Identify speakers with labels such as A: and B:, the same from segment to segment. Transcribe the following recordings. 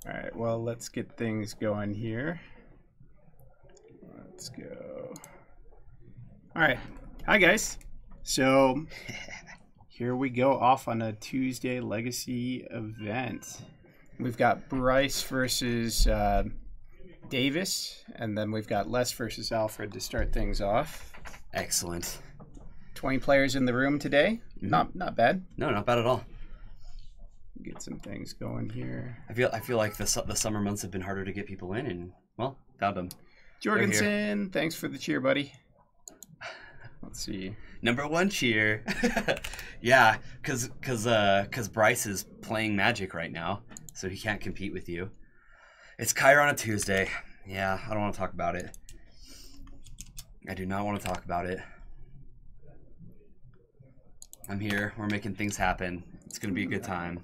A: All right, well, let's get things going here. Let's go. All right. Hi, guys. So here we go off on a Tuesday Legacy event. We've got Bryce versus Davis, and then we've got Les versus Alfred to start things off.
B: Excellent.
A: 20 players in the room today.
B: Mm-hmm.
A: Not bad.
B: No, not bad at all.
A: Get some things going here.
B: I feel like the summer months have been harder to get people in, and well, found them.
A: Jorgensen, thanks for the cheer, buddy. Let's see.
B: #1 cheer. Yeah, because Bryce is playing Magic right now, so he can't compete with you. It's Kyra on a Tuesday. Yeah, I don't want to talk about it. I do not want to talk about it. I'm here. We're making things happen. It's going to be a good time.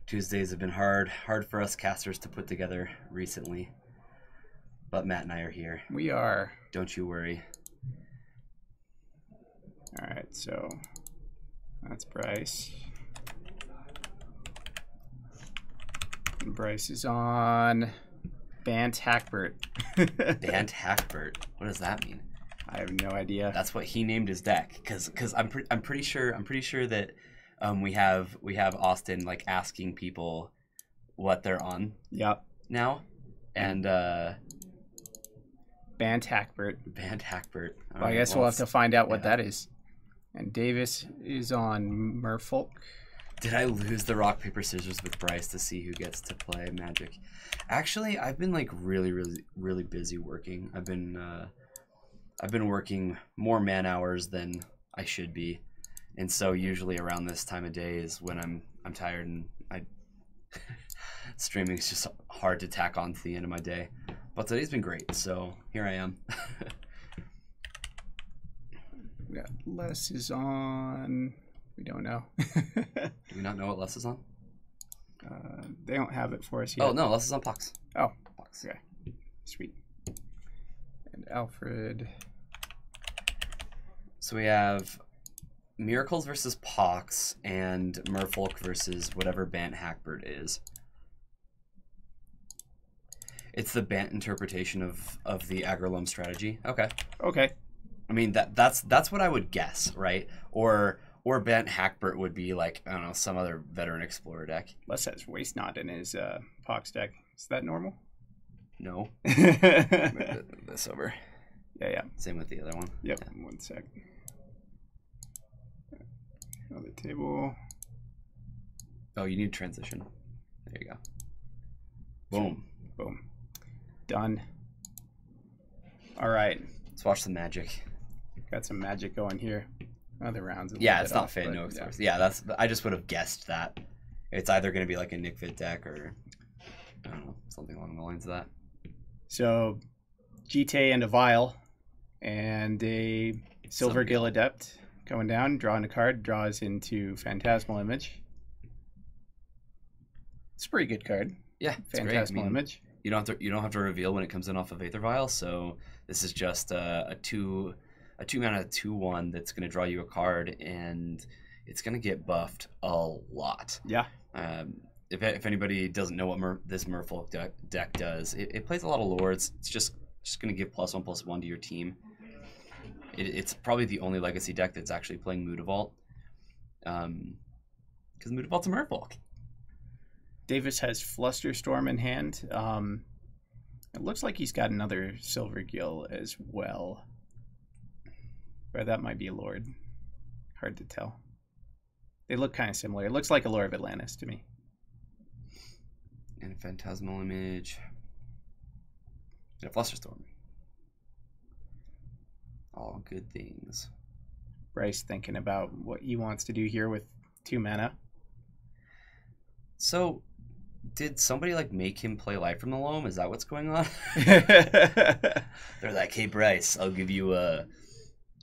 B: Tuesdays have been hard for us casters to put together recently. But Matt and I are here.
A: We are.
B: Don't you worry.
A: All right, so that's Bryce. And Bryce is on Bant Hackbert.
B: Bant Hackbert. What does that mean?
A: I have no idea.
B: That's what he named his deck. Because I'm pretty sure that we have Austin like asking people what they're on.
A: Yep.
B: Now, and
A: Bant Hackbert.
B: Bant Hackbert.
A: Well, I guess we'll have to find out what that is. And Davis is on Merfolk.
B: Did I lose the rock paper scissors with Bryce to see who gets to play Magic? Actually, I've been like really busy working. I've been working more man hours than I should be. And so usually around this time of day is when I'm tired, and streaming is just hard to tack on to the end of my day. But today's been great, so here I am.
A: We got Les is on. We don't know.
B: Do we not know what Les is on?
A: They don't have it for us yet.
B: Oh no, Les is on Pox.
A: Oh, Pox. Okay, sweet. And Alfred.
B: So we have Miracles versus Pox and Merfolk versus whatever Bant Hackbird is. It's the Bant interpretation of the Agrolum strategy. Okay.
A: Okay.
B: I mean that's what I would guess, right? Or Bant Hackbert would be like, I don't know, some other veteran explorer deck.
A: Les has Waste Knot in his Pox deck. Is that normal?
B: No.
A: Move
B: this over.
A: Yeah.
B: Same with the other one.
A: Yep.
B: Yeah.
A: 1 sec. Another table.
B: Oh, you need transition. There you go. Boom.
A: Boom. Done. All right.
B: Let's watch the Magic.
A: Got some magic going here. Other rounds.
B: Yeah, it's not Fate, no Explorers. Yeah, I just would have guessed that. It's either going to be like a Nick Fit deck or, I don't know, something along the lines of that.
A: So, GT and a Vial and a Silver Gill Adept going down, drawing a card, draws into Phantasmal Image. It's a pretty good card.
B: Yeah, it's
A: Phantasmal Image.
B: You don't have to reveal when it comes in off of Aether Vial, so this is just a 2-mana 2/1 that's going to draw you a card, and it's going to get buffed a lot.
A: Yeah.
B: If anybody doesn't know what this Merfolk deck does, it plays a lot of lords. It's just going to give +1/+1 to your team. It's probably the only Legacy deck that's actually playing Mutavault, because Mutavault's a Merfolk.
A: Davis has Flusterstorm in hand. It looks like he's got another Silver Gill as well. But that might be a Lord. Hard to tell. They look kind of similar. It looks like a Lore of Atlantis to me.
B: And Phantasmal Image. And a Flusterstorm. All good things.
A: Bryce thinking about what he wants to do here with 2 mana.
B: So, did somebody like make him play Life from the Loam? Is that what's going on? They're like, hey Bryce, I'll give you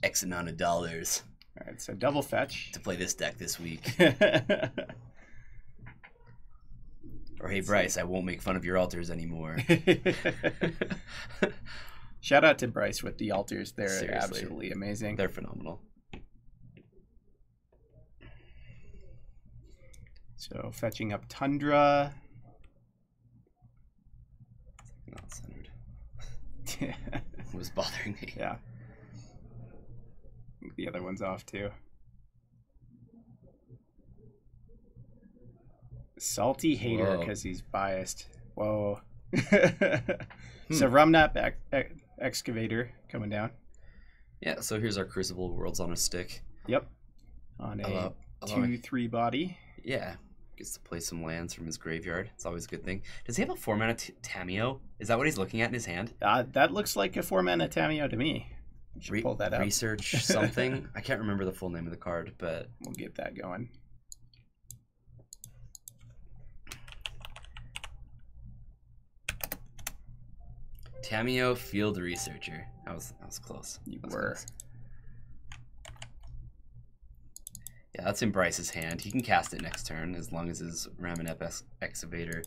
B: X amount of dollars.
A: All right, so double fetch
B: to play this deck this week. Or hey Bryce, I won't make fun of your altars anymore.
A: Shout out to Bryce with the altars. They're
B: Seriously.
A: absolutely amazing.
B: They're phenomenal.
A: So fetching up Tundra.
B: Not centered. It was bothering me.
A: Yeah. The other one's off too. Salty hater because he's biased. Whoa. So Rumnap Excavator coming down.
B: Yeah, so here's our Crucible Worlds on a stick.
A: Yep. On a 2/3 body.
B: Yeah. Gets to play some lands from his graveyard. It's always a good thing. Does he have a 4-mana Tameo? Is that what he's looking at in his hand?
A: That looks like a 4-mana Tameo to me. Should pull that up.
B: Research something. I can't remember the full name of the card, but
A: we'll get that going.
B: Tameo Field Researcher. That was close.
A: You
B: were.
A: Close.
B: Yeah, that's in Bryce's hand. He can cast it next turn as long as his Ramanep Excavator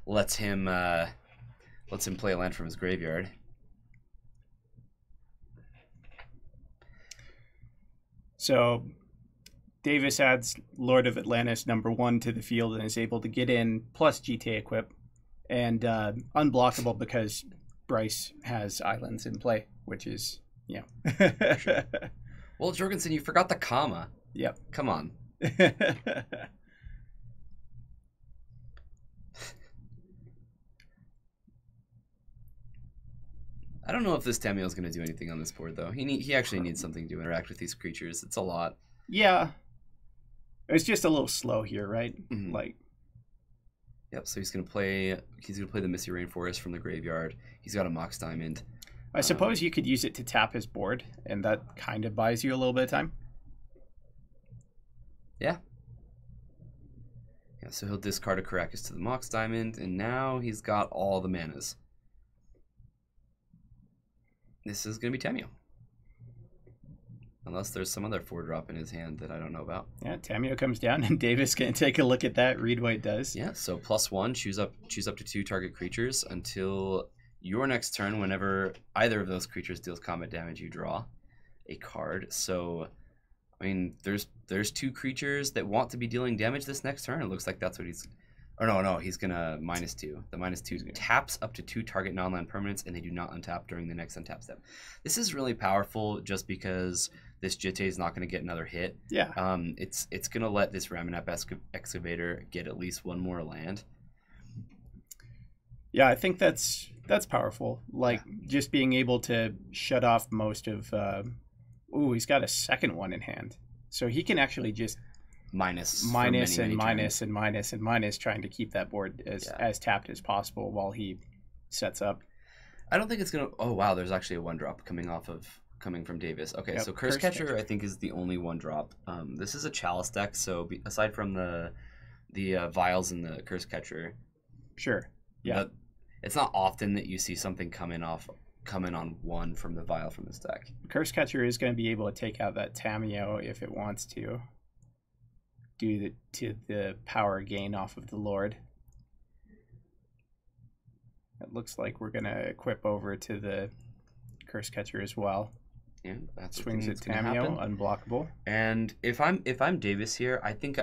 B: lets him play a land from his graveyard.
A: So Davis adds Lord of Atlantis #1 to the field and is able to get in plus GTA equip and unblockable because Bryce has islands in play, which is, yeah.
B: Sure. Well, Jorgensen, you forgot the comma.
A: Yep.
B: Come on. I don't know if this Tameo is going to do anything on this board, though. He actually needs something to interact with these creatures. It's a lot.
A: Yeah. It's just a little slow here, right?
B: Mm-hmm.
A: Like.
B: Yep. So he's going to play the Misty Rainforest from the graveyard. He's got a Mox Diamond.
A: I suppose you could use it to tap his board, and that kind of buys you a little bit of time.
B: Yeah. Yeah. So he'll discard a Caracas to the Mox Diamond, and now he's got all the manas. This is going to be Tameo. Unless there's some other 4-drop in his hand that I don't know about.
A: Yeah, Tameo comes down, and Davis can take a look at that, read what it does.
B: Yeah, so +1, choose up to 2 target creatures until your next turn. Whenever either of those creatures deals combat damage, you draw a card. So, I mean, there's 2 creatures that want to be dealing damage this next turn. It looks like that's what he's... Or no, he's going to -2. The -2 taps up to 2 target non-land permanents, and they do not untap during the next untap step. This is really powerful just because this Jitte is not going to get another hit.
A: Yeah.
B: It's going to let this Ramanep Excavator get at least 1 more land.
A: Yeah, I think that's powerful. Like, just being able to shut off most of... ooh, he's got a second one in hand. So he can actually just... minus and minus, trying to keep that board as tapped as possible while he sets up.
B: I don't think it's gonna. Oh wow, there's actually a 1-drop coming from Davis. Okay, yep, so Curse Catcher I think is the only 1-drop. This is a Chalice deck, so aside from the vials and the Curse Catcher,
A: sure, yeah,
B: it's not often that you see something come in on 1 from the vial from this deck.
A: Curse Catcher is going to be able to take out that Tameo if it wants to. Due to the power gain off of the Lord. It looks like we're going to equip over to the Curse Catcher as well.
B: Yeah, that's
A: swings at Tameo, unblockable.
B: And if I'm Davis here, I think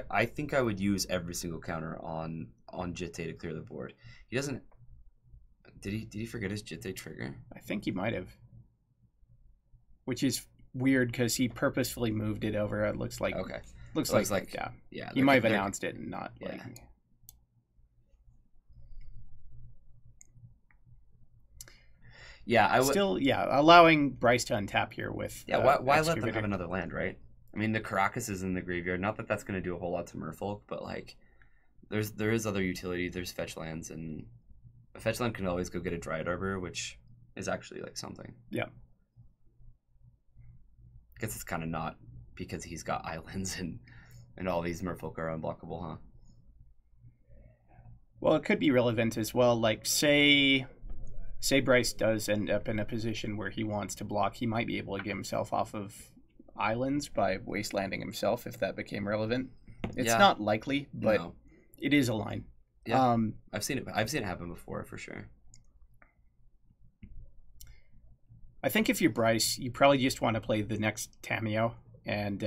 B: I would use every single counter on Jitte to clear the board. He doesn't. Did he forget his Jitte trigger?
A: I think he might have. Which is weird because he purposefully moved it over. It looks like.
B: Okay.
A: Looks like
B: yeah.
A: He might have announced it and not like.
B: Yeah, I would
A: still allowing Bryce to untap here with.
B: Why let them have another land, right? I mean, the Caracas is in the graveyard. Not that that's going to do a whole lot to Merfolk, but like, there is other utility. There's fetch lands, and a fetch land can always go get a Dryad Arbor, which is actually like something.
A: Yeah.
B: I guess it's kind of not. Because he's got islands and all these Merfolk are unblockable, huh?
A: Well, it could be relevant as well. Like, say Bryce does end up in a position where he wants to block, he might be able to get himself off of islands by wastelanding himself if that became relevant. It's not likely, but it is a line.
B: Yeah, I've seen it happen before for sure.
A: I think if you're Bryce, you probably just want to play the next Tameo and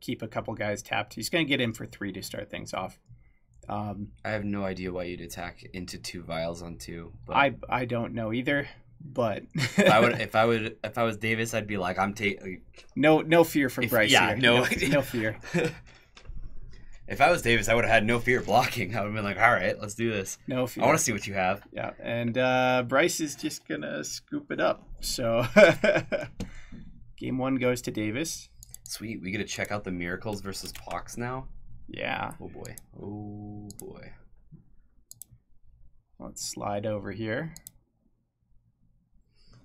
A: keep a couple guys tapped. He's going to get in for 3 to start things off. Um,
B: I have no idea why you'd attack into 2 vials on 2. But
A: I don't know either, but
B: if I was Davis, I'd be like, I'm taking.
A: no fear for Bryce here.
B: No
A: fear.
B: If I was Davis, I would have had no fear blocking. I would have been like, all right, let's do this.
A: No fear.
B: I want to see what you have.
A: Yeah, and Bryce is just gonna scoop it up. So game 1 goes to Davis.
B: Sweet, we get to check out the Miracles versus Pox now.
A: Yeah.
B: Oh boy. Oh boy.
A: Let's slide over here.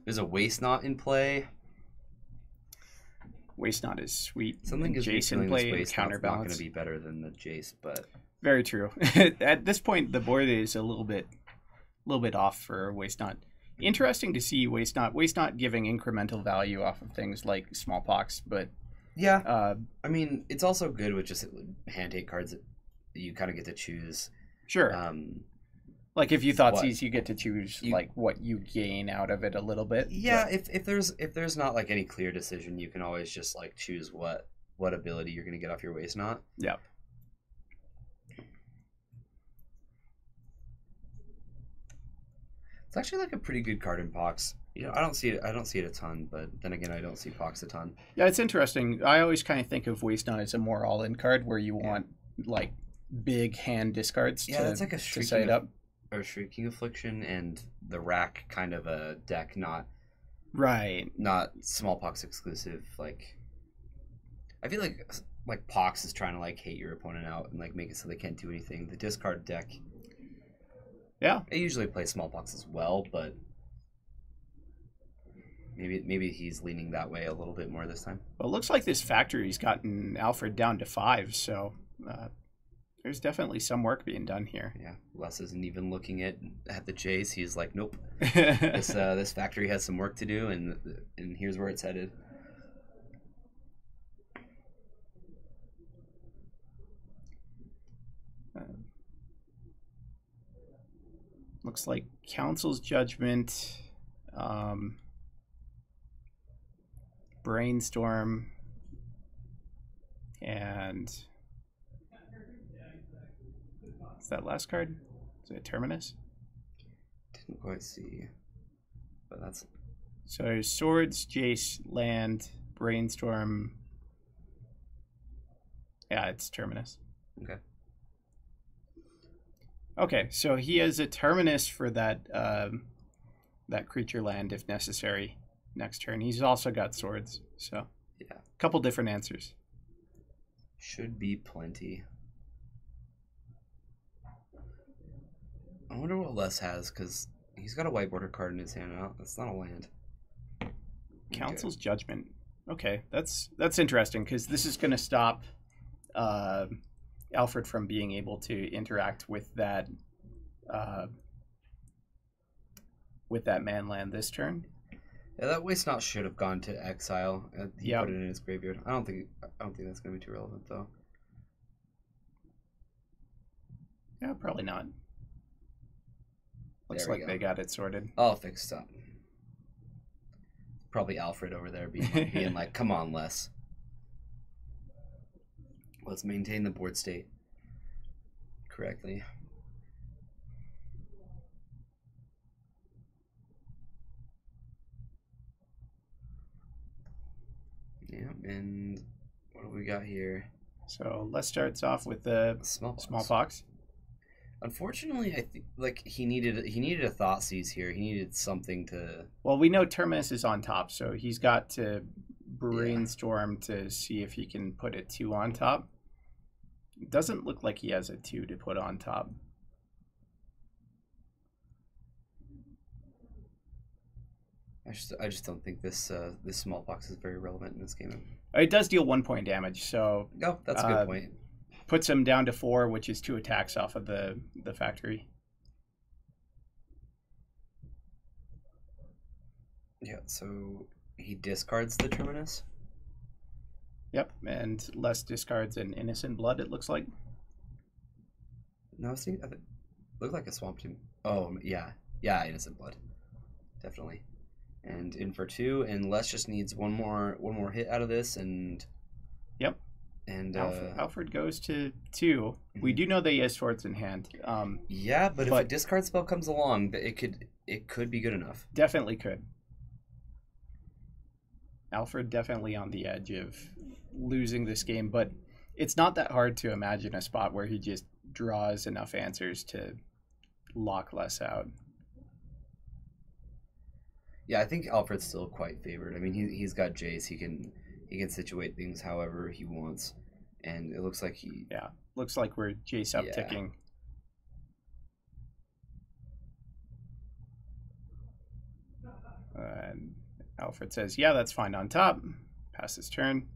B: There's a Waste Knot in play.
A: Waste Knot is sweet.
B: Something gives me
A: Jason
B: feeling
A: play
B: this
A: and
B: Waste Knot's not
A: counterbalance.
B: going to be better than the Jace, but
A: Very true. At this point, the board is a little bit off for Waste Knot. Interesting to see Waste Knot giving incremental value off of things like Smallpox, but
B: yeah. I mean, it's also good with just hand take cards that you kind of get to choose.
A: Sure. Like if you Thoughtseize, you get to choose like what you gain out of it a little bit.
B: Yeah, if there's not like any clear decision, you can always just like choose what ability you're gonna get off your Waste Knot.
A: Yeah.
B: It's actually like a pretty good card in Pox. You know, I don't see it a ton, but then again, I don't see Pox a ton.
A: Yeah, it's interesting. I always kind of think of Waste Knot as a more all-in card where you want like big hand discards
B: that's like a
A: to set it up.
B: Or Shrieking Affliction and the Rack kind of a deck, not Smallpox exclusive. Like, I feel like Pox is trying to like hate your opponent out and like make it so they can't do anything. The discard deck,
A: yeah,
B: I usually play Smallpox as well, but maybe he's leaning that way a little bit more this time.
A: Well, it looks like this factory's gotten Alfred down to 5, so there's definitely some work being done here.
B: Yeah, Les isn't even looking at the Jays. He's like, nope. This factory has some work to do, and here's where it's headed.
A: Looks like Council's Judgment, Brainstorm, and is that last card? Is it Terminus?
B: Didn't quite see, but that's
A: so there's Swords, Jace, Land, Brainstorm. Yeah, it's Terminus.
B: okay.
A: Okay, so he has a Terminus for that that creature land if necessary next turn. He's also got Swords, so
B: yeah,
A: a couple different answers.
B: Should be plenty. I wonder what Les has, because he's got a white border card in his hand now. That's not a land.
A: Council's Judgment. Okay, that's interesting, because this is going to stop Alfred from being able to interact with that man land this turn.
B: Yeah, that Waste Knot should have gone to exile. He
A: Yep.
B: put it in his graveyard. I don't think that's going to be too relevant, though.
A: Yeah, probably not. Looks
B: There we
A: like
B: go.
A: they got it sorted.
B: All fixed up. Probably Alfred over there being like, come on, Les. Let's maintain the board state correctly. Yeah, and what do we got here?
A: So let's start off with the Smallpox.
B: Unfortunately, I think like he needed a Thoughtseize here. He needed something to.
A: Well, we know Terminus is on top, so he's got to Brainstorm to see if he can put a 2 on top. It doesn't look like he has a 2 to put on top.
B: I just don't think this Smallpox is very relevant in this game.
A: It does deal 1 point damage, so
B: Oh, that's a good point.
A: Puts him down to 4, which is 2 attacks off of the factory.
B: Yeah, so he discards the Terminus.
A: Yep, and less discards an Innocent Blood, it looks like.
B: No, see, looked like a Swamp Tomb. Oh, yeah, Innocent Blood, definitely. And in for 2, and Les just needs one more hit out of this, and
A: yep,
B: And
A: Alfred goes to 2. We do know that he has swords in hand.
B: yeah, but if a discard spell comes along, it could be good enough.
A: Definitely could. Alfred definitely on the edge of losing this game, but it's not that hard to imagine a spot where he just draws enough answers to lock less out.
B: Yeah, I think Alfred's still quite favored. I mean, he's got Jace. He can situate things however he wants, and it looks like
A: looks like we're Jace upticking. And Alfred says, "Yeah, that's fine on top." Pass his turn.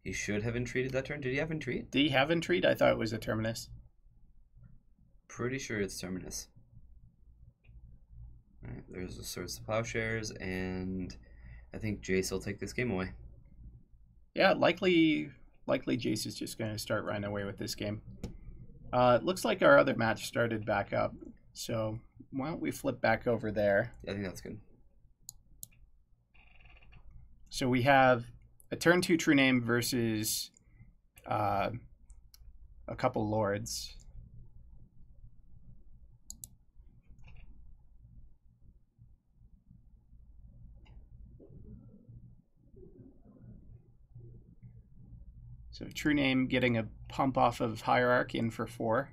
B: He should have entreated that turn. Did he have entreat?
A: Did he have entreat? I thought it was a terminus.
B: Pretty sure it's terminus. All right, there's the Swords to Plowshares, and I think Jace will take this game away.
A: Yeah, likely Jace is just going to start running away with this game. It looks like our other match started back up, so why don't we flip back over there?
B: Yeah, I think that's good.
A: So we have a turn 2 true name versus a couple lords. So true name getting a pump off of Hierarch in for 4.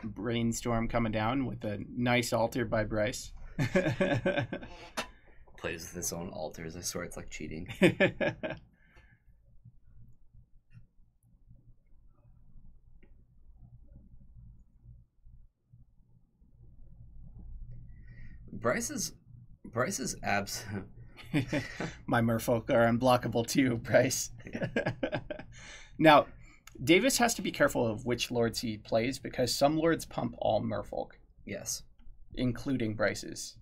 A: Brainstorm coming down with a nice altar by Bryce.
B: Plays with his own altars. I swear it's like cheating. Bryce's abs.
A: My merfolk are unblockable too, Bryce. Now, Davis has to be careful of which lords he plays because some lords pump all merfolk.
B: Yes.
A: Including Bryce's.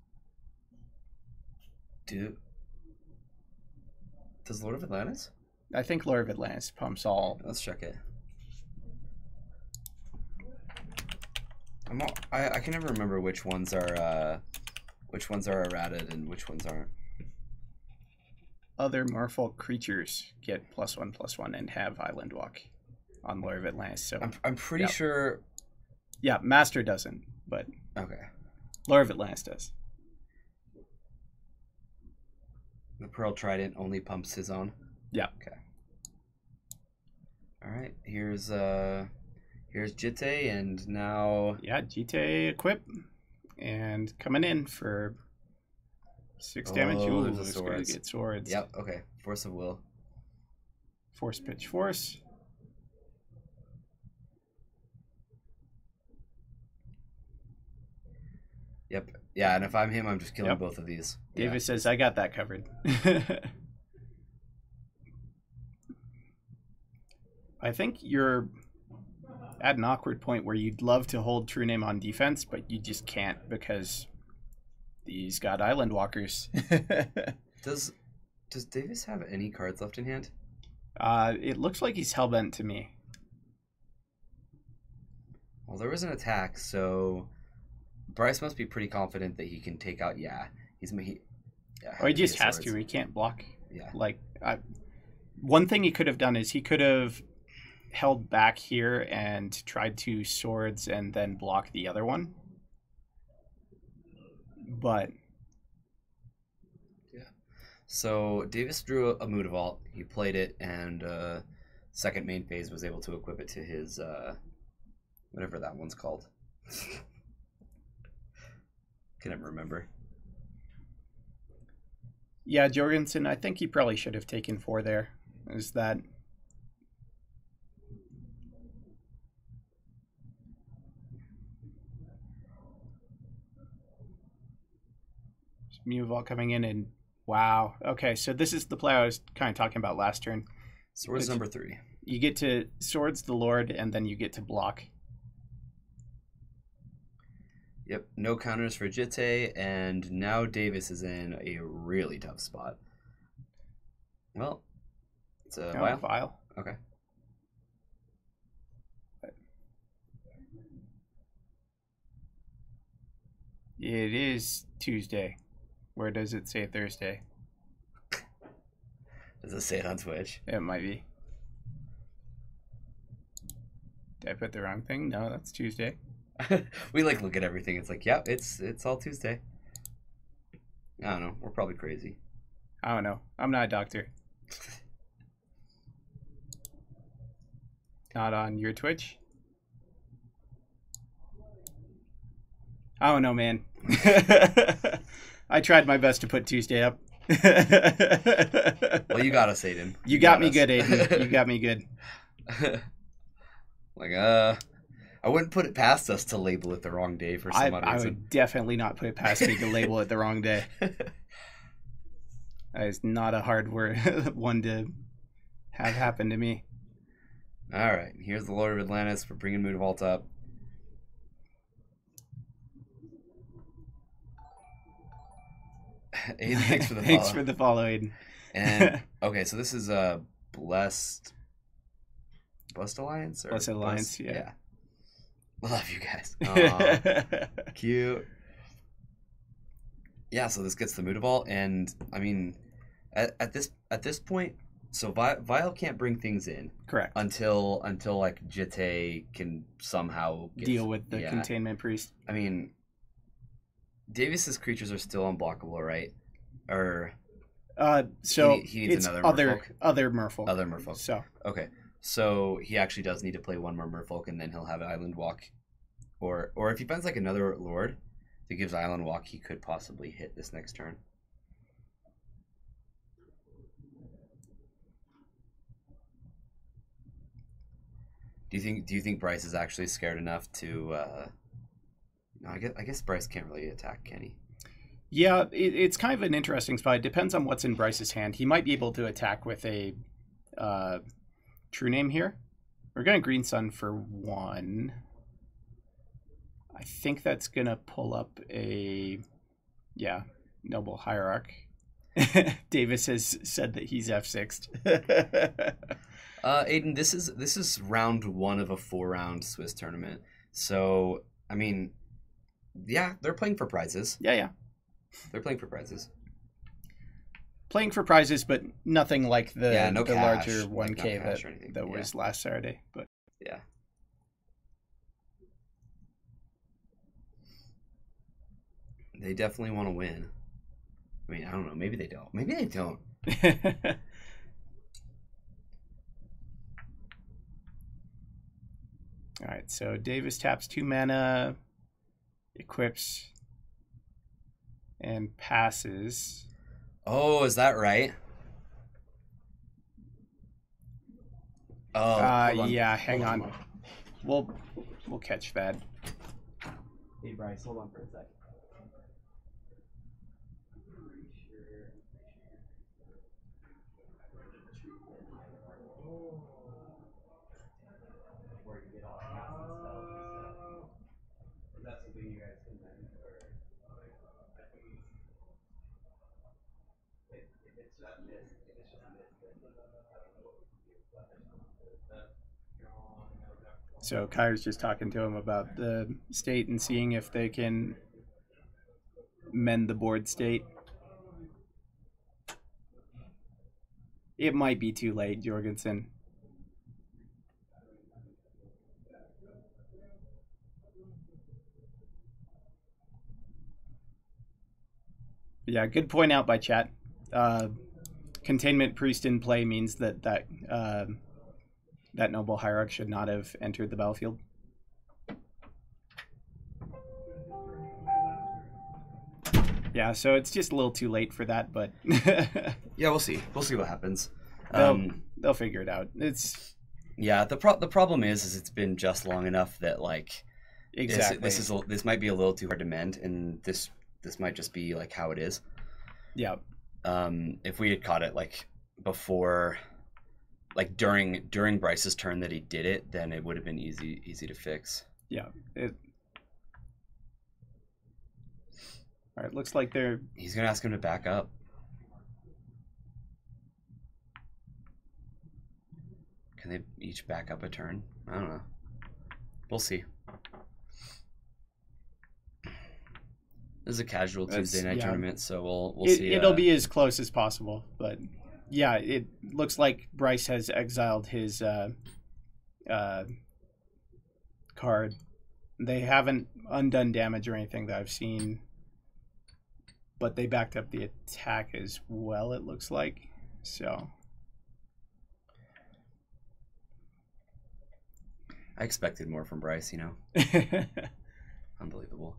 B: Does Lord of Atlantis?
A: I think Lord of Atlantis pumps all.
B: Let's check it. I can never remember which ones are errated and which ones aren't.
A: Other merfolk creatures get +1/+1 and have Island Walk on Lord of Atlantis. So
B: I'm pretty sure.
A: Yeah, Master doesn't, but
B: okay.
A: Lord of Atlantis does.
B: The Pearl Trident only pumps his own.
A: Yeah.
B: Okay. All right. Here's Jitte, and now
A: Jitte equip and coming in for 6 damage. Ooh, it's going to get swords.
B: Yep. Okay. Force of Will.
A: Force pitch force.
B: Yep. Yeah, and if I'm him, I'm just killing both of these.
A: Davis says, I got that covered. I think you're at an awkward point where you'd love to hold true name on defense, but you just can't because he's got Island Walkers.
B: Does Davis have any cards left in hand?
A: It looks like he's hellbent to me.
B: Well, there was an attack, so Bryce must be pretty confident that he can take out. He just has to. He can't block.
A: Yeah. One thing he could have done is he could have held back here and tried to swords and then block the other one. But
B: so Davis drew a Mutavault. He played it, and second main phase was able to equip it to his whatever that one's called. Can't remember.
A: Yeah, Jorgensen, I think he probably should have taken 4 there. Is that Mutavault coming in, and wow. Okay, so this is the play I was kind of talking about last turn.
B: Swords number 3.
A: You get to swords the Lord, and then you get to block.
B: Yep, no counters for Jitte, and now Davis is in a really tough spot. Well, it's a vial. Okay.
A: It is Tuesday. Where does it say Thursday?
B: Does it say it on Twitch?
A: It might be. Did I put the wrong thing? No, that's Tuesday.
B: We like look at everything. It's like, yeah, it's all Tuesday. I don't know. We're probably crazy.
A: I don't know. I'm not a doctor. Not on your Twitch? I don't know, man. I tried my best to put Tuesday up.
B: Well, you got us, Aiden.
A: You got me good, Aiden. You got me good.
B: Like, I wouldn't put it past us to label it the wrong day for some odd reason.
A: I would definitely not put it past me to label it the wrong day. That is not a hard one to have happen to me.
B: All right, here's the Lord of Atlantis. We're bringing Moonvault up. Aiden, thanks for the follow.
A: Thanks for the follow, Aiden.
B: And okay, so this is a Blessed Alliance? Or
A: Blessed Alliance, yeah.
B: Love you guys. Aww, cute. Yeah, so this gets the Moonvault, and I mean, at this point, so Vile can't bring things in.
A: Correct.
B: Until like Jite can somehow
A: deal with the Containment Priest.
B: I mean, Davis's creatures are still unblockable, right? Or
A: so
B: he needs
A: it's
B: another
A: other Merfolk.
B: Other Merfolk.
A: So
B: okay, so he actually does need to play one more Merfolk, and then he'll have Island Walk, or if he finds like another Lord that gives Island Walk, he could possibly hit this next turn. Do you think Bryce is actually scared enough to? No, I guess Bryce can't really attack, can he?
A: Yeah, it's kind of an interesting spot. It depends on what's in Bryce's hand. He might be able to attack with a True Name here. We're going to Green Sun for 1. I think that's going to pull up a, Noble Hierarch. Davis has said that he's F6'd.
B: Aiden, this is round 1 of a 4-round Swiss tournament. So, I mean, yeah, they're playing for prizes.
A: Yeah.
B: They're playing for prizes.
A: Playing for prizes, but nothing like the
B: cash,
A: larger 1K
B: like
A: that was last Saturday. But
B: yeah. They definitely want to win. I mean, I don't know. Maybe they don't. Maybe they don't.
A: All right, so Davis taps 2 mana, equips, and passes.
B: Oh, is that right? Oh,
A: yeah. Hang on. We'll catch that.
B: Hey, Bryce, hold on for a sec.
A: So Kyra's just talking to him about the state and seeing if they can mend the board state. It might be too late, Jorgensen. Yeah, good point out by chat. Containment Priest in play means that Noble Hierarch should not have entered the battlefield. Yeah, so it's just a little too late for that, but
B: yeah, we'll see. We'll see what happens.
A: They'll figure it out.
B: The problem is it's been just long enough that like
A: exactly
B: this might be a little too hard to mend, and this might just be like how it is.
A: Yeah.
B: If we had caught it like before, like during Bryce's turn that he did it, then it would have been easy to fix.
A: Yeah. All right, looks like
B: he's gonna ask him to back up. Can they each back up a turn? I don't know. We'll see. This is a casual Tuesday night
A: yeah.
B: tournament, so we'll see.
A: It'll be as close as possible, but yeah, it looks like Bryce has exiled his card. They haven't undone damage or anything that I've seen, but they backed up the attack as well, it looks like. So
B: I expected more from Bryce, you know. Unbelievable.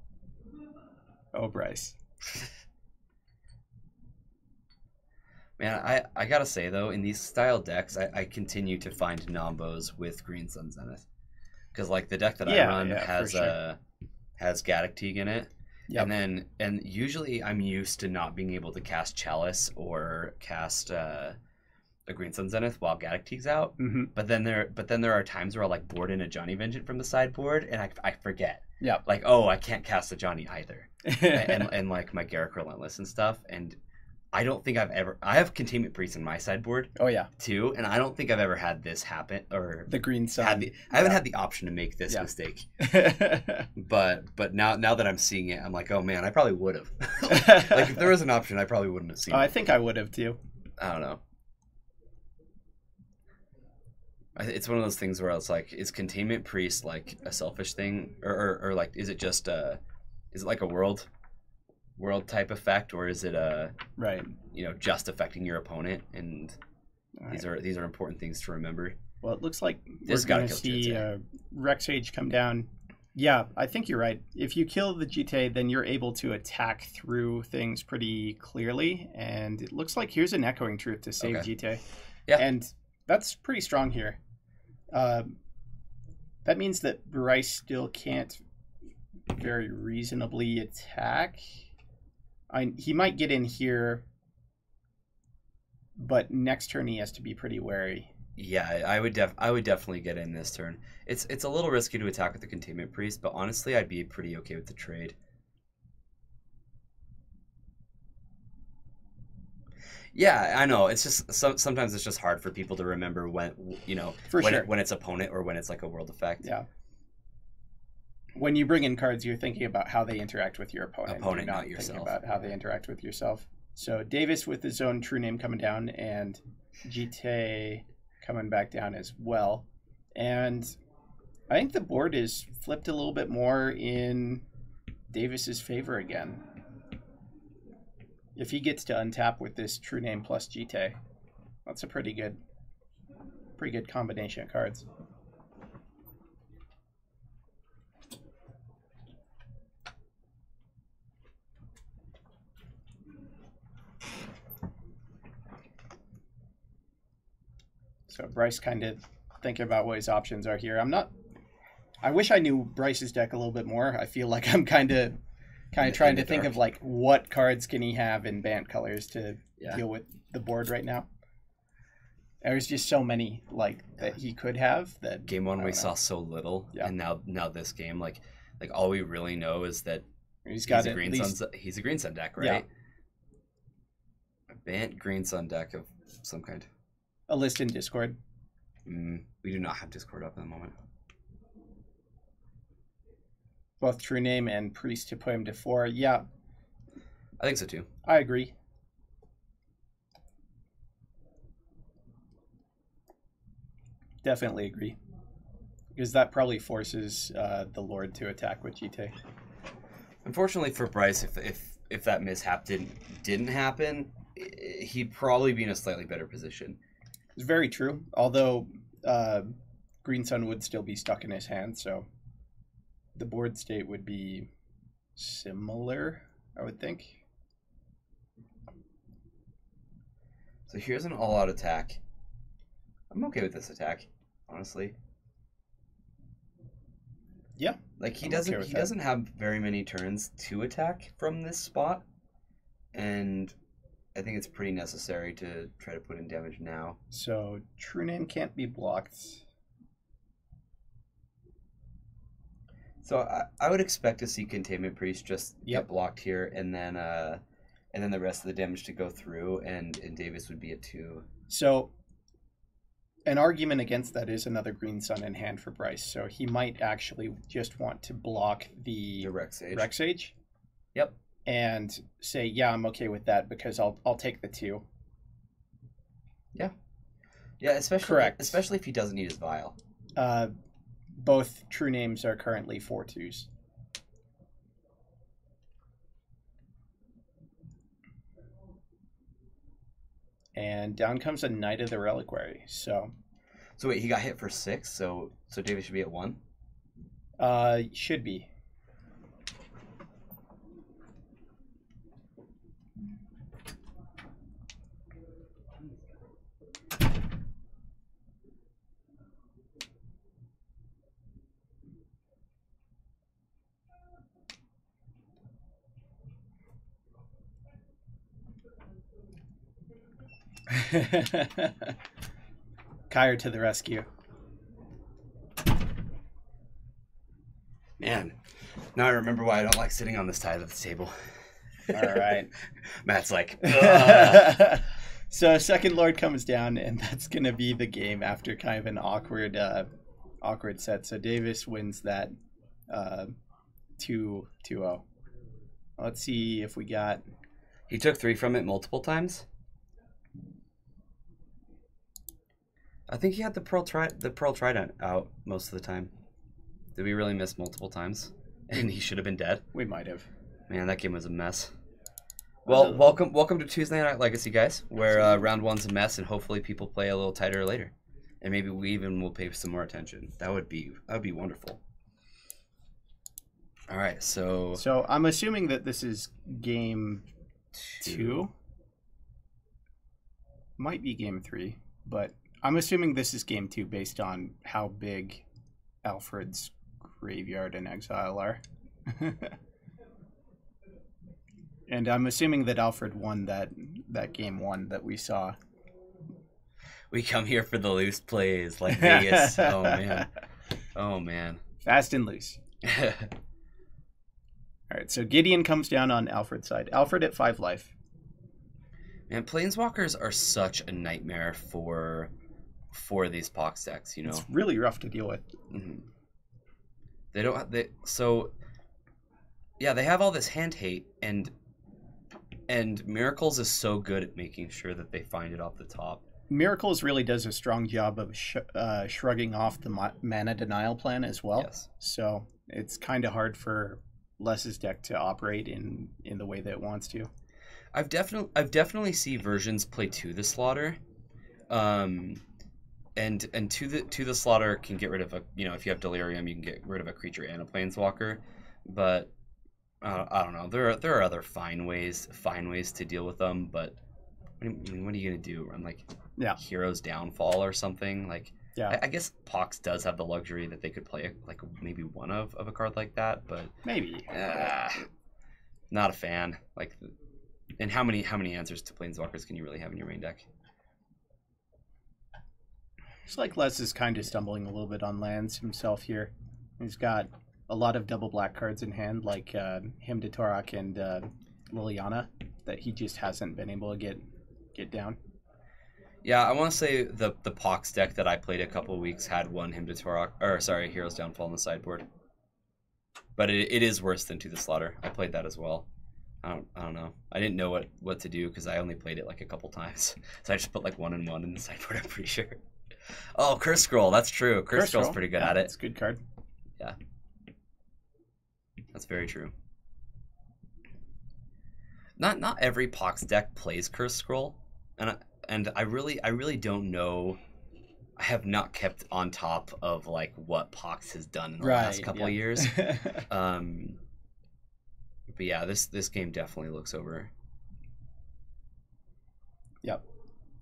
A: Oh, Bryce.
B: Man, I gotta say though, in these style decks, I continue to find Nombos with Green Sun Zenith, because like the deck that I run has has Gaddock Teague in it, and usually I'm used to not being able to cast Chalice or cast a Green Sun Zenith while Gaddock Teague's out, but then there are times where I'll like board in a Johnny Vengeance from the sideboard and I forget.
A: Yeah.
B: Like, oh, I can't cast a Johnny either, and like my Garruk Relentless and stuff, and I don't think I have Containment Priest in my sideboard.
A: Oh yeah.
B: Too, and I don't think I've ever had this happen, or
A: the Green Sun.
B: I haven't had the option to make this mistake. but now that I'm seeing it, I'm like, oh man, I probably would have. Like if there was an option, I probably wouldn't have seen it.
A: I think I would have too.
B: I don't know. It's one of those things where it's like, is Containment Priest like a selfish thing, or like is it just is it like a world type effect, or is it
A: right,
B: you know, just affecting your opponent? And these are important things to remember.
A: Well, it looks like we're going to see Rexage come down. Yeah, I think you're right. If you kill the GT, then you're able to attack through things pretty clearly, and it looks like here's an Echoing Truth to save GT. Yeah, and that's pretty strong here. That means that Bryce still can't very reasonably attack. He might get in here, but next turn he has to be pretty wary.
B: Yeah, I would definitely get in this turn. It's a little risky to attack with the Containment Priest, but honestly, I'd be pretty okay with the trade. Yeah, I know. It's just sometimes it's just hard for people to remember when, you know, when it's opponent or when it's like a world effect.
A: Yeah. When you bring in cards, you're thinking about how they interact with your opponent.
B: You're not yourself.
A: Thinking about how they interact with yourself. So Davis with his own true name coming down, and GT coming back down as well. And I think the board is flipped a little bit more in Davis's favor again. If he gets to untap with this true name plus GT, that's a pretty good combination of cards. So Bryce kind of thinking about what his options are here. I wish I knew Bryce's deck a little bit more. I feel like I'm kind of trying to think of like what cards can he have in Bant colors to deal with the board right now. There's just so many like that he could have. That
B: game one we saw so little, and now this game, like all we really know is that he's a Green Sun deck, right?
A: Yeah.
B: A Bant Green Sun deck of some kind.
A: A list in Discord.
B: We do not have Discord up at the moment.
A: Both true name and priest to put him to 4. Yeah.
B: I think so too.
A: I agree. Definitely agree. Because that probably forces the Lord to attack with GT.
B: Unfortunately for Bryce, if that mishap didn't happen, he'd probably be in a slightly better position.
A: It's very true. Although Green Sun would still be stuck in his hand, so the board state would be similar, I would think.
B: So here's an all-out attack. I'm okay with this attack, honestly.
A: Yeah.
B: Like he doesn't have very many turns to attack from this spot, and I think it's pretty necessary to try to put in damage now.
A: So true name can't be blocked.
B: So I would expect to see Containment Priest just get blocked here, and then the rest of the damage to go through, and Davis would be a 2.
A: So an argument against that is another Green Sun in hand for Bryce. So he might actually just want to block the
B: Rexage.
A: Rexage.
B: Yep.
A: and say, yeah, I'm okay with that because I'll take the 2.
B: Yeah, especially
A: Correct.
B: Especially if he doesn't need his vial.
A: Both true names are currently 4/2s. And down comes a Knight of the Reliquary. So
B: wait, he got hit for 6, so David should be at 1?
A: Should be. Kyer to the rescue.
B: Man, now I remember why I don't like sitting on this side of the table.
A: All right.
B: Matt's like,
A: so second Lord comes down, and that's going to be the game after kind of an awkward set. So Davis wins that 2-0. Let's see if we got...
B: He took 3 from it multiple times? I think he had the Pearl Trident out most of the time. Did we really miss multiple times? And he should have been dead?
A: We might have.
B: Man, that game was a mess. Well, welcome to Tuesday Night Legacy, guys, where round 1's a mess, and hopefully people play a little tighter later. And maybe we even will pay some more attention. That would be wonderful. All right, so
A: I'm assuming that this is game 2. Might be game 3, but I'm assuming this is game 2 based on how big Alfred's graveyard and exile are. And I'm assuming that Alfred won that game 1 that we saw.
B: We come here for the loose plays like Vegas. Oh man. Oh man.
A: Fast and loose. All right, so Gideon comes down on Alfred's side. Alfred at 5 life.
B: Man, Planeswalkers are such a nightmare for these Pox decks, you know.
A: It's really rough to deal with.
B: Mm-hmm. They have all this hand hate, and Miracles is so good at making sure that they find it off the top.
A: Miracles really does a strong job of shrugging off the mana denial plan as well.
B: Yes.
A: So it's kind of hard for Les's deck to operate in the way that it wants to.
B: I've definitely see versions play to the slaughter, and to the slaughter can get rid of if you have Delirium, you can get rid of a creature and a Planeswalker, but I don't know. There are other fine ways to deal with them, but what are you gonna do? Run like Hero's Downfall or something? Like I guess Pox does have the luxury that they could play like maybe one of a card like that, but
A: maybe
B: not a fan. Like, and how many answers to Planeswalkers can you really have in your main deck?
A: It's like Les is kind of stumbling a little bit on lands himself here. He's got a lot of double black cards in hand, like Hymn to Torok and Liliana, that he just hasn't been able to get down.
B: Yeah, I want to say the Pox deck that I played a couple of weeks had one Hymn to Torok, Hero's Downfall on the sideboard. But it is worse than To the Slaughter. I played that as well. I don't know. I didn't know what to do because I only played it like a couple times. So I just put like 1 and 1 in the sideboard, I'm pretty sure. Oh, Curse Scroll, that's true. Curse Scroll's pretty good at it.
A: It's a good card.
B: Yeah. That's very true. Not every Pox deck plays Curse Scroll, and I really don't know. I have not kept on top of like what Pox has done in the last couple of years. But yeah, this game definitely looks over.
A: Yep.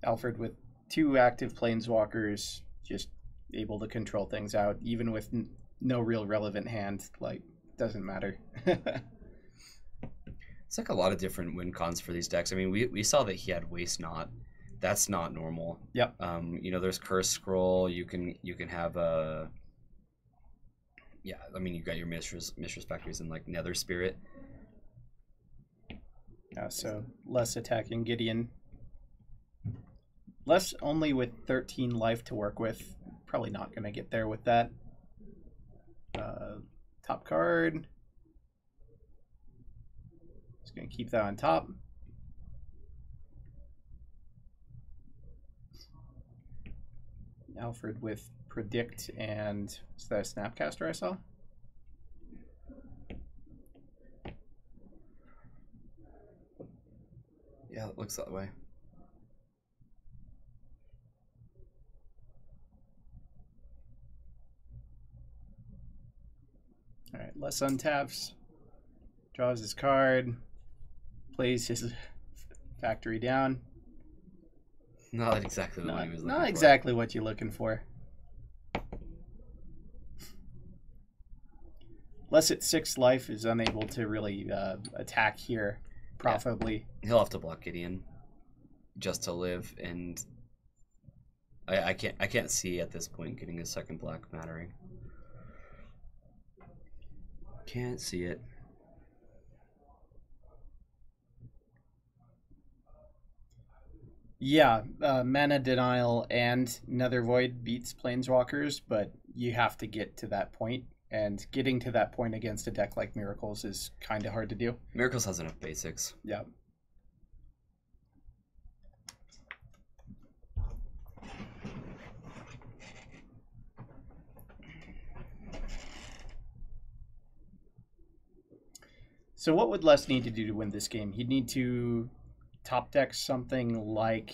A: Alfred with 2 active Planeswalkers, just able to control things out, even with no real relevant hand. Like, doesn't matter.
B: It's like a lot of different win cons for these decks. I mean, we saw that he had Waste Not. That's not normal.
A: Yep.
B: There's Curse Scroll. You can have a. Yeah, I mean, you've got your Mistress Factories and like Nether Spirit.
A: Yeah, so less attacking Gideon. Less only with 13 life to work with. Probably not going to get there with that. Top card. He's going to keep that on top. Alfred with Predict and is that a Snapcaster I saw?
B: Yeah, it looks that way.
A: All right, Les untaps, draws his card, plays his factory down.
B: Not exactly the one he was looking for.
A: Not exactly what you're looking for. Les at 6 life is unable to really attack here profitably.
B: Yeah. He'll have to block Gideon just to live, and I can't see at this point getting a second black mattering. Can't see it.
A: Yeah, mana denial and Nether Void beats Planeswalkers, but you have to get to that point, and getting to that point against a deck like Miracles is kind of hard to do.
B: Miracles has enough basics.
A: Yeah. So what would Les need to do to win this game? He'd need to top deck something like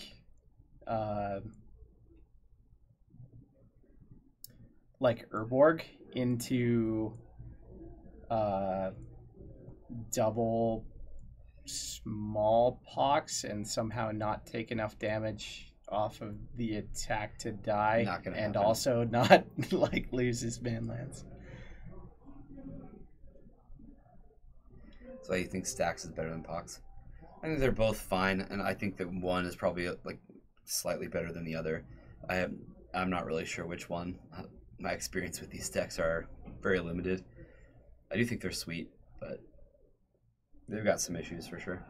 A: Urborg into double Smallpox and somehow not take enough damage off of the attack to die,
B: Not gonna
A: and
B: happen.
A: also not like lose his manlands.
B: So you think Stax is better than Pox? I think they're both fine, and I think that one is probably like slightly better than the other. I'm not really sure which one. My experience with these decks are very limited. I do think they're sweet, but they've got some issues for sure.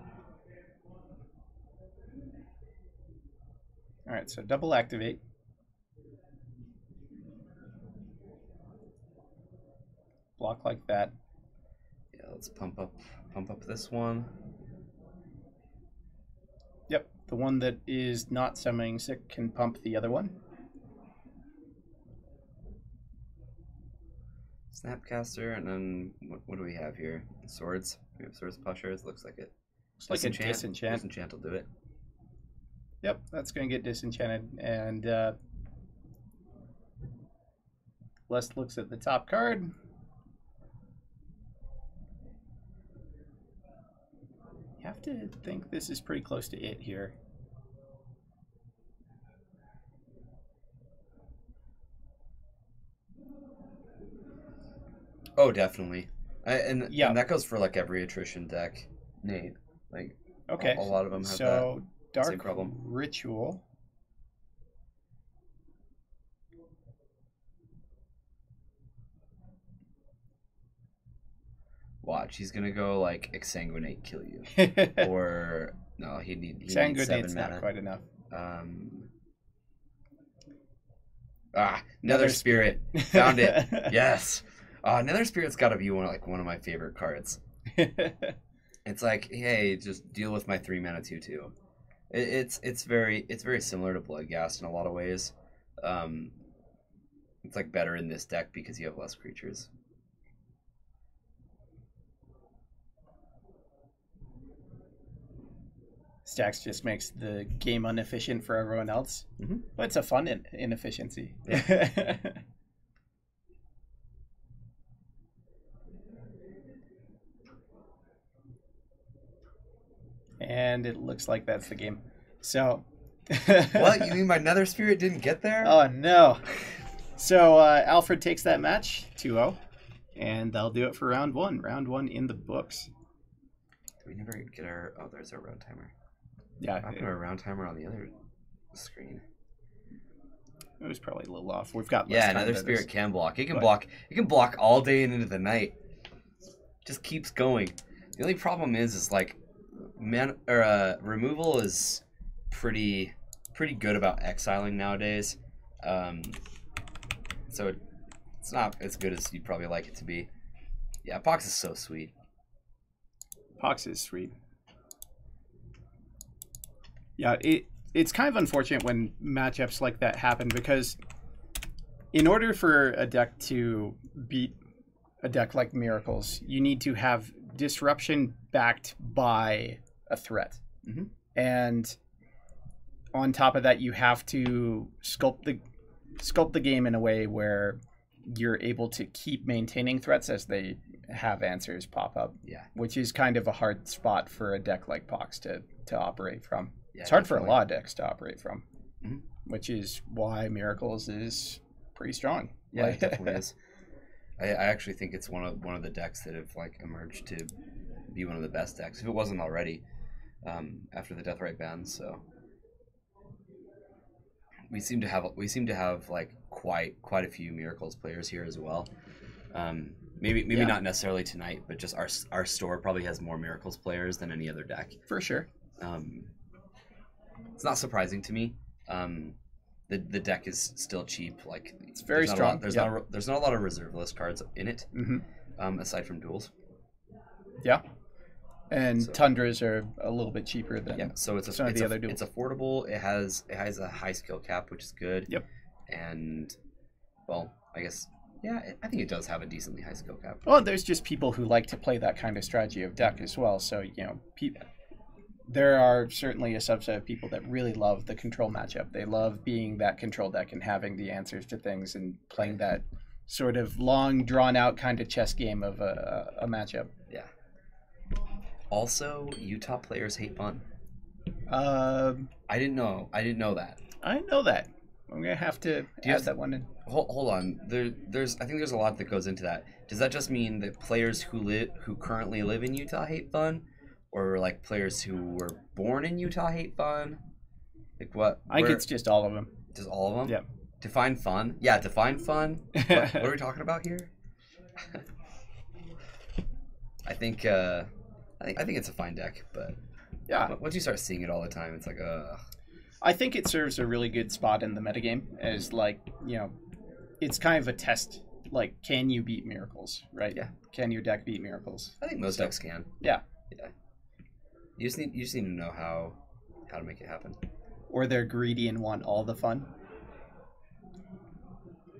A: All right, so double activate. Block like that.
B: Yeah, let's pump up this one.
A: Yep, the one that is not summoning sick can pump the other one.
B: Snapcaster, and then what do we have here? Swords. We have Swords Pushers. Looks like it.
A: It's like a disenchant.
B: Disenchant will do it.
A: Yep, that's going to get disenchanted. And Les looks at the top card. You have to think this is pretty close to it here.
B: Oh, definitely. And
A: Yeah.
B: that goes for like every attrition deck, Nate. Like,
A: Okay,
B: a lot of them have
A: so
B: that same
A: Dark
B: problem.
A: Ritual.
B: Watch, he's gonna go like exsanguinate, kill you, or no, he needs 7
A: Sanguinate's
B: mana.
A: not quite enough.
B: Nether Spirit, found it. Yes, Nether Spirit's got to be one of my favorite cards. It's like, hey, just deal with my 3 mana 2/2. It's very similar to Bloodghast in a lot of ways. It's like better in this deck because you have less creatures.
A: Stacks just makes the game inefficient for everyone else.
B: Mm-hmm.
A: But it's a fun inefficiency.
B: Yeah.
A: And it looks like that's the game. So...
B: What? You mean my Nether Spirit didn't get there?
A: Oh, no. So Alfred takes that match, 2-0. And that'll do it for round one. Round one in the books.
B: We never get our... Oh, there's our round timer.
A: Yeah.
B: I have our round timer on the other screen.
A: It was probably a little off. We've got less
B: Yeah,
A: time
B: Nether
A: than
B: Spirit
A: this.
B: can block. It can
A: But-
B: block. It can block all day and into the night. Just keeps going. The only problem is like, removal is pretty good about exiling nowadays. So it's not as good as you'd probably like it to be. Yeah, Pox is so sweet.
A: Pox is sweet. Yeah, it's kind of unfortunate when matchups like that happen because in order for a deck to beat a deck like Miracles, you need to have disruption backed by a threat.
B: Mm-hmm.
A: And on top of that, you have to sculpt the game in a way where you're able to keep maintaining threats as they have answers pop up.
B: Yeah.
A: Which is kind of a hard spot for a deck like Pox to operate from.
B: Yeah,
A: it's hard
B: definitely.
A: for a lot of decks to operate from,
B: mm-hmm.
A: which is why Miracles is pretty strong.
B: Yeah, it definitely is. I actually think it's one of the decks that have like emerged to be one of the best decks, if it wasn't already, after the Deathrite ban. So we seem to have like quite a few Miracles players here as well. Maybe not necessarily tonight, but just our store probably has more Miracles players than any other deck.
A: For sure.
B: It's not surprising to me. The deck is still cheap. Like
A: it's very strong.
B: There's not a lot of reserve list cards in it, aside from duels.
A: Yeah, and Tundras are a little bit cheaper than
B: so it's
A: some of the other duels.
B: It's affordable. It has a high skill cap, which is good.
A: Yep.
B: And well, I guess I think it does have a decently high skill cap.
A: Well, there's just people who like to play that kind of strategy of deck as well. So there are certainly a subset of people that really love the control matchup. They love being that control deck and having the answers to things and playing that sort of long, drawn-out kind of chess game of a matchup.
B: Yeah. Also, Utah players hate fun.
A: I
B: didn't know that.
A: I know that. I'm gonna have to add that one in.
B: Hold on. I think there's a lot that goes into that. Does that just mean that players who currently live in Utah hate fun? Or like players who were born in Utah hate fun? Like what?
A: I think it's just all of them.
B: Just all of them?
A: Yeah.
B: Define fun? Yeah, define fun. What are we talking about here? I think it's a fine deck, but
A: yeah.
B: Once you start seeing it all the time, it's like
A: I think it serves a really good spot in the metagame as like, it's kind of a test. Like, can you beat Miracles, right?
B: Yeah.
A: Can your deck beat Miracles?
B: I think most decks can.
A: Yeah.
B: Yeah. You just need to know how to make it happen.
A: Or they're greedy and want all the fun.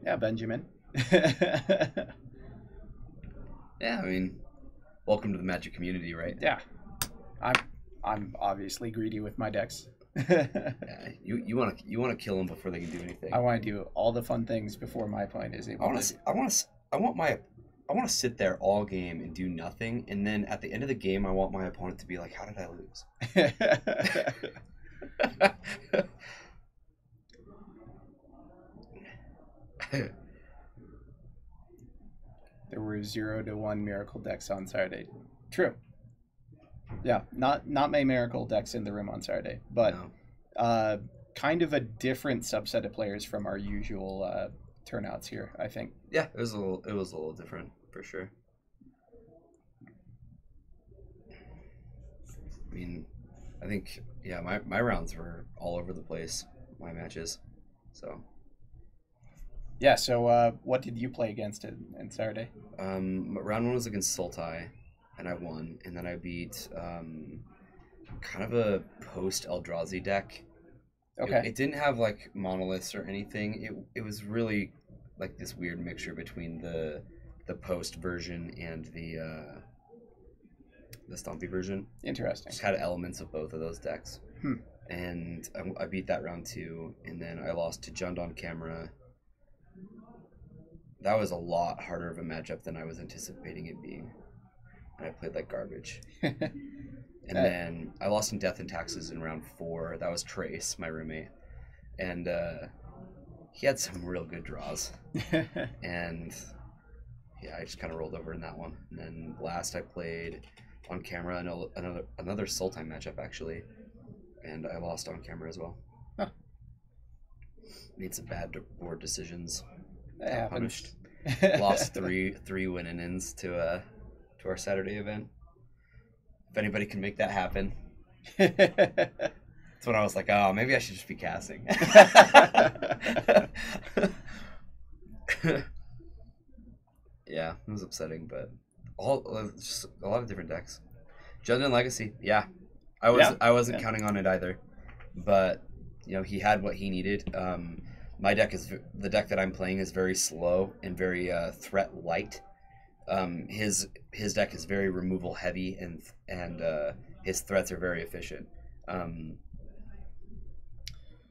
A: Yeah, Benjamin.
B: Yeah, I mean, welcome to the Magic community, right?
A: Yeah. I'm obviously greedy with my decks.
B: Yeah, you want to kill them before they can do anything.
A: I want to do all the fun things before my opponent is able to.
B: I want to sit there all game and do nothing, and then at the end of the game, I want my opponent to be like, "How did I lose?"
A: There were 0-1 Miracle decks on Saturday. True. Yeah, not many Miracle decks in the room on Saturday, but
B: No.
A: Kind of a different subset of players from our usual turnouts here, I think.
B: Yeah, it was a little different for sure. I mean, I think my rounds were all over the place, my matches. So
A: yeah, so what did you play against in Saturday?
B: Round one was against Sultai, and I won, and then I beat kind of a post Eldrazi deck.
A: Okay.
B: It didn't have like monoliths or anything. It was really like this weird mixture between the post version and the Stompy version.
A: Interesting.
B: Just had elements of both of those decks. And I beat that round 2, and then I lost to Jund on camera. That was a lot harder of a matchup than I was anticipating it being. And I played like garbage. And then I lost in Death and Taxes in round 4. That was Trace, my roommate. And he had some real good draws. And yeah, I just kind of rolled over in that one. And then last I played on camera another Sultai matchup, actually. And I lost on camera as well.
A: Huh.
B: Made some bad board decisions.
A: That
B: Punished. Lost three win-ins to our Saturday event. If anybody can make that happen. That's when I was like, oh, maybe I should just be casting. Yeah, it was upsetting, but just a lot of different decks. Jund and Legacy, yeah. I wasn't counting on it either. but you know he had what he needed. My deck is the deck that I'm playing is very slow and very threat light. His deck is very removal heavy and his threats are very efficient.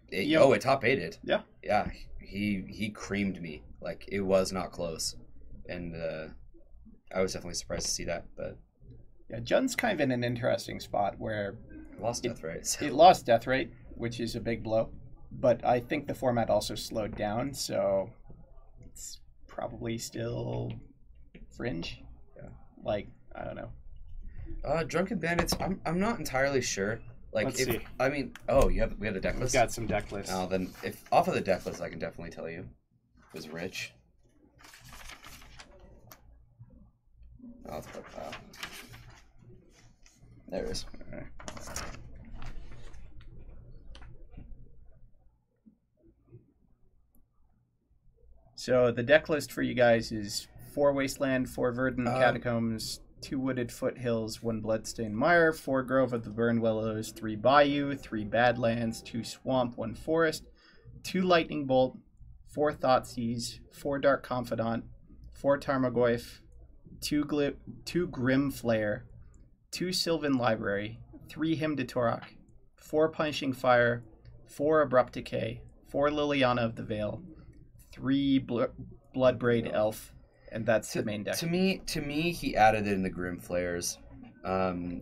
B: It top aided.
A: Yeah.
B: Yeah. He creamed me. Like it was not close, and I was definitely surprised to see that. But
A: yeah, Jun's kind of in an interesting spot where
B: lost death rate. So.
A: It lost death rate, which is a big blow. But I think the format also slowed down, so it's probably still fringe.
B: Yeah.
A: Like, I don't know.
B: Drunken Bandits, I'm not entirely sure. Like
A: Let's see.
B: I mean, we have the deck list.
A: We've got some deck lists.
B: Oh, then if off of the deck list I can definitely tell you. It was rich. Oh, let's put there it is.
A: Right. So the deck list for you guys is 4 Wasteland, 4 Verdant Catacombs, 2 Wooded Foothills, 1 Bloodstained Mire, 4 Grove of the Burned Willows, 3 Bayou, 3 Badlands, 2 Swamp, 1 Forest, 2 Lightning Bolt, 4 Thoughtseize, 4 Dark Confidant, 4 Tarmogoyf, 2 Grim Flare, 2 Sylvan Library, 3 Hymn to Torok, 4 Punishing Fire, 4 Abrupt Decay, 4 Liliana of the Veil, 3 Bloodbraid Elf, and that's the main deck.
B: To me, he added in the Grim Flares. 2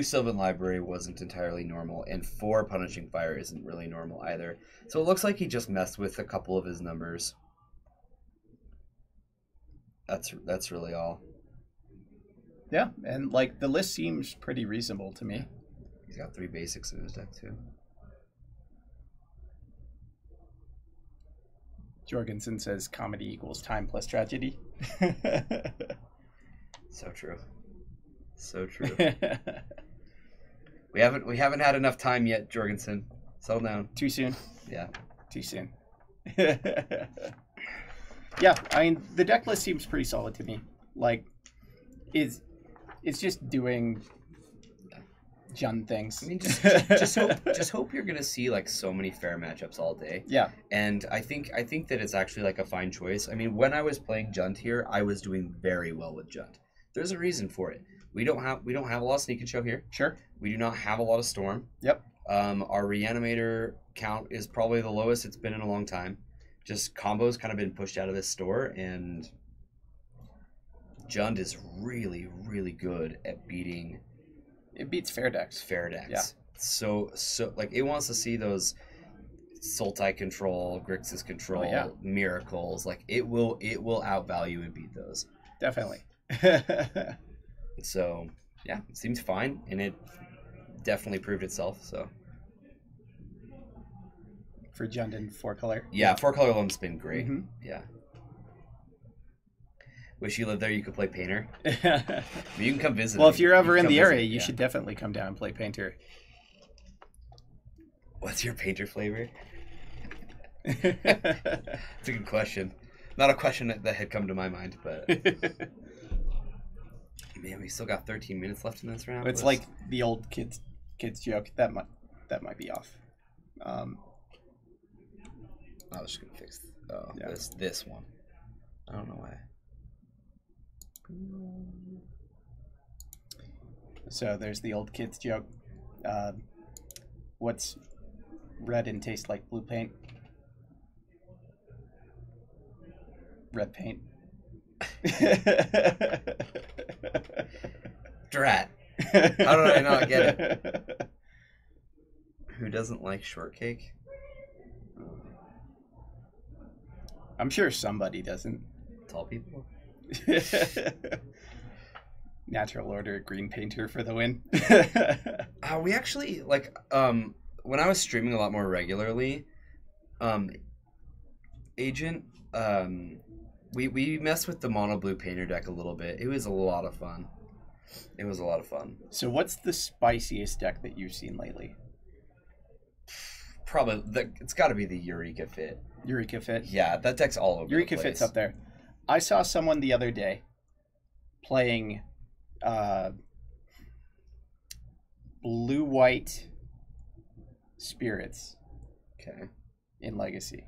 B: Sylvan Library wasn't entirely normal, and 4 Punishing Fire isn't really normal either. So it looks like he just messed with a couple of his numbers. That's really all.
A: Yeah, and like the list seems pretty reasonable to me.
B: He's got 3 basics in his deck too.
A: Jorgensen says comedy equals time plus tragedy.
B: So true. So true. We haven't had enough time yet, Jorgensen. Settle down.
A: Too soon?
B: Yeah.
A: Too soon. Yeah, I mean the deck list seems pretty solid to me. Like it's just doing Jun things.
B: I mean, just hope you're gonna see like so many fair matchups all day.
A: Yeah,
B: and I think that it's actually like a fine choice. I mean, when I was playing Junt here, I was doing very well with Junt. There's a reason for it. We don't have a lot of Sneak and Show here.
A: Sure.
B: We do not have a lot of Storm.
A: Yep.
B: Our Reanimator count is probably the lowest it's been in a long time. Just combos kind of been pushed out of this store, and Jund is really, really good at beating.
A: It beats fair decks.
B: Fair decks.
A: Yeah.
B: So like it wants to see those Sultai control, Grixis control, miracles. Like it will outvalue and beat those.
A: Definitely.
B: So yeah, it seems fine, and it definitely proved itself. So
A: for Jund and 4-color.
B: Yeah, 4-color loan's been great.
A: Mm-hmm.
B: Yeah. Wish you lived there. You could play Painter. You can come visit.
A: Well, if you're ever in the area, you should definitely come down and play Painter.
B: What's your Painter flavor? It's a good question. Not a question that had come to my mind, but man, we still got 13 minutes left in this round.
A: It's like the old kids joke. That might be off.
B: I was just gonna fix this one. I don't know why.
A: So there's the old kids joke. What's red and tastes like blue paint? Red paint.
B: Drat. How did I not get it? Who doesn't like shortcake?
A: I'm sure somebody doesn't.
B: Tall people.
A: Natural order, green painter for the win.
B: We actually when I was streaming a lot more regularly, Agent, we messed with the mono blue painter deck a little bit. It was a lot of fun.
A: So what's the spiciest deck that you've seen lately?
B: Probably it's got to be the Eureka Fit.
A: Eureka Fit?
B: Yeah, that deck's all over
A: Eureka
B: the place.
A: Fit's up there. I saw someone the other day playing blue-white spirits
B: Okay.
A: in Legacy.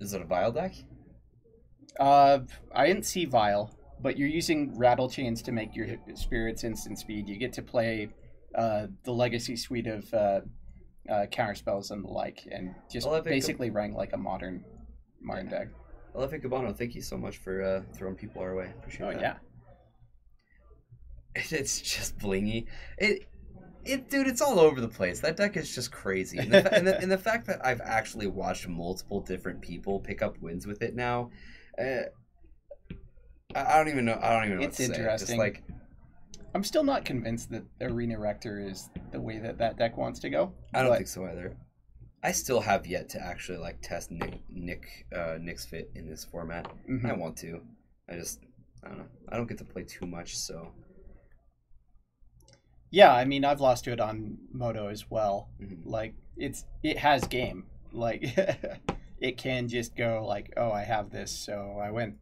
B: Is it a vial deck?
A: I didn't see Vial, but you're using Rattle Chains to make your spirits instant speed. You get to play the Legacy suite of counter spells and the like, and just basically rank like a modern deck.
B: Alefe Cabano, thank you so much for throwing people our way. Appreciate that.
A: Oh yeah.
B: It's just blingy. Dude, it's all over the place. That deck is just crazy. And the fact that I've actually watched multiple different people pick up wins with it now, I don't even know.
A: It's interesting.
B: Just
A: I'm still not convinced that Arena Rector is the way that deck wants to go.
B: I don't think so either. I still have yet to actually test Nick's fit in this format.
A: Mm-hmm.
B: I want to. I don't know. I don't get to play too much, so.
A: Yeah, I mean, I've lost to it on Moto as well.
B: Mm-hmm.
A: It has game. It can just go oh, I have this, so I win.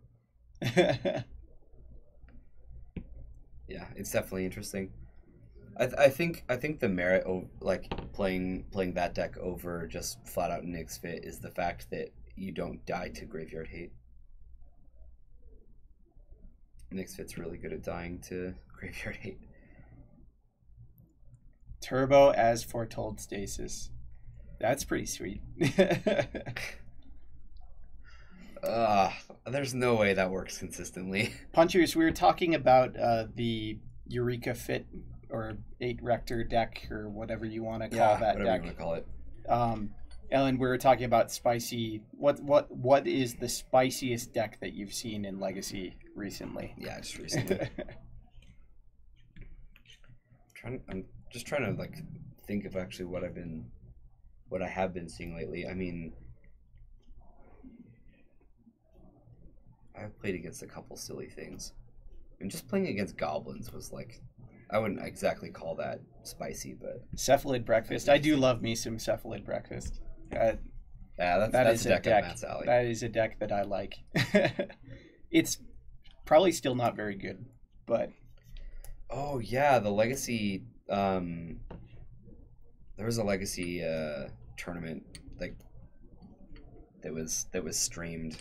B: Yeah, it's definitely interesting. I think the merit of playing that deck over just flat out Nick's fit is the fact that you don't die to graveyard hate. Nick's fit's really good at dying to graveyard hate.
A: Turbo as foretold stasis. That's pretty sweet.
B: There's no way that works consistently.
A: Punchers, we were talking about the Eureka Fit or 8 Rector deck or whatever you want to call that deck.
B: Whatever you want to call it.
A: Ellen, we were talking about spicy. What is the spiciest deck that you've seen in Legacy recently?
B: Yeah, just recently. I'm just trying to think of actually what I have been seeing lately. I mean, I've played against a couple silly things. And just playing against goblins was I wouldn't exactly call that spicy, but
A: Cephalid Breakfast. I do love me some Cephalid Breakfast.
B: Yeah, that's a deck up Matt's alley.
A: That is a deck that I like. It's probably still not very good, but
B: oh yeah, the Legacy. There was a Legacy tournament that was streamed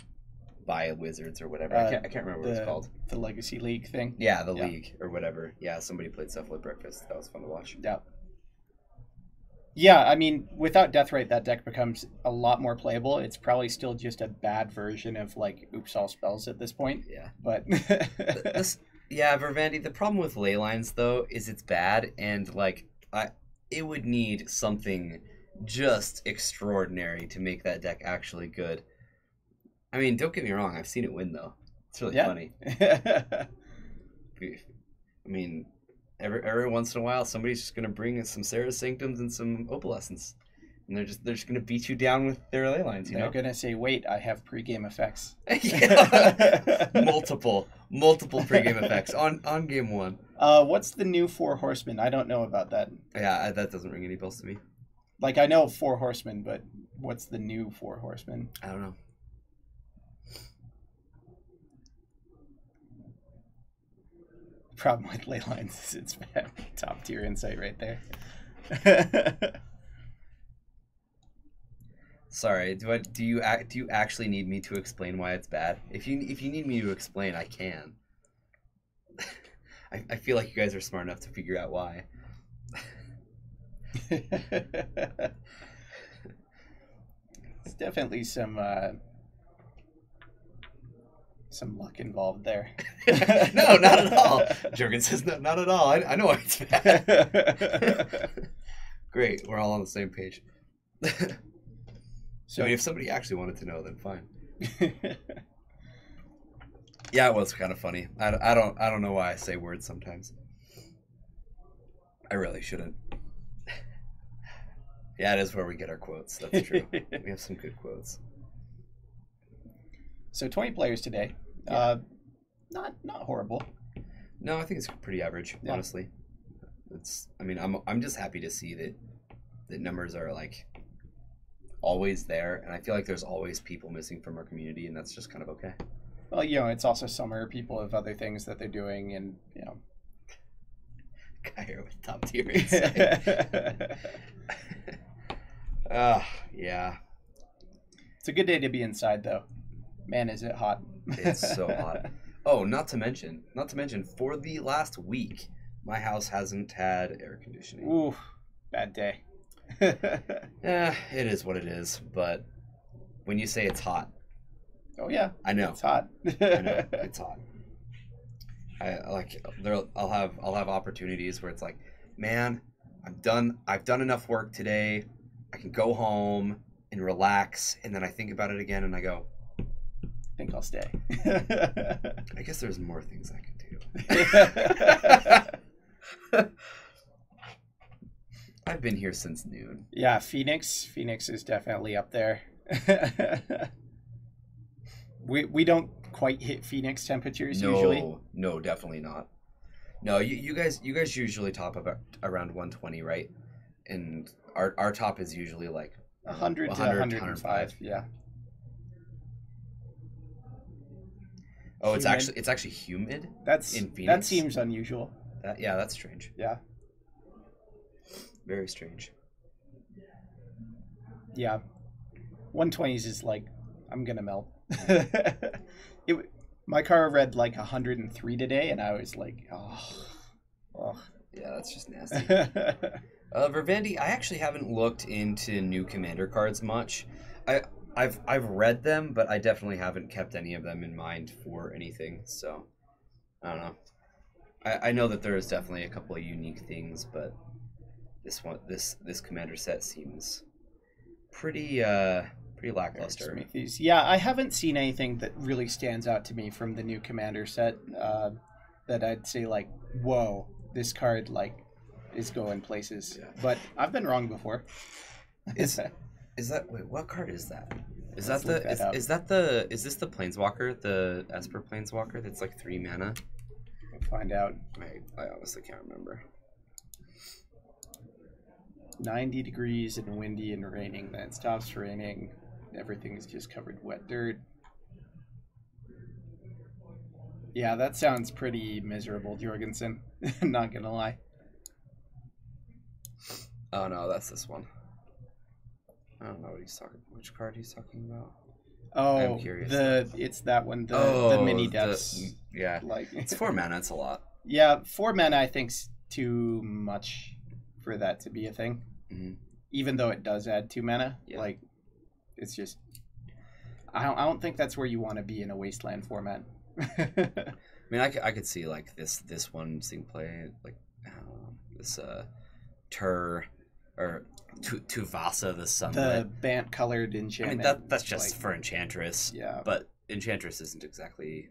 B: by Wizards or whatever. I can't remember what it's called.
A: The Legacy League thing.
B: Yeah, the League or whatever. Yeah, somebody played Cephalid Breakfast. That was fun to watch.
A: Yeah. Yeah, I mean, without Deathrite, that deck becomes a lot more playable. It's probably still just a bad version of Oops All Spells at this point.
B: Yeah.
A: But
B: yeah, Vervandy, the problem with ley lines though is it's bad, and it would need something just extraordinary to make that deck actually good. I mean, don't get me wrong, I've seen it win though. It's really funny. I mean, every once in a while, somebody's just gonna bring some Sarah's Sanctums and some Opalescence, and they're just gonna beat you down with their ley lines.
A: They're gonna say, "Wait, I have pregame effects."
B: multiple pregame effects on game one.
A: What's the new Four Horsemen? I don't know about that.
B: Yeah, that doesn't ring any bells to me.
A: I know Four Horsemen, but what's the new Four Horsemen?
B: I don't know.
A: Problem with ley lines is it's bad. Top tier insight right there.
B: Sorry, do you actually need me to explain why it's bad? If you need me to explain, I can. I feel like you guys are smart enough to figure out why.
A: It's definitely some luck involved there.
B: No, not at all. Jurgen says no, not at all. I know why it's bad. Great, we're all on the same page. So I mean, if somebody actually wanted to know, then fine. Yeah, it was kind of funny. I don't know why I say words sometimes. I really shouldn't. Yeah, it is where we get our quotes. That's true. We have some good quotes.
A: So 20 players today. Yeah. Not horrible.
B: No, I think it's pretty average, honestly. I mean, I'm just happy to see that the numbers are always there, and I feel like there's always people missing from our community, and that's just kind of okay.
A: Well, it's also summer. People have other things that they're doing, and
B: Guy here with top tier insight. Yeah.
A: It's a good day to be inside, though. Man, is it hot.
B: It's so hot. Oh, not to mention, for the last week, my house hasn't had air conditioning.
A: Ooh, bad day.
B: Yeah, it is what it is. But when you say it's hot,
A: oh yeah,
B: I know
A: it's hot.
B: I know it's hot. I'll have opportunities where it's like, man, I've done enough work today. I can go home and relax, and then I think about it again, and I go,
A: I think I'll stay.
B: I guess there's more things I can do. I've been here since noon.
A: Yeah, Phoenix is definitely up there. we don't quite hit Phoenix temperatures usually.
B: No, definitely not. No, you guys usually top about around 120, right? And our top is usually like
A: 100 to 105. Yeah.
B: Oh,
A: Humid.
B: it's actually humid.
A: That's
B: in Phoenix.
A: That seems unusual.
B: Yeah, that's strange.
A: Yeah.
B: Very strange.
A: Yeah. 120s is like, I'm gonna melt. My car read like 103 today, and I was like, oh.
B: Yeah, that's just nasty. Vervandy, I actually haven't looked into new commander cards much. I've read them, but I definitely haven't kept any of them in mind for anything. So I don't know. I know that there is definitely a couple of unique things, but this commander set seems pretty lackluster.
A: Yeah, I haven't seen anything that really stands out to me from the new commander set that I'd say like, whoa, this card like is going places. Yeah. But I've been wrong before.
B: Is that wait? What card is that? Is this the Planeswalker, the Esper Planeswalker that's like 3 mana?
A: We'll find out.
B: I honestly can't remember.
A: 90 degrees and windy and raining. Then it stops raining. Everything is just covered wet dirt. Yeah, that sounds pretty miserable, Jorgensen. Not gonna lie.
B: Oh no, that's this one. I don't know what he's talking. Which card he's talking about?
A: Oh,
B: I'm curious.
A: It's that one. The mini depths.
B: Yeah,
A: like
B: it's 4 mana. It's a lot.
A: Yeah, 4 mana I think's too much for that to be a thing.
B: Mm-hmm.
A: Even though it does add 2 mana,
B: yeah.
A: like it's just. I don't think that's where you want to be in a wasteland format.
B: I mean, I could see like this one seeing play like this Tuvasa the Sunlit.
A: The Bant colored enchantment.
B: I mean that's just like, for Enchantress.
A: Yeah.
B: But Enchantress isn't exactly.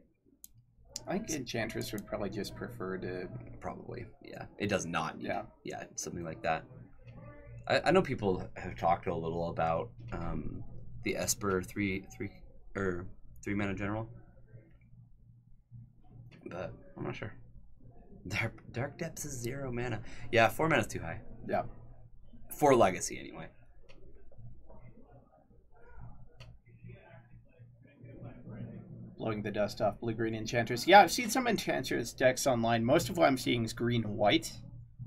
A: I think Enchantress would probably just prefer to.
B: Probably, yeah. It does not.
A: Yeah.
B: Yeah, something like that. I know people have talked a little about the Esper 3 mana general, but I'm not sure. Dark Depths is 0 mana. Yeah, 4 mana is too high.
A: Yeah.
B: For Legacy, anyway.
A: Blowing the dust off blue-green Enchantress. Yeah, I've seen some Enchantress decks online. Most of what I'm seeing is green-white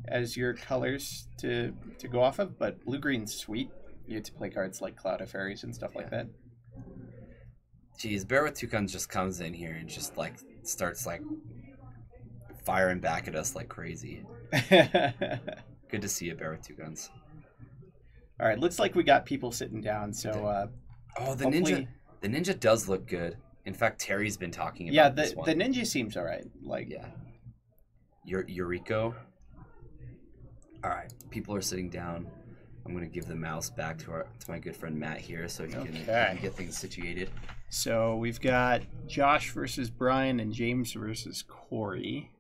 A: as your colors to go off of, but blue-green's sweet. You get to play cards like Cloud of Fairies and stuff like that.
B: Jeez, Bear with Two Guns just comes in here and just like starts like firing back at us like crazy. Good to see you, Bear with Two Guns.
A: All right, looks like we got people sitting down. So,
B: the ninja does look good. In fact, Terry's been talking about this one.
A: The ninja seems all right. Like,
B: yeah, Yuriko. All right, people are sitting down. I'm gonna give the mouse back to my good friend Matt here, so he can get things situated.
A: So we've got Josh versus Brian and James versus Corey.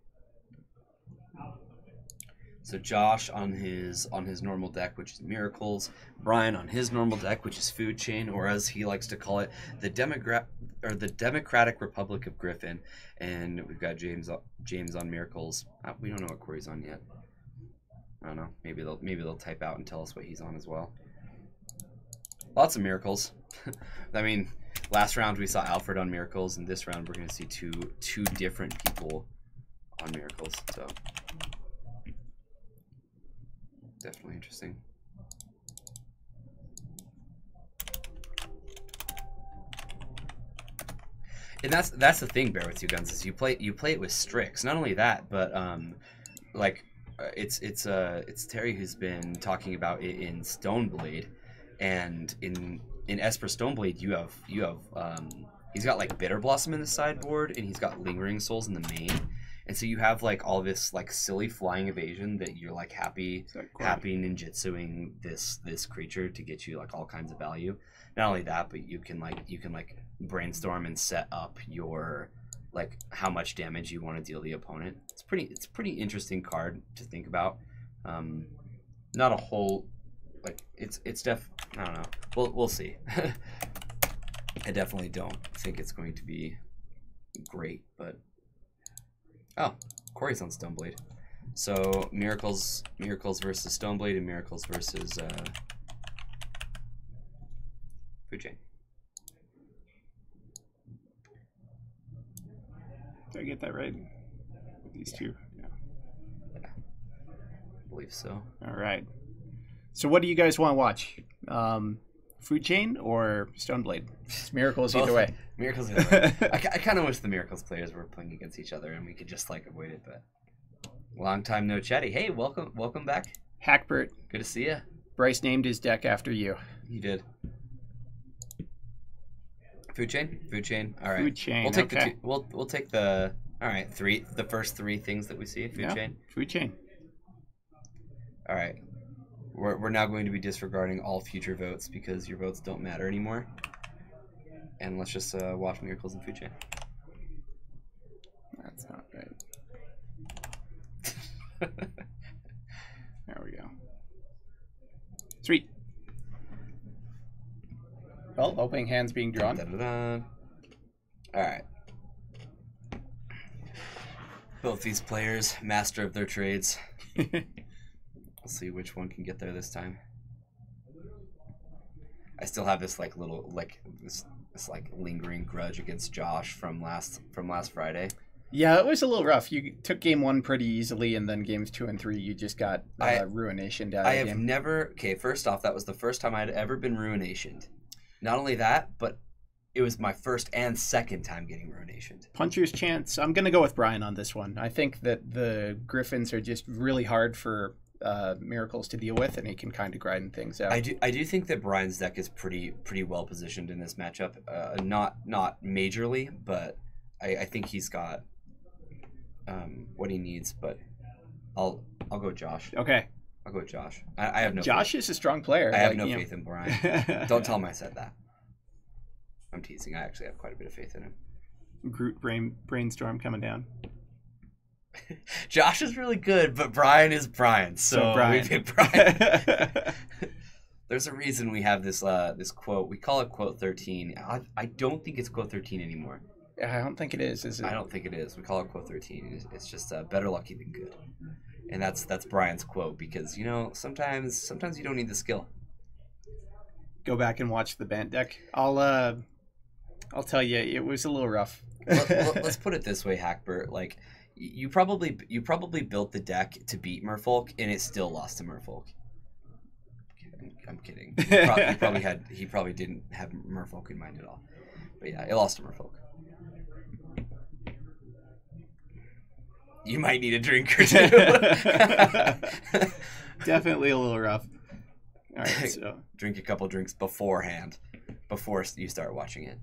B: So Josh on his normal deck, which is Miracles. Brian on his normal deck, which is Food Chain, or as he likes to call it, the Democratic Republic of Griffin. And we've got James on Miracles. We don't know what Corey's on yet. I don't know. Maybe they'll type out and tell us what he's on as well. Lots of Miracles. I mean, last round we saw Alfred on Miracles, and this round we're going to see two different people on Miracles. So definitely interesting. And that's the thing, Bear with Two Guns, is you play it with Strix. Not only that, but like it's Terry who's been talking about it in Stoneblade, and in Esper Stoneblade you have he's got like Bitter Blossom in the sideboard, and he's got Lingering Souls in the main, and so you have like all this like silly flying evasion that you're like happy ninjutsuing this creature to get you like all kinds of value. Not only that, but you can brainstorm and set up your like how much damage you want to deal the opponent. It's pretty interesting card to think about. Not a whole like it's I don't know. We'll see. I definitely don't think it's going to be great, but oh, Corey's on Stoneblade. So Miracles versus Stoneblade and Miracles versus Food Chain.
A: Did I get that right? These two? Yeah.
B: I believe so.
A: All right. So what do you guys want to watch? Food Chain or Stoneblade? It's Miracles either way.
B: Miracles either way. I kind of wish the Miracles players were playing against each other and we could just like avoid it, but long time no chatty. Hey, welcome back.
A: Hackbert.
B: Good to see you.
A: Bryce named his deck after you.
B: He did. Food chain. All right.
A: Food chain.
B: We'll take the we'll take the the first three things that we see. Food chain. All right. We're now going to be disregarding all future votes because your votes don't matter anymore. And let's just watch Miracles and Food Chain.
A: That's not right. There we go. Sweet. Well, opening hand's being drawn.
B: Da-da-da. All right. Both these players, master of their trades. We'll see which one can get there this time. I still have this like little this lingering grudge against Josh from last Friday.
A: Yeah, it was a little rough. You took game 1 pretty easily, and then games 2 and 3 you just got ruination down.
B: I have never. Okay, first off, that was the first time I'd ever been ruinationed. Not only that, but it was my first and second time getting ruinationed.
A: Puncher's chance. I'm gonna go with Brian on this one. I think that the Griffins are just really hard for Miracles to deal with, and he can kind of grind things out.
B: I do think that Brian's deck is pretty well positioned in this matchup. Not majorly, but I think he's got what he needs. But I'll go Josh.
A: Okay.
B: I'll go Josh. I have no.
A: Josh is a strong player.
B: I have no faith in Brian. Don't tell him I said that. I'm teasing. I actually have quite a bit of faith in him.
A: Groot brainstorm coming down.
B: Josh is really good, but Brian is Brian. So
A: Brian.
B: We pick Brian. There's a reason we have this this quote. We call it quote 13. I don't think it's quote 13 anymore.
A: I don't think it is it?
B: I don't think it is. We call it quote 13. It's just better lucky than good. And that's Brian's quote, because sometimes you don't need the skill.
A: Go back and watch the Bant deck. I'll tell you, it was a little rough.
B: Let's put it this way, Hackbert. Like you probably built the deck to beat Merfolk, and it still lost to Merfolk. I'm kidding. He probably didn't have Merfolk in mind at all. But yeah, it lost to Merfolk. You might need a drink or two.
A: Definitely a little rough. All right, so
B: drink a couple drinks beforehand, before you start watching it.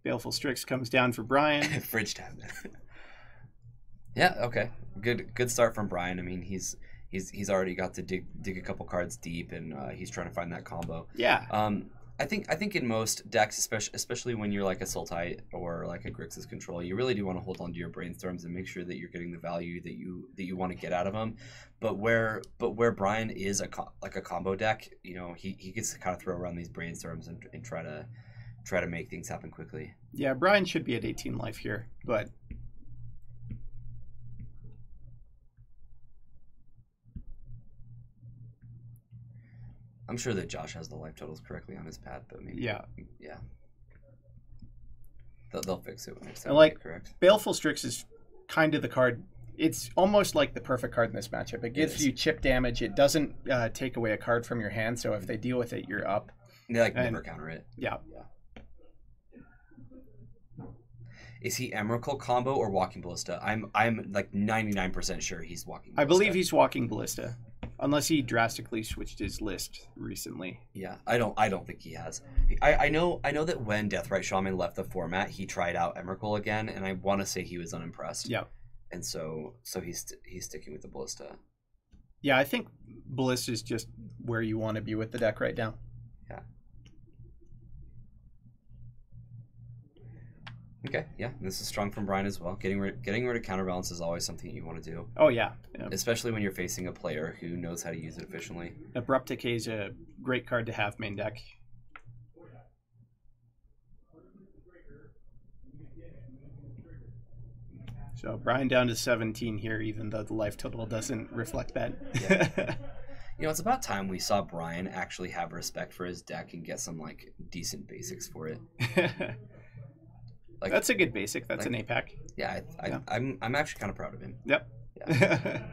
A: Baleful Strix comes down for Brian.
B: Fridge time. Yeah. Okay. Good start from Brian. I mean, he's already got to dig a couple cards deep, and he's trying to find that combo.
A: Yeah.
B: I think in most decks, especially when you're like a Sultai or like a Grixis Control, you really do want to hold on to your brainstorms and make sure that you're getting the value that you want to get out of them. But where Brian is a combo deck, he gets to kind of throw around these brainstorms and try to make things happen quickly.
A: Yeah, Brian should be at 18 life here, but
B: I'm sure that Josh has the life totals correctly on his pad, but maybe yeah. They'll fix it next time.
A: Like,
B: correct.
A: Baleful Strix is kind of the card It's almost like the perfect card in this matchup. It gives you chip damage. It doesn't take away a card from your hand, so if they deal with it, you're up.
B: They like never counter it.
A: Yeah.
B: Is he Emrakul combo or Walking Ballista? I'm like 99% sure he's Walking Ballista.
A: I believe he's Walking Ballista, unless he drastically switched his list recently.
B: Yeah, I don't think he has. I know that when Deathrite Shaman left the format, he tried out Emrakul again, and I want to say he was unimpressed.
A: Yeah.
B: And so he's sticking with the Ballista.
A: Yeah, I think Ballista is just where you want to be with the deck right now.
B: Yeah. Okay, yeah, this is strong from Brian as well. Getting rid of counterbalance is always something you want to do.
A: Oh yeah.
B: Especially when you're facing a player who knows how to use it efficiently.
A: Abrupt Decay is a great card to have main deck. So Brian down to 17 here, even though the life total doesn't reflect that.
B: Yeah. It's about time we saw Brian actually have respect for his deck and get some like decent basics for it.
A: That's a good basic. That's an APAC.
B: Yeah, I'm actually kind of proud of him.
A: Yep.
B: Yeah.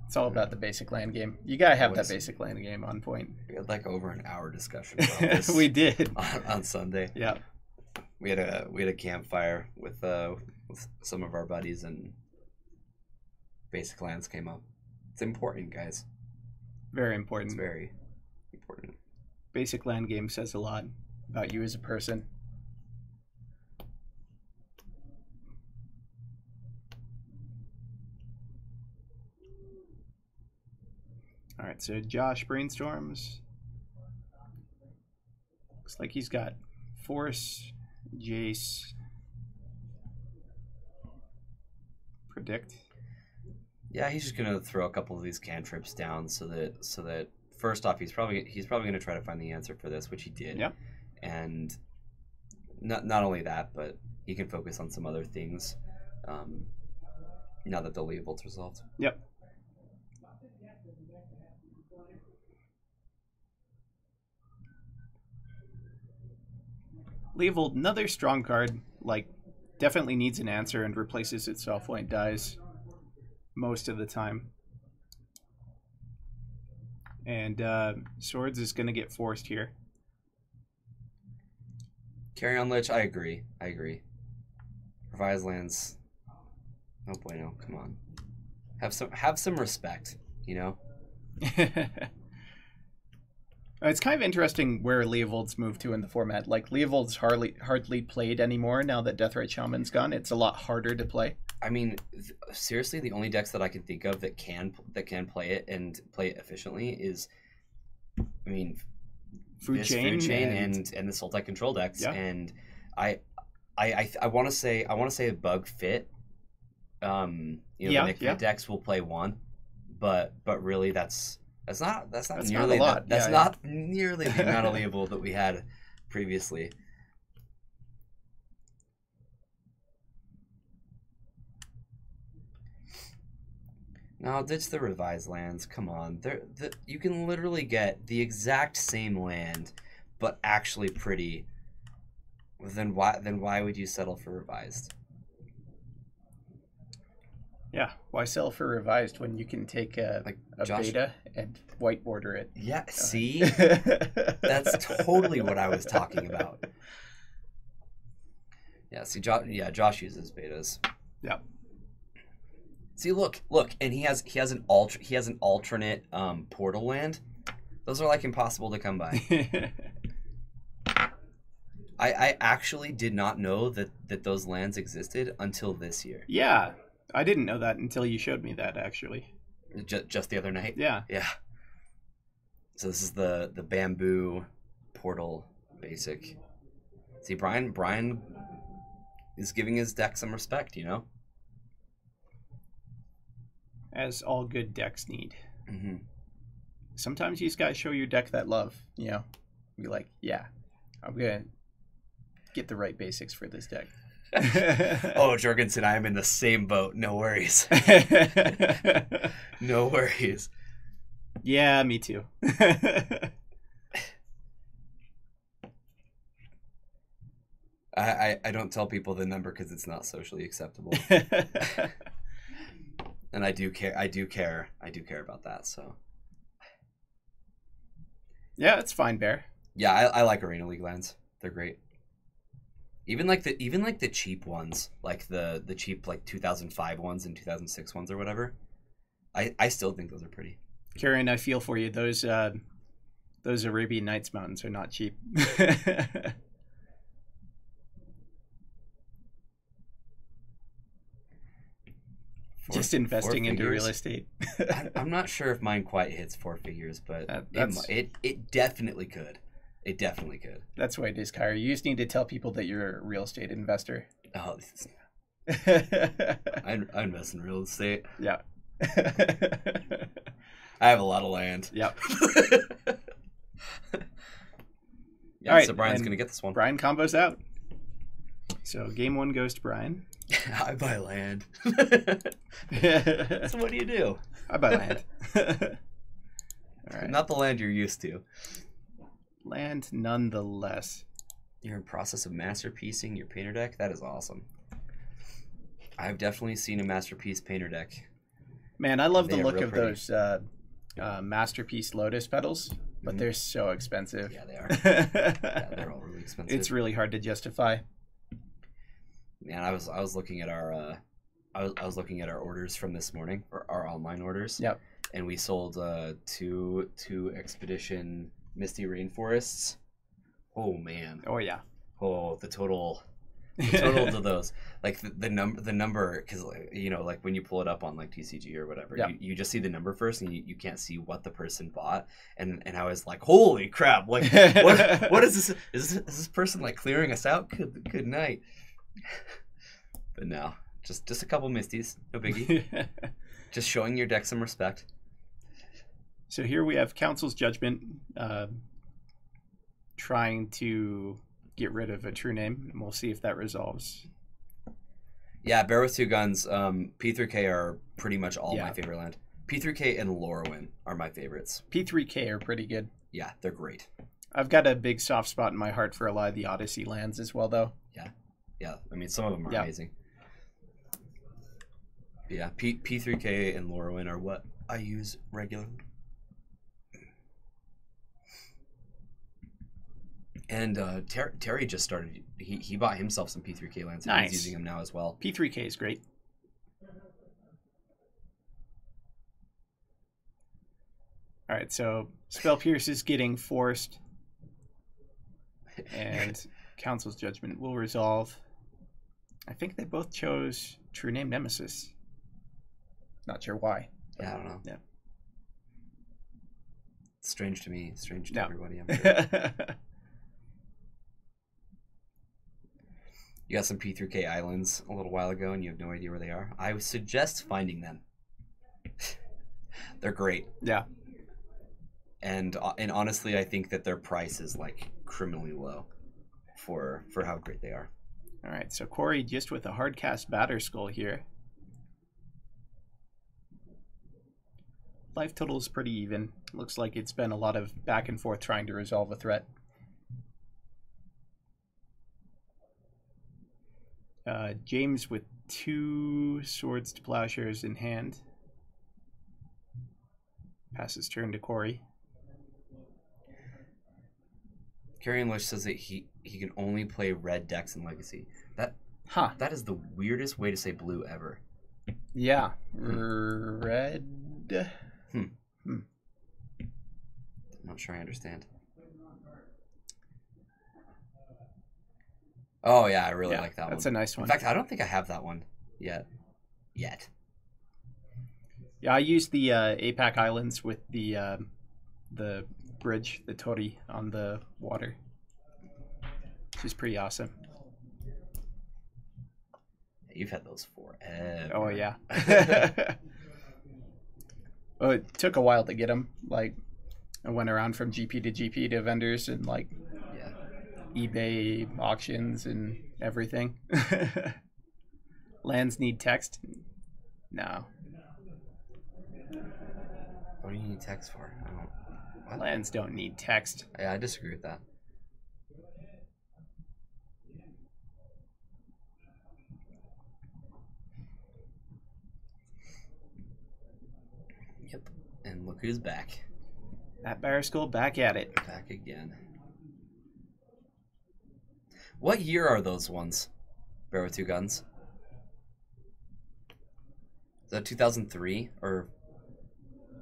A: It's all about the basic land game. You gotta have that basic land game on point.
B: We had like over an hour discussion about this.
A: We did
B: on Sunday.
A: Yeah.
B: We had a campfire with some of our buddies, and basic lands came up. It's important, guys.
A: Very important.
B: It's very important.
A: Basic land game says a lot about you as a person. All right, so Josh brainstorms. Looks like he's got Force, Jace, Predict.
B: Yeah, he's just gonna throw a couple of these cantrips down so that first off he's probably gonna try to find the answer for this, which he did.
A: Yeah.
B: And not only that, but he can focus on some other things. Now that the lead volt's resolved.
A: Yep. Leavold, another strong card, like definitely needs an answer and replaces itself when it dies most of the time. And Swords is going to get forced here.
B: Carry on Lich, I agree. Revise lands. Oh bueno, come on. Have some respect, you know?
A: It's kind of interesting where Leavold's moved to in the format. Like, Leavold's hardly played anymore now that Deathrite Shaman's gone. It's a lot harder to play.
B: I mean, seriously, the only decks that I can think of that can play it and play it efficiently is, I mean,
A: Food Chain
B: and the Sultai control decks.
A: Yeah.
B: And I want to say a bug fit. The Nick decks will play one, but really that's not nearly
A: not a lot.
B: Not nearly the amount of Leavold that we had previously. Now ditch the revised lands. Come on, you can literally get the exact same land, but actually pretty. Then why would you settle for revised?
A: Yeah, why settle for revised when you can take a beta and white border it?
B: Yeah, see? That's totally what I was talking about. Yeah, see, Josh uses betas.
A: Yeah.
B: See, look, and he has an alternate portal land. Those are like impossible to come by. I actually did not know that those lands existed until this year.
A: Yeah. I didn't know that until you showed me that, actually.
B: Just the other night?
A: Yeah.
B: Yeah. So this is the bamboo portal basic. See, Brian is giving his deck some respect, you know?
A: As all good decks need.
B: Mm-hmm.
A: Sometimes you just gotta show your deck that love, you know? Be like, yeah, I'm gonna get the right basics for this deck.
B: Oh, Jorgensen, I am in the same boat. No worries. No worries.
A: Yeah, me too.
B: I don't tell people the number because it's not socially acceptable. And I do care about that. So
A: Yeah, it's fine, Bear.
B: yeah, I like Arena League lands. They're great. Even like the cheap ones, like the cheap like 2005 ones and 2006 ones or whatever. I still think those are pretty.
A: Karen, I feel for you. Those Arabian Nights mountains are not cheap. Just investing into real estate.
B: I'm not sure if mine quite hits 4 figures, but it definitely could. It definitely could.
A: That's why it is, Kyrie. You just need to tell people that you're a real estate investor.
B: Oh, I invest in real estate.
A: Yeah.
B: I have a lot of land.
A: Yep.
B: Yeah, right, so Brian's going to get this one.
A: Brian combos out. So game 1 goes to Brian.
B: I buy land. So what do?
A: I buy land. All
B: right. Not the land you're used to.
A: Land nonetheless.
B: You're in process of masterpiecing your painter deck? That is awesome. I've definitely seen a masterpiece painter deck.
A: Man, I love the look of those masterpiece lotus petals, but they're so expensive.
B: Yeah, they are. Yeah, they're all really expensive.
A: It's really hard to justify.
B: Man, I was looking at our I was looking at our orders from this morning, or our online orders.
A: Yep.
B: And we sold two Expedition Misty Rainforests. Oh man.
A: Oh yeah.
B: Oh, the total to those, like the number, because you know, like when you pull it up on like PCG or whatever,
A: yep.
B: you just see the number first, and you can't see what the person bought, and I was like, holy crap, like what is this? Is this person like clearing us out? Good night. But no, just a couple Misties, no biggie. Just showing your deck some respect.
A: So here we have Council's Judgment, trying to get rid of a true name, and we'll see if that resolves.
B: Yeah, Bear with Two Guns, P3K are pretty much all my favorite land. P3K and Lorwyn are my favorites.
A: P3K are pretty good.
B: Yeah, they're great.
A: I've got a big soft spot in my heart for a lot of the Odyssey lands as well, though.
B: Yeah. I mean, some of them are amazing. Yeah, P3K and Lorwyn are what I use regularly. And Terry just started. He bought himself some P3K lands. And he's using them now as well.
A: P3K is great. All right, so Spell Pierce is getting forced, and Council's Judgment will resolve. I think they both chose True Name Nemesis. Not sure why.
B: Yeah, I don't know.
A: Yeah.
B: Strange to me. Strange to everybody, I'm sure. You got some P3K islands a little while ago, and you have no idea where they are. I would suggest finding them. They're great.
A: Yeah.
B: And honestly, I think that their price is like criminally low for how great they are.
A: All right, so Corey just with a hard cast batter skull here. Life total is pretty even. Looks like it's been a lot of back and forth trying to resolve a threat. James with 2 Swords to Plowshares in hand. Passes turn to Corey.
B: Carrion Lush says that he can only play red decks in Legacy. That is the weirdest way to say blue ever.
A: Yeah. Red.
B: I'm not sure I understand. Oh yeah, I really like that one.
A: That's a nice one.
B: In fact, I don't think I have that one yet. Yeah,
A: I used the APAC Islands with the bridge, the Tori on the water, which is pretty awesome.
B: You've had those forever.
A: Oh yeah. Well, it took a while to get them. Like, I went around from GP to GP to vendors and like eBay auctions and everything. Lands need text? No.
B: What do you need text for? I don't. What?
A: Lands don't need text.
B: Yeah, I disagree with that. Yep. And look who's back.
A: That Bear Skull back at it.
B: Back again. What year are those ones? Bear with Two Guns? Is that 2003 or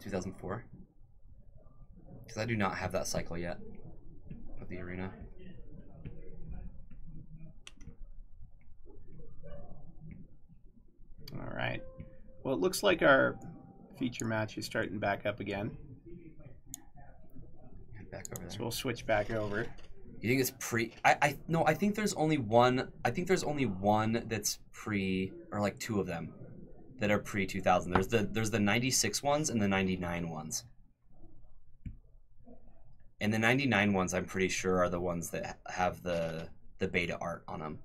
B: 2004? Because I do not have that cycle yet of the arena.
A: All right. Well, it looks like our feature match is starting back up again.
B: Head back over there.
A: So we'll switch back over.
B: You think it's pre? I think there's only one. I think there's only one that's pre, or like two of them that are pre 2000. There's the 96 ones and the 99 ones. And the 99 ones, I'm pretty sure, are the ones that have the beta art on them.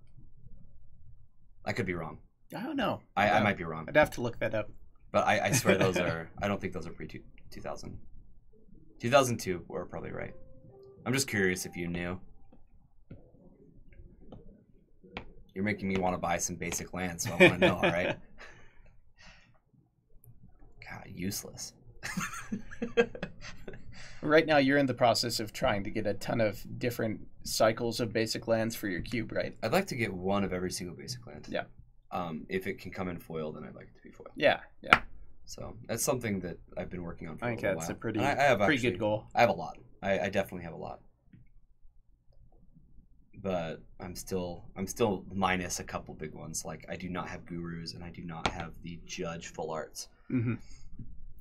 B: I could be wrong.
A: I don't know.
B: I might be wrong.
A: I'd have to look that up.
B: But I swear those are. I don't think those are pre 2000. 2002, we're probably right. I'm just curious if you knew. You're making me want to buy some basic land, so I want to know, all right? God, useless.
A: Right now, you're in the process of trying to get a ton of different cycles of basic lands for your cube, right?
B: I'd like to get one of every single basic land.
A: Yeah.
B: If it can come in foil, then I'd like it to be foil.
A: Yeah, yeah.
B: So that's something that I've been working on for a
A: I think
B: while.
A: that's a pretty,
B: I have
A: pretty good goal.
B: I have a lot. I definitely have a lot. But I'm still minus a couple big ones. Like I do not have gurus and I do not have the judge full arts.
A: Mm-hmm.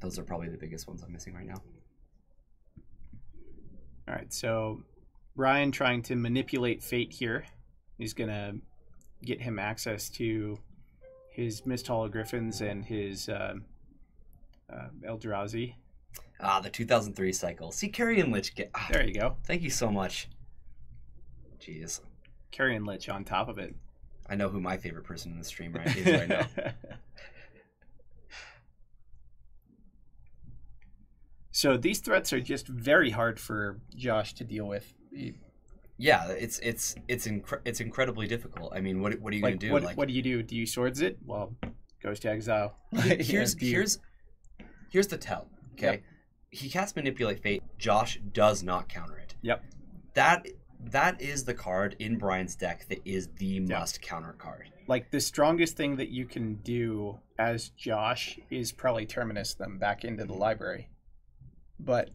B: Those are probably the biggest ones I'm missing right now.
A: All right, so Brian trying to manipulate fate here. He's gonna get him access to his Mist Hologriffins and his Eldrazi.
B: Ah, the 2003 cycle. See, Carrion Lich get. Ah,
A: There you go.
B: thank you so much. Jeez.
A: Carrion Lich on top of it.
B: I know who my favorite person in the stream right is right now.
A: So these threats are just very hard for Josh to deal with.
B: Yeah, it's incredibly difficult. I mean, what are you gonna do?
A: What do you do? Do you swords it? Well, goes to exile.
B: Here's the tell. Okay,
A: Yep.
B: He casts Manipulate Fate. Josh does not counter it.
A: Yep.
B: That is the card in Brian's deck that is the must counter card.
A: Like the strongest thing that you can do as Josh is probably Terminus them back into the library. But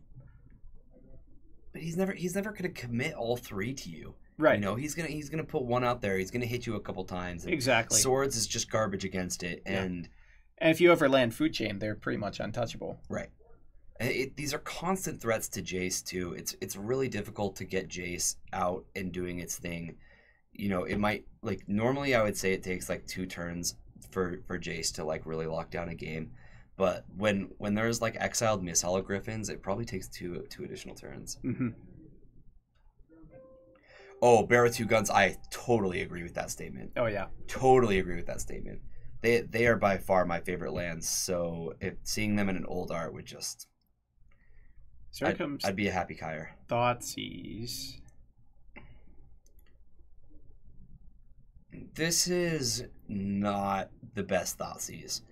B: he's never gonna commit all three to you.
A: right.
B: You know, he's gonna put one out there. He's gonna hit you a couple times. And
A: Exactly.
B: Swords is just garbage against it, and
A: if you ever land Food Chain, they're pretty much untouchable.
B: right. These are constant threats to Jace too. It's really difficult to get Jace out and doing its thing. You know, it might normally I would say it takes like 2 turns for Jace to like really lock down a game. But when there's like exiled Mist Hologriffins, it probably takes two additional turns.
A: Mm-hmm.
B: Oh, Bear with Two Guns, I totally agree with that statement.
A: Oh yeah.
B: Totally agree with that statement. They are by far my favorite lands, so seeing them in an old art would just
A: So here comes
B: I'd be a happy Kyer.
A: Thoughtseize.
B: This is not the best Thoughtseize.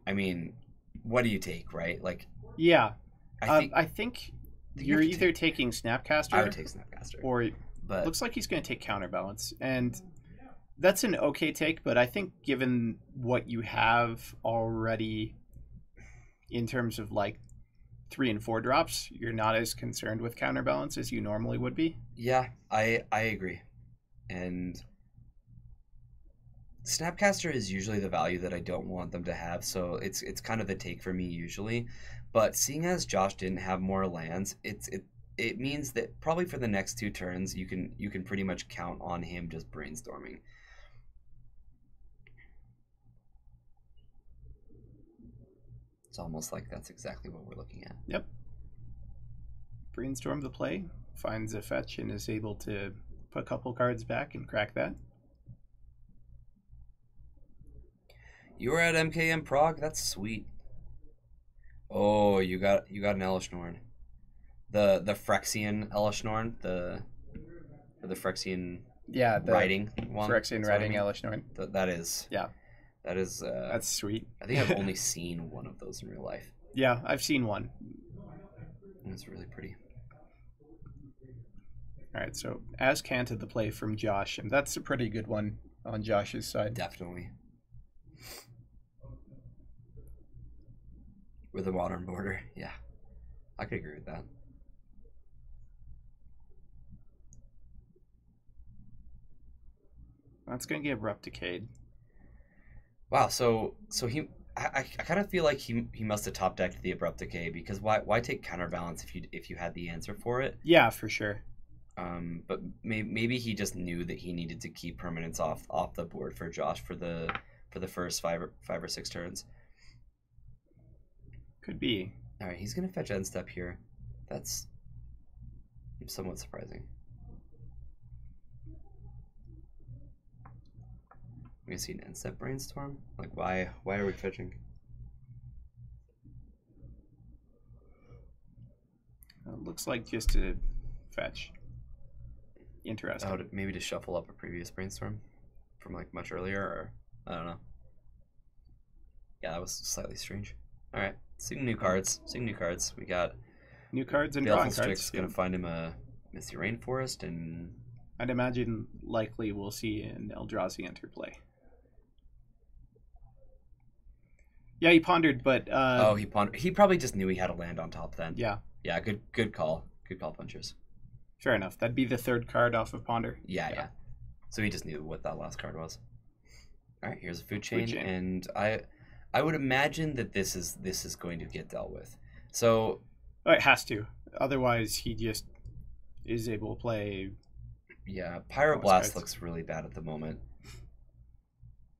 B: I mean, what do you take, right? Like
A: Yeah.
B: I
A: I think
B: you
A: you're
B: have to
A: either taking Snapcaster
B: I would take Snapcaster.
A: or
B: But
A: looks like he's going to take Counterbalance. And that's an okay take, but I think given what you have already in terms of like 3 and 4 drops, you're not as concerned with Counterbalance as you normally would be.
B: yeah, I agree. And Snapcaster is usually the value that I don't want them to have, so it's kind of the take for me usually. But seeing as Josh didn't have more lands, it means that probably for the next 2 turns you can pretty much count on him just brainstorming. It's almost like that's exactly what we're looking at.
A: Yep. Brainstorm the play, finds a fetch, and is able to put a couple cards back and crack that.
B: You were at MKM Prague? That's sweet. Oh, you got an Elishnorn. The Phyrexian Elishnorn, the Phyrexian
A: Yeah, the
B: riding one.
A: Phyrexian riding Elishnorn.
B: That is.
A: Yeah.
B: That is.
A: That's sweet.
B: I think I've only seen one of those in real life.
A: Yeah, I've seen one.
B: It's really pretty.
A: All right, so as canted the play from Josh, and that's a pretty good one on Josh's side.
B: Definitely. With a modern border, yeah. I could agree with that.
A: That's going to get Abrupt Decayed.
B: Wow, so I kind of feel like he must have top decked the Abrupt Decay, because why take Counterbalance if you had the answer for it?
A: Yeah, for sure.
B: But maybe he just knew that he needed to keep permanents off the board for Josh for the first five or six turns.
A: Could be.
B: All right, he's gonna fetch end step here. That's somewhat surprising. I'm gonna see an end step brainstorm. Like, why are we fetching?
A: Looks like just to fetch. Interesting.
B: Oh, maybe to shuffle up a previous brainstorm from like much earlier, or I don't know. Yeah, that was slightly strange. All right, seeing new cards. We got
A: new cards and
B: Baleful
A: drawing cards.
B: Strix gonna find him a Misty Rainforest, and
A: I'd imagine likely we'll see an Eldrazi interplay. Yeah, he pondered, but
B: he pondered. He probably just knew he had a land on top then.
A: Yeah.
B: Yeah, good call. Good call, punchers.
A: Fair enough. That'd be the third card off of Ponder.
B: Yeah. So he just knew what that last card was. All right, here's a food chain, and I would imagine that this is going to get dealt with. So
A: it has to. Otherwise, he just is able to play.
B: Yeah, Pyroblast looks really bad at the moment.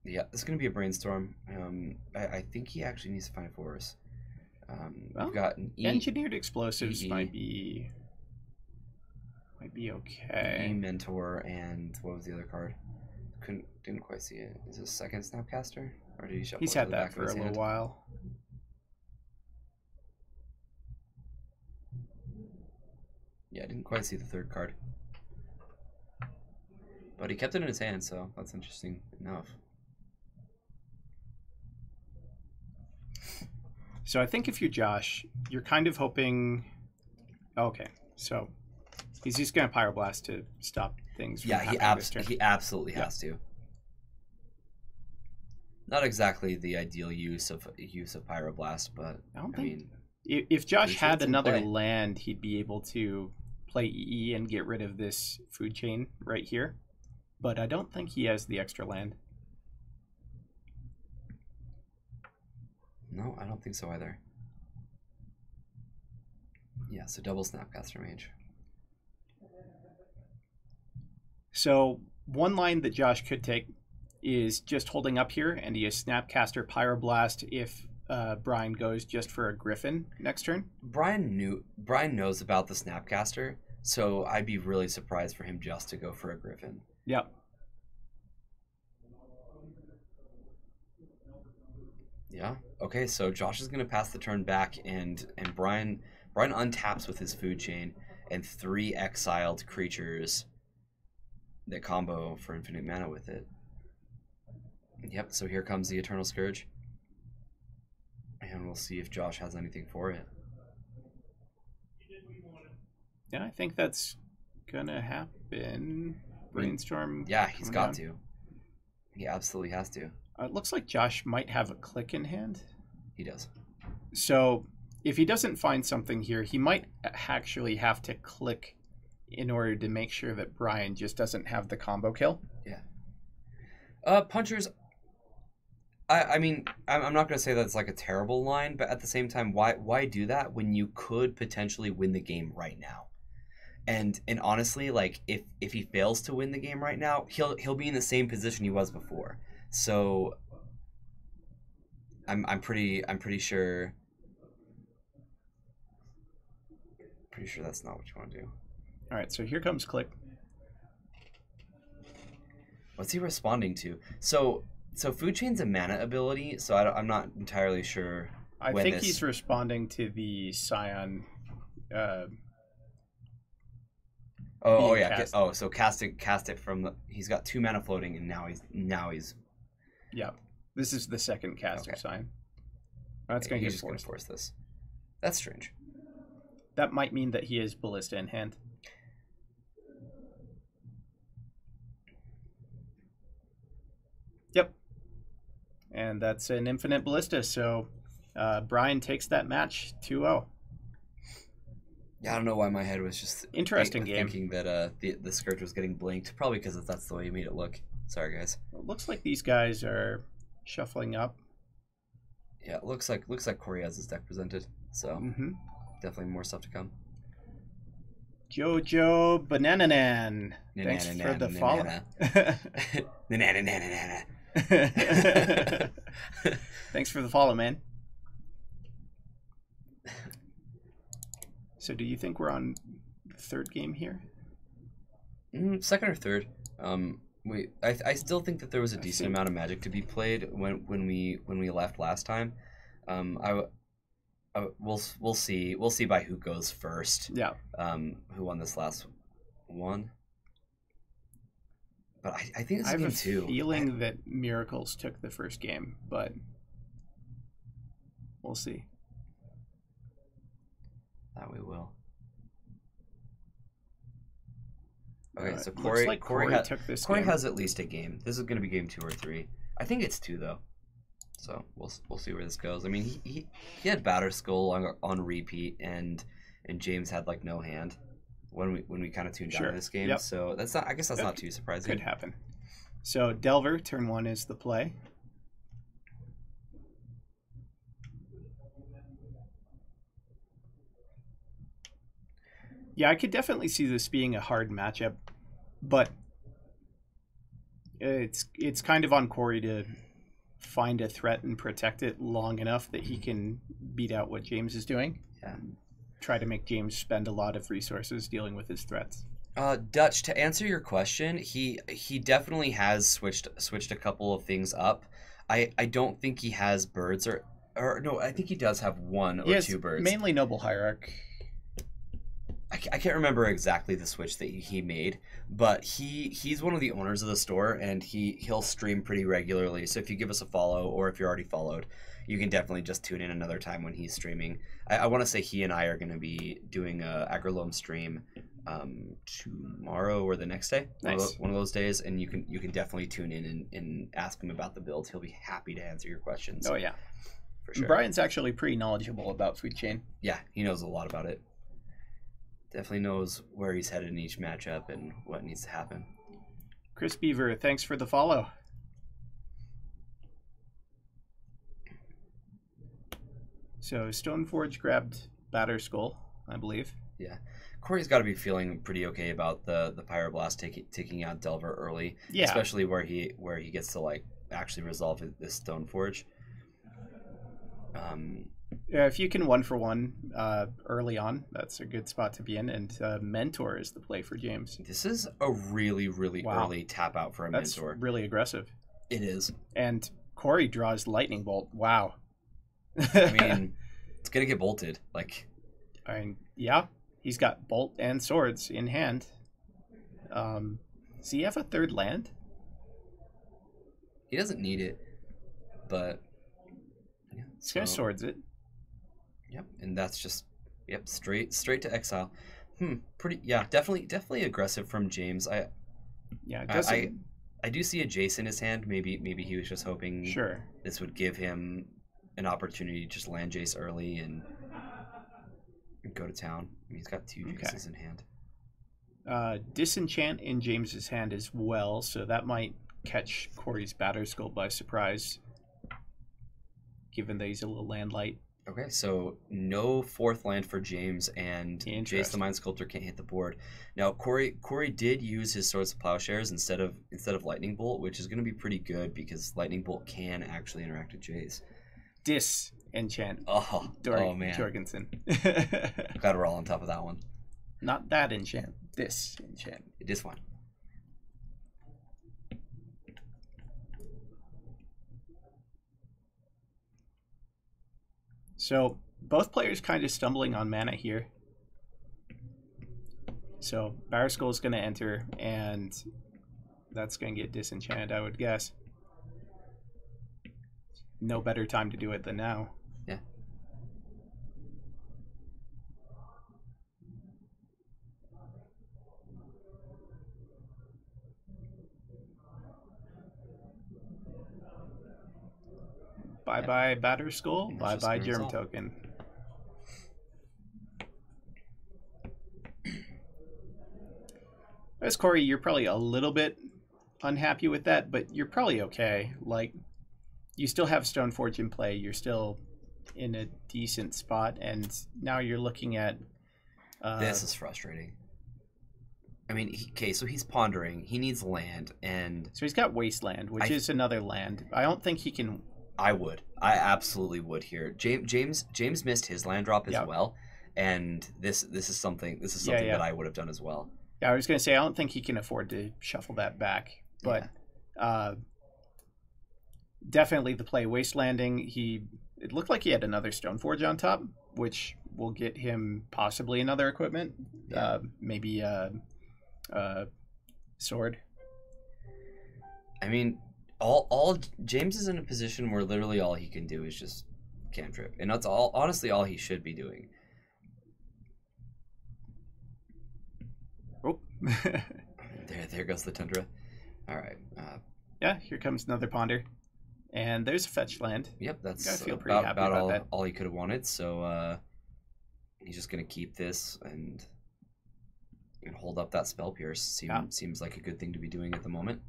B: Yeah, it's going to be a brainstorm. I think he actually needs to find a force. We've got an
A: Engineered Explosives might be okay.
B: Mentor, and what was the other card? Didn't quite see it. Is it a second Snapcaster, or did he shuffle?
A: He's had that for a little while.
B: Yeah, I didn't quite see the third card, but he kept it in his hand, so that's interesting enough.
A: So I think if you're Josh, you're kind of hoping. Okay, so he's just going to Pyroblast to stop things from happening this turn.
B: He absolutely has to. Not exactly the ideal use of Pyroblast, but
A: I mean, if Josh had another land, he'd be able to play EE and get rid of this food chain right here. But I don't think he has the extra land.
B: No, I don't think so either. Yeah, so double Snapcaster range.
A: So one line that Josh could take is just holding up here, and he has Snapcaster Pyroblast if Brian goes just for a Griffin next turn.
B: Brian knows about the Snapcaster, so I'd be really surprised for him just to go for a Griffin.
A: Yep.
B: Yeah. Okay, so Josh is gonna pass the turn back, and Brian untaps with his food chain and 3 exiled creatures that combo for infinite mana with it. Yep, so here comes the Eternal Scourge. And we'll see if Josh has anything for it.
A: Yeah, I think that's gonna happen. Brainstorm.
B: Yeah, he's got to. He absolutely has to.
A: It looks like Josh might have a click in hand.
B: He does.
A: So if he doesn't find something here, he might actually have to click in order to make sure that Brian just doesn't have the combo kill.
B: Yeah. Punchers, I mean, I'm not going to say that's like a terrible line, but at the same time, why do that when you could potentially win the game right now? And honestly, like if he fails to win the game right now, he'll be in the same position he was before. So I'm pretty sure that's not what you want to do.
A: All right, so here comes click.
B: What's he responding to? So food chain's a mana ability, so I'm not entirely sure.
A: I think he's responding to the Scion.
B: Oh yeah. So cast it from the. He's got 2 mana floating, and now he's.
A: Yeah, this is the second cast of Scion. That's going to get forced.
B: Force this. That's strange.
A: That might mean that he has Ballista in hand. Yep. And that's an infinite Ballista, so Brian takes that match 2-0.
B: Yeah, I don't know why my head was just
A: interesting game.
B: Thinking that the scourge was getting blinked. Probably because that's the way you made it look. Sorry, guys.
A: It looks like these guys are shuffling up.
B: Yeah, it looks like Corey has his deck presented. So definitely more stuff to come.
A: Jojo Banananan. Thanks for the follow. Thanks for the follow, man. So do you think we're on third game here?
B: Second or third. I still think that there was a decent amount of Magic to be played when we left last time. We'll see by who goes first.
A: Yeah.
B: Who won this last one? But I think it's game 2.
A: I have a feeling that Miracles took the first game, but we'll see.
B: That we will. Okay, so Corey
A: took this.
B: Corey has at least a game. This is going to be game 2 or 3. I think it's 2 though. So we'll see where this goes. I mean, he had Batterskull on repeat, and James had like no hand when we kind of tuned down to this game. Yep. So that's not. I guess that's not too surprising.
A: Could happen. So Delver, turn 1 is the play. Yeah, I could definitely see this being a hard matchup, but it's kind of on Corey to find a threat and protect it long enough that he can beat out what James is doing.
B: Yeah.
A: Try to make James spend a lot of resources dealing with his threats.
B: Dutch, to answer your question, he definitely has switched a couple of things up. I don't think he has birds or no, I think he does have 1 or 2 birds.
A: Mainly Noble Hierarch.
B: I can't remember exactly the switch that he made, but he's one of the owners of the store, and he'll stream pretty regularly. So if you give us a follow, or if you're already followed, you can definitely just tune in another time when he's streaming. I want to say he and I are going to be doing a Agrolome stream tomorrow or the next day.
A: Nice.
B: One of those days, and you can definitely tune in and ask him about the builds. He'll be happy to answer your questions.
A: Oh yeah,
B: for sure.
A: Brian's actually pretty knowledgeable about food chain.
B: Yeah, he knows a lot about it. Definitely knows where he's headed in each matchup and what needs to happen.
A: Chris Beaver, thanks for the follow. So Stoneforge grabbed Batterskull, I believe.
B: Yeah. Corey's got to be feeling pretty okay about the Pyroblast taking out Delver early.
A: Yeah.
B: Especially where he gets to like actually resolve this Stoneforge.
A: Yeah, if you can 1-for-1 early on, that's a good spot to be in. And Mentor is the play for James.
B: This is a really early tap out for a Mentor.
A: That's really aggressive.
B: It is.
A: And Corey draws Lightning Bolt. Wow.
B: I mean, it's gonna get bolted. Like,
A: I mean, yeah, he's got Bolt and Swords in hand. Does he have a third land?
B: He doesn't need it, but yeah,
A: this guy swords it.
B: Yep, and that's just straight to exile. Pretty definitely aggressive from James. I do see a Jace in his hand. Maybe he was just hoping this would give him an opportunity to just land Jace early and go to town. I mean, he's got 2 Jaces in hand.
A: Disenchant in James's hand as well, so that might catch Corey's Batterskull by surprise, given that he's a little land light.
B: Okay, so no 4th land for James, and Jace the Mind Sculptor can't hit the board. Now Corey did use his Swords of Plowshares instead of Lightning Bolt, which is going to be pretty good because Lightning Bolt can actually interact with Jace.
A: Disenchant.
B: Oh man,
A: Jorgensen.
B: Glad we're all on top of that one.
A: Not that enchant. Disenchant.
B: This one.
A: So both players kind of stumbling on mana here. So Barrow Skull is going to enter, and that's going to get disenchanted, I would guess. No better time to do it than now.
B: Yeah.
A: Bye-bye Batter Skull, bye-bye Germ
B: resolve.
A: Token. As Corey, you're probably a little bit unhappy with that, but you're probably okay. Like, you still have Stoneforge in play. You're still in a decent spot, and now you're looking at...
B: this is frustrating. I mean, so he's pondering. He needs land, and...
A: So he's got Wasteland, which is another land. I don't think he can...
B: I absolutely would here. James missed his land drop as well, and this is something that I would have done as well.
A: Yeah, I was going to say, I don't think he can afford to shuffle that back, but definitely the play. Wastelanding, it looked like he had another Stoneforge on top, which will get him possibly another equipment, maybe a sword.
B: I mean, all James is in a position where literally all he can do is just cantrip, and that's honestly all he should be doing.
A: Oh.
B: there goes the Tundra. All right.
A: Yeah, here comes another Ponder. And there's a fetch land.
B: Yep, that's
A: I feel pretty happy about that.
B: All he could have wanted. So he's just going to keep this and hold up that Spell Pierce. Seems like a good thing to be doing at the moment.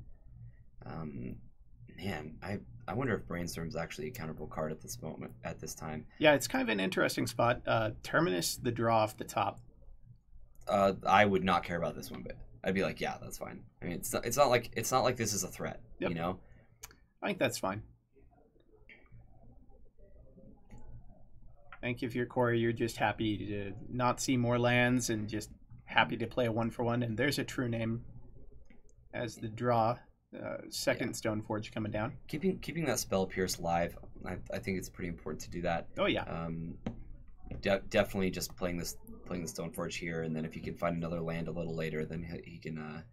B: Man, I wonder if Brainstorm's actually a counterable card at this time.
A: Yeah, it's kind of an interesting spot. Terminus, the draw off the top.
B: I would not care about this one bit. I'd be like, yeah, that's fine. I mean, it's not like this is a threat, you know?
A: I think that's fine. I think if you're Corey, you're just happy to not see more lands and just happy to play a 1-for-1. And there's a True Name as the draw. Second Stoneforge coming down.
B: Keeping that Spell Pierce live, I think it's pretty important to do that.
A: Oh yeah.
B: Definitely just playing the Stoneforge here, and then if he can find another land a little later, then he can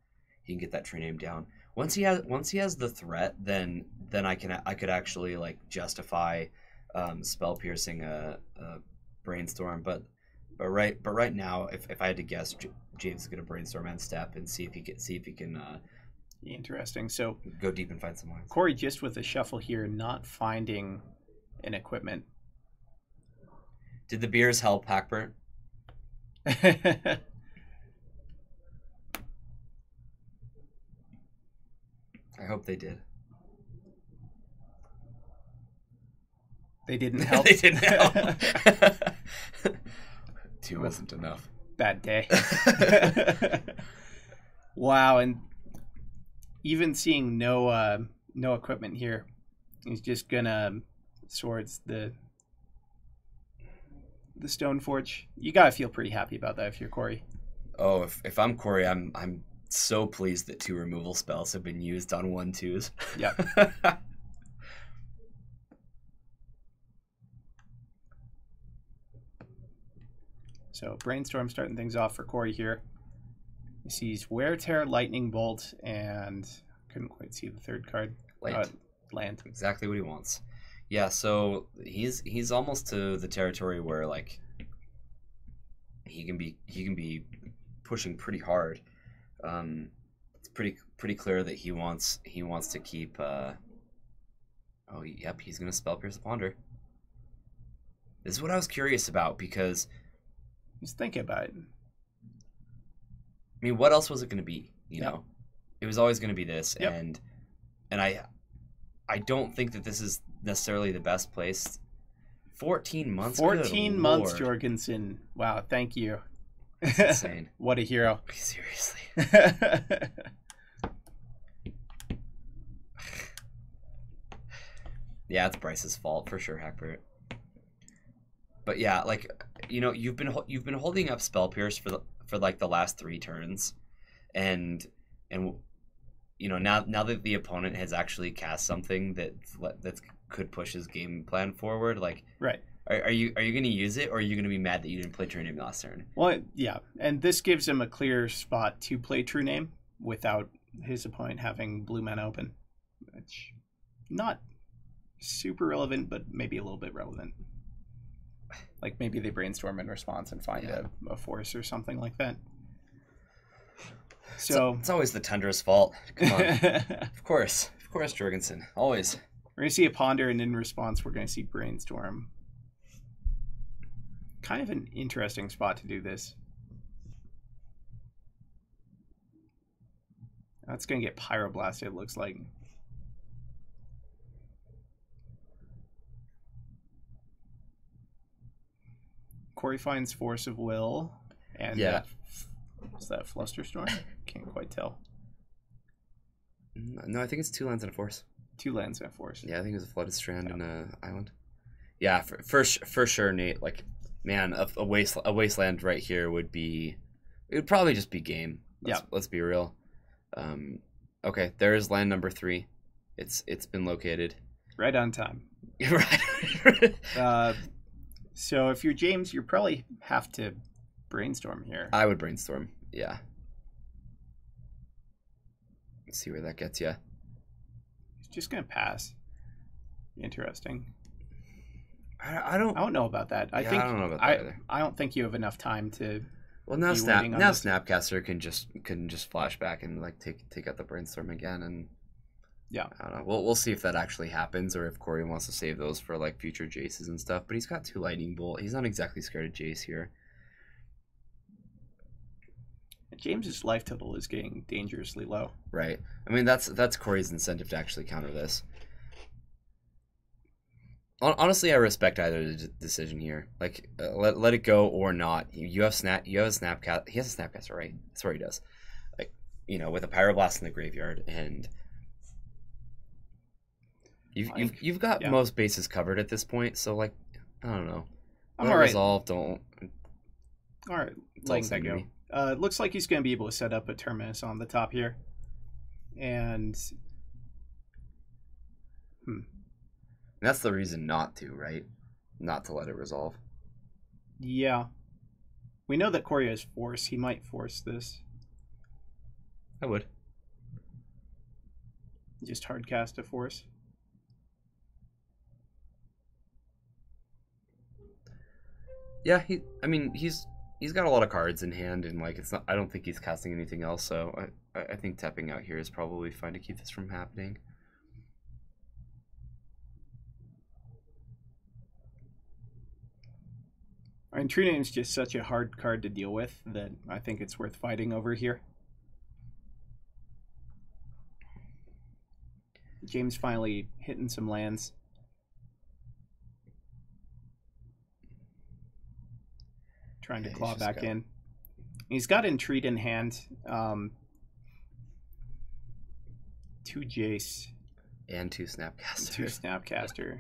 B: get that True Name down. Once he has the threat, then I could actually like justify spell piercing a Brainstorm, but right now, if I had to guess, James is gonna Brainstorm and step and see if he can.
A: Interesting. So
B: go deep and find some lands.
A: Corey just with a shuffle here, not finding an equipment.
B: Did the beers help, Hackbert?
A: I
B: hope they did.
A: They didn't help.
B: They didn't help. 2 wasn't enough.
A: Bad day. Wow, and even seeing no equipment here, he's just gonna swords the Stoneforge. You gotta feel pretty happy about that if you're Corey.
B: Oh, if I'm Corey, I'm so pleased that 2 removal spells have been used on 1/2s.
A: Yeah. So Brainstorm starting things off for Corey here. He sees Wear Tear, Lightning Bolt, and couldn't quite see the third card. Land.
B: Exactly what he wants. Yeah, so he's almost to the territory where like he can be pushing pretty hard. It's pretty clear that he wants to keep. Oh, yep, he's gonna Spell Pierce the Ponder. This is what I was curious about because
A: just thinking about it.
B: I mean, what else was it going to be? You know, it was always going to be this, and I don't think that this is necessarily the best place. 14 months.
A: 14 months, Jorgensen. Wow, thank you.
B: That's insane.
A: What a hero.
B: Seriously. Yeah, it's Bryce's fault for sure, Hackbert. But yeah, like you've been holding up Spell Pierce for like the last 3 turns, and now that the opponent has actually cast something that could push his game plan forward, like
A: right,
B: Are you gonna use it, or are you gonna be mad that you didn't play True Name last turn?
A: Well, yeah, and this gives him a clear spot to play True Name without his opponent having blue mana open, which not super relevant, but maybe a little bit relevant. Like maybe they brainstorm in response and find a force or something like that. So
B: it's always the Tundra's fault. Come on, of course, Jorgensen, always.
A: We're gonna see a ponder, and in response, we're gonna see brainstorm. Kind of an interesting spot to do this. That's gonna get pyroblasted, it looks like. Corey finds Force of Will, and is that Flusterstorm? Can't quite tell.
B: No, I think it's 2 lands and a force.
A: 2 lands and a force.
B: Yeah, I think it was a Flooded Strand and an island. Yeah, for sure, Nate. Like, man, a wasteland right here would probably just be game. Let's be real. Okay, there is land number 3. It's been located.
A: Right on time.
B: Right.
A: So if you're James, you probably have to brainstorm here.
B: I would brainstorm. Yeah. Let's see where that gets you.
A: He's just gonna pass. Interesting.
B: I don't
A: know about that. I don't know about that either. I don't think you have enough time to.
B: Well, now Snapcaster can just flash back and like take out the brainstorm again, and
A: yeah,
B: I don't know. We'll see if that actually happens, or if Corey wants to save those for like future Jaces and stuff. But he's got 2 lightning bolt. He's not exactly scared of Jace here.
A: James's life total is getting dangerously low.
B: Right. I mean, that's Corey's incentive to actually counter this. Honestly, I respect either decision here. Like, let it go or not. You have a Snapcast. He has a Snapcaster, right? That's what he does. Like, with a Pyroblast in the graveyard, and you've got most bases covered at this point. So, like, I don't know.
A: I'm all right.
B: Resolve. Don't.
A: All right, letting that go. It looks like he's going to be able to set up a Terminus on the top here, and
B: that's the reason not to, right? Not to let it resolve.
A: Yeah. We know that Corey has force. He might force this.
B: I would.
A: Just hard cast a force.
B: Yeah, he's got a lot of cards in hand, and like it's not. I don't think he's casting anything else, so I think tapping out here is probably fine to keep this from happening.
A: And True Name's just such a hard card to deal with that I think it's worth fighting over here. James finally hitting some lands. Trying to claw back in. He's got Entreat in hand. 2 Jace.
B: And 2 Snapcaster.
A: 2 Snapcaster.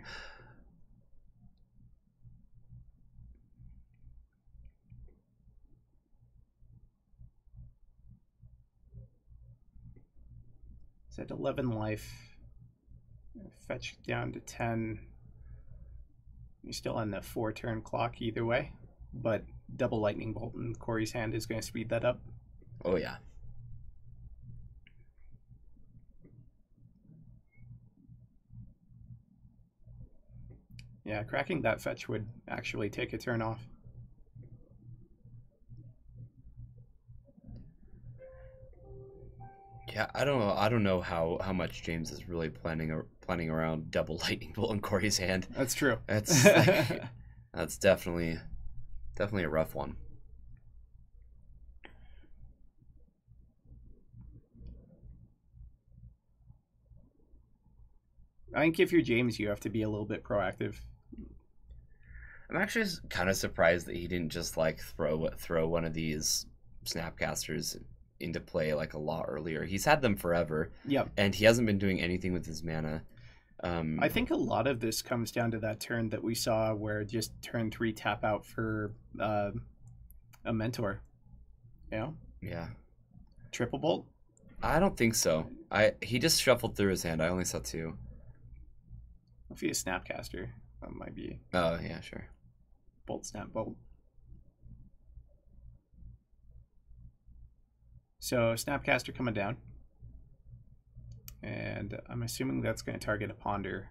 A: He's at 11 life. Fetch down to 10. You're still on the 4-turn clock either way, but double lightning bolt in Corey's hand is going to speed that up.
B: Oh yeah.
A: Yeah, cracking that fetch would actually take a turn off.
B: Yeah, I don't know how much James is really planning around double lightning bolt in Corey's hand.
A: That's true.
B: That's like, that's definitely a rough one.
A: I think if you're James, you have to be a little bit proactive.
B: I'm actually kind of surprised that he didn't just like throw one of these Snapcasters into play like a lot earlier. He's had them forever.
A: Yep.
B: And he hasn't been doing anything with his mana.
A: I think a lot of this comes down to that turn that we saw where just turn 3 tap out for a mentor.
B: Yeah.
A: Triple bolt?
B: I don't think so. He just shuffled through his hand. I only saw 2.
A: If he is Snapcaster. That might be
B: Oh, yeah, sure.
A: bolt, snap, bolt. So Snapcaster coming down. And I'm assuming that's going to target a ponder.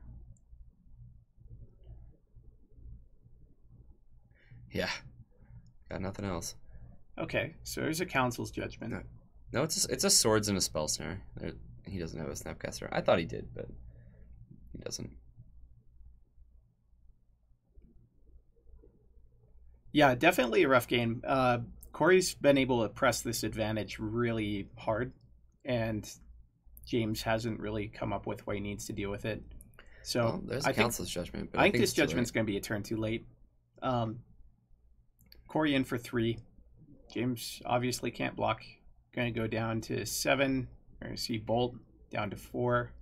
B: Yeah. Got nothing else.
A: Okay, so there's a council's judgment.
B: No, it's a swords and a spell snare. He doesn't have a Snapcaster. I thought he did, but he doesn't.
A: Yeah, definitely a rough game. Corey's been able to press this advantage really hard, and James hasn't really come up with what he needs to deal with it. So
B: well, there's a council's judgment. But
A: I think this judgment's going to be a turn too late. Corey in for 3. James obviously can't block. Going to go down to 7. We're going to see Bolt down to 4.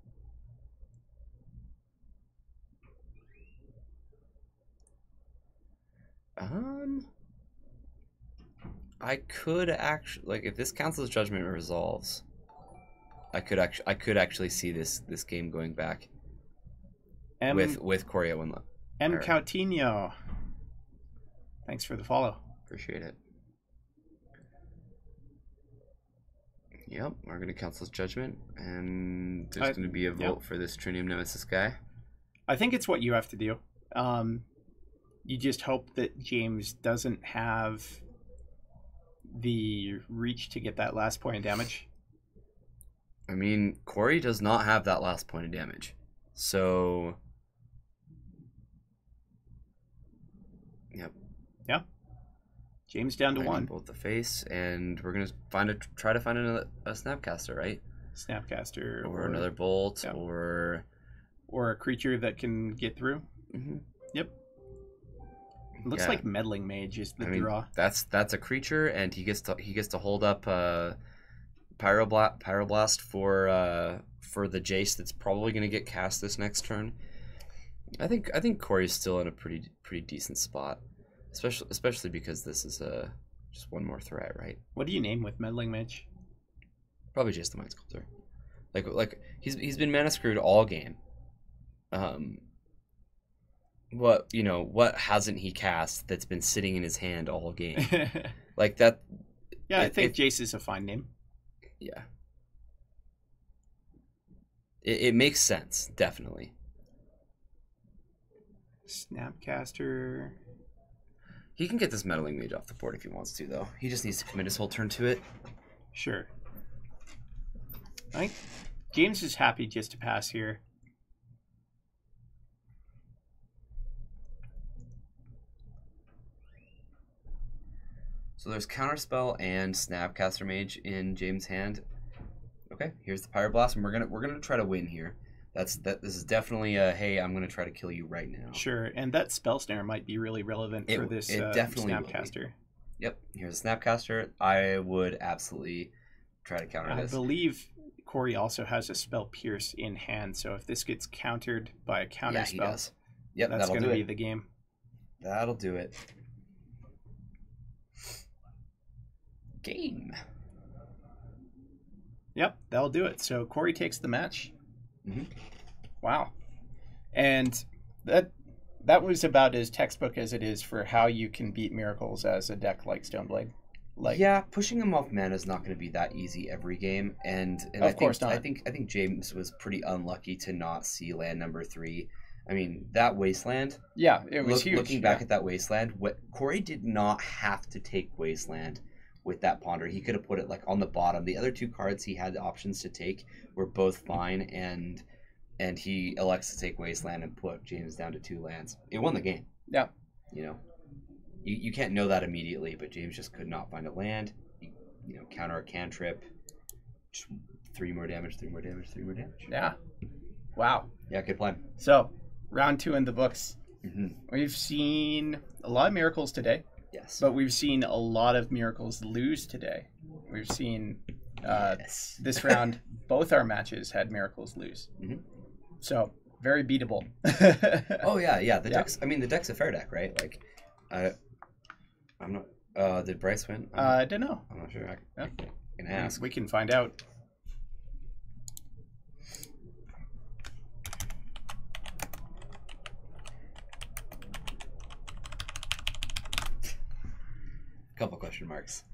B: I could actually, like, if this council's judgment resolves, I could actually see this game going back with Corey at 1 low.
A: M. Coutinho. Thanks for the follow.
B: Appreciate it. Yep, we're going to council's judgment, and there's going to be a vote for this Trinium Nemesis guy.
A: I think it's what you have to do. You just hope that James doesn't have the reach to get that last point of damage.
B: I mean, Corey does not have that last point of damage. So, yep.
A: Yeah. James down to 1.
B: Both the face, and we're gonna try to find a Snapcaster, right?
A: Snapcaster
B: or another bolt,
A: yeah.
B: or
A: a creature that can get through.
B: Mm-hmm.
A: Yep. It looks like Meddling Mage is the draw.
B: That's a creature, and he gets to hold up Pyroblast for the Jace that's probably gonna get cast this next turn. I think Corey's still in a pretty decent spot. Especially because this is just one more threat, right?
A: What do you name with Meddling Mage?
B: Probably just the Mind Sculptor. Like he's been mana screwed all game. What hasn't he cast that's been sitting in his hand all game? Like that.
A: Yeah, I think Jace is a fine name.
B: Yeah. It makes sense, definitely.
A: Snapcaster.
B: He can get this Meddling Mage off the board if he wants to, though. He just needs to commit his whole turn to it.
A: Sure. I think James is happy just to pass here.
B: So there's Counterspell and Snapcaster Mage in James' hand. Okay, here's the Pyroblast, and we're gonna try to win here. This is definitely a hey, I'm gonna try to kill you right now.
A: Sure, and that Spell Snare might be really relevant for this definitely Snapcaster.
B: Yep, here's a Snapcaster. I would absolutely try to counter this.
A: I believe Corey also has a Spell Pierce in hand, so if this gets countered by a counter spell,
B: he does. Yep,
A: that's going to be the game.
B: That'll do it. Game.
A: Yep, that'll do it. So Corey takes the match.
B: Mm-hmm.
A: Wow. And that was about as textbook as it is for how you can beat Miracles as a deck like Stoneblade.
B: Yeah, pushing him off mana is not going to be that easy every game, and
A: of course not.
B: I think James was pretty unlucky to not see land number 3. I mean, that Wasteland.
A: Yeah, it was huge.
B: Looking back at that Wasteland, Corey did not have to take Wasteland with that Ponder. He could have put it like on the bottom. The other 2 cards he had the options to take were both fine, and he elects to take Wasteland and put James down to 2 lands. It won the game.
A: Yeah.
B: You can't know that immediately, but James just could not find a land. Counter a cantrip. Just 3 more damage, 3 more damage, 3 more damage.
A: Yeah. Wow.
B: Yeah, good plan.
A: So, round 2 in the books.
B: Mm-hmm.
A: We've seen a lot of miracles today.
B: Yes.
A: But we've seen a lot of miracles lose today. We've seen this round, both our matches had miracles lose.
B: Mm-hmm.
A: So, very beatable.
B: Oh, yeah. The deck's, I mean, the deck's a fair deck, right? Like, I'm not, did Bryce win?
A: I don't know.
B: I'm not sure. I can ask.
A: We can find out.
B: Couple question marks.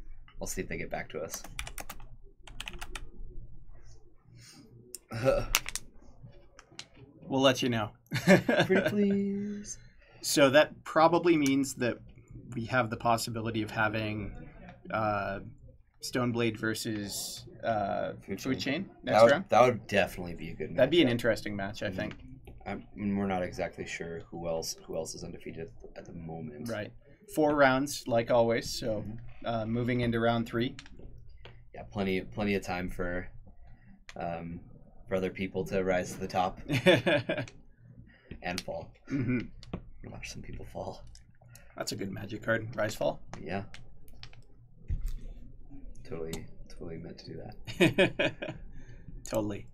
B: We'll see if they get back to us.
A: We'll let you know.
B: Pretty please.
A: So that probably means that we have the possibility of having Stoneblade versus Food Chain next round.
B: That would definitely be a good match.
A: That'd be an interesting match, I think.
B: We're not exactly sure who else is undefeated at the moment.
A: Right. 4 rounds, like always. So moving into round 3.
B: Yeah, plenty of time for other people to rise to the top and fall.
A: Mm-hmm.
B: Watch some people fall.
A: That's a good Magic card. Rise Fall.
B: Yeah. Totally meant to do that.
A: Totally.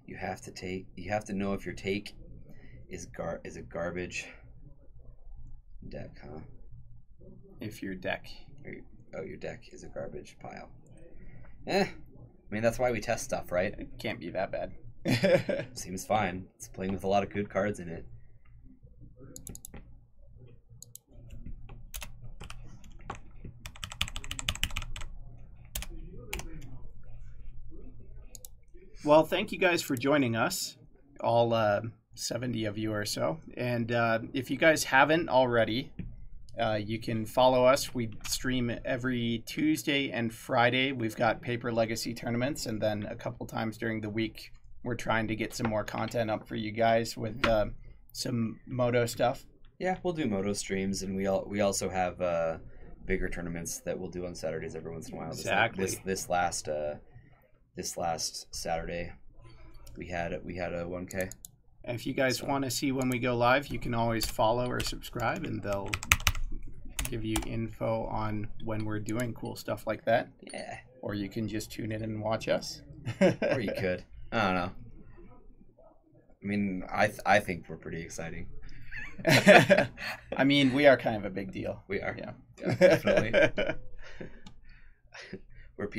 B: You have to know if your take is a garbage deck, huh?
A: If your deck.
B: Your deck is a garbage pile. I mean, that's why we test stuff, right?
A: It can't be that bad.
B: Seems fine. It's playing with a lot of good cards in it.
A: Well, thank you guys for joining us, all 70 of you or so. And if you guys haven't already, you can follow us. We stream every Tuesday and Friday. We've got Paper Legacy tournaments, and then a couple times during the week, we're trying to get some more content up for you guys with some Moto stuff.
B: Yeah, we'll do Moto streams, and we also have bigger tournaments that we'll do on Saturdays every once in a while.
A: Exactly.
B: This last Saturday, we had a 1K.
A: If you guys want to see when we go live, you can always follow or subscribe, and they'll give you info on when we're doing cool stuff like that.
B: Yeah.
A: Or you can just tune in and watch us.
B: Or you could. I don't know. I mean, I think we're pretty exciting.
A: I mean, we are kind of a big deal.
B: We are.
A: Yeah,
B: definitely.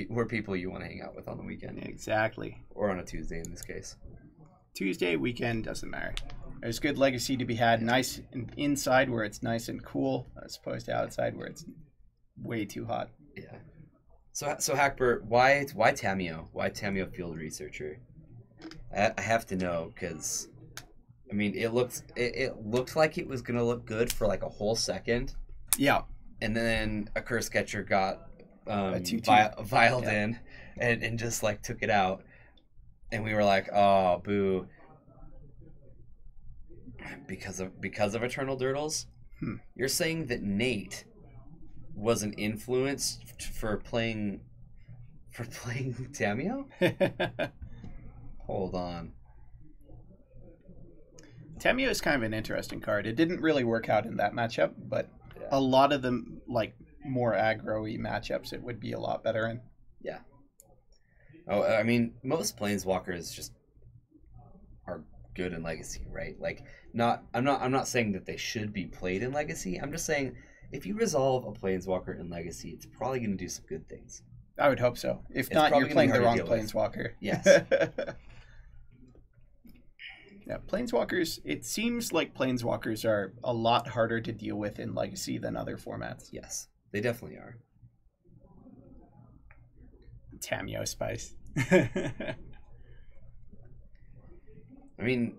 B: We're people you want to hang out with on the weekend.
A: Exactly.
B: Or on a Tuesday in this case.
A: Tuesday, weekend, doesn't matter. There's good Legacy to be had. Nice inside where it's nice and cool, as opposed to outside where it's way too hot.
B: Yeah. So Hackbert, why Tamio? Why Tamio Field Researcher? I have to know, because I mean, it looked like it was gonna look good for like a whole second.
A: Yeah.
B: And then a Curse Catcher got vialed in and just like took it out, and we were like, oh boo, because of Eternal Dirtles. You're saying that Nate was an influence for playing Tamio? Hold on.
A: Tamio is kind of an interesting card. It didn't really work out in that matchup, but a lot of them, like more aggro-y matchups, it would be a lot better in.
B: Yeah. Oh, I mean, most Planeswalkers just are good in Legacy, right? Like, I'm not saying that they should be played in Legacy. I'm just saying if you resolve a Planeswalker in Legacy, it's probably going to do some good things.
A: I would hope so. If not, you're playing the wrong Planeswalker.
B: Yes.
A: Yeah, Planeswalkers, it seems like Planeswalkers are a lot harder to deal with in Legacy than other formats.
B: Yes, they definitely are.
A: Tamio Spice.
B: I mean,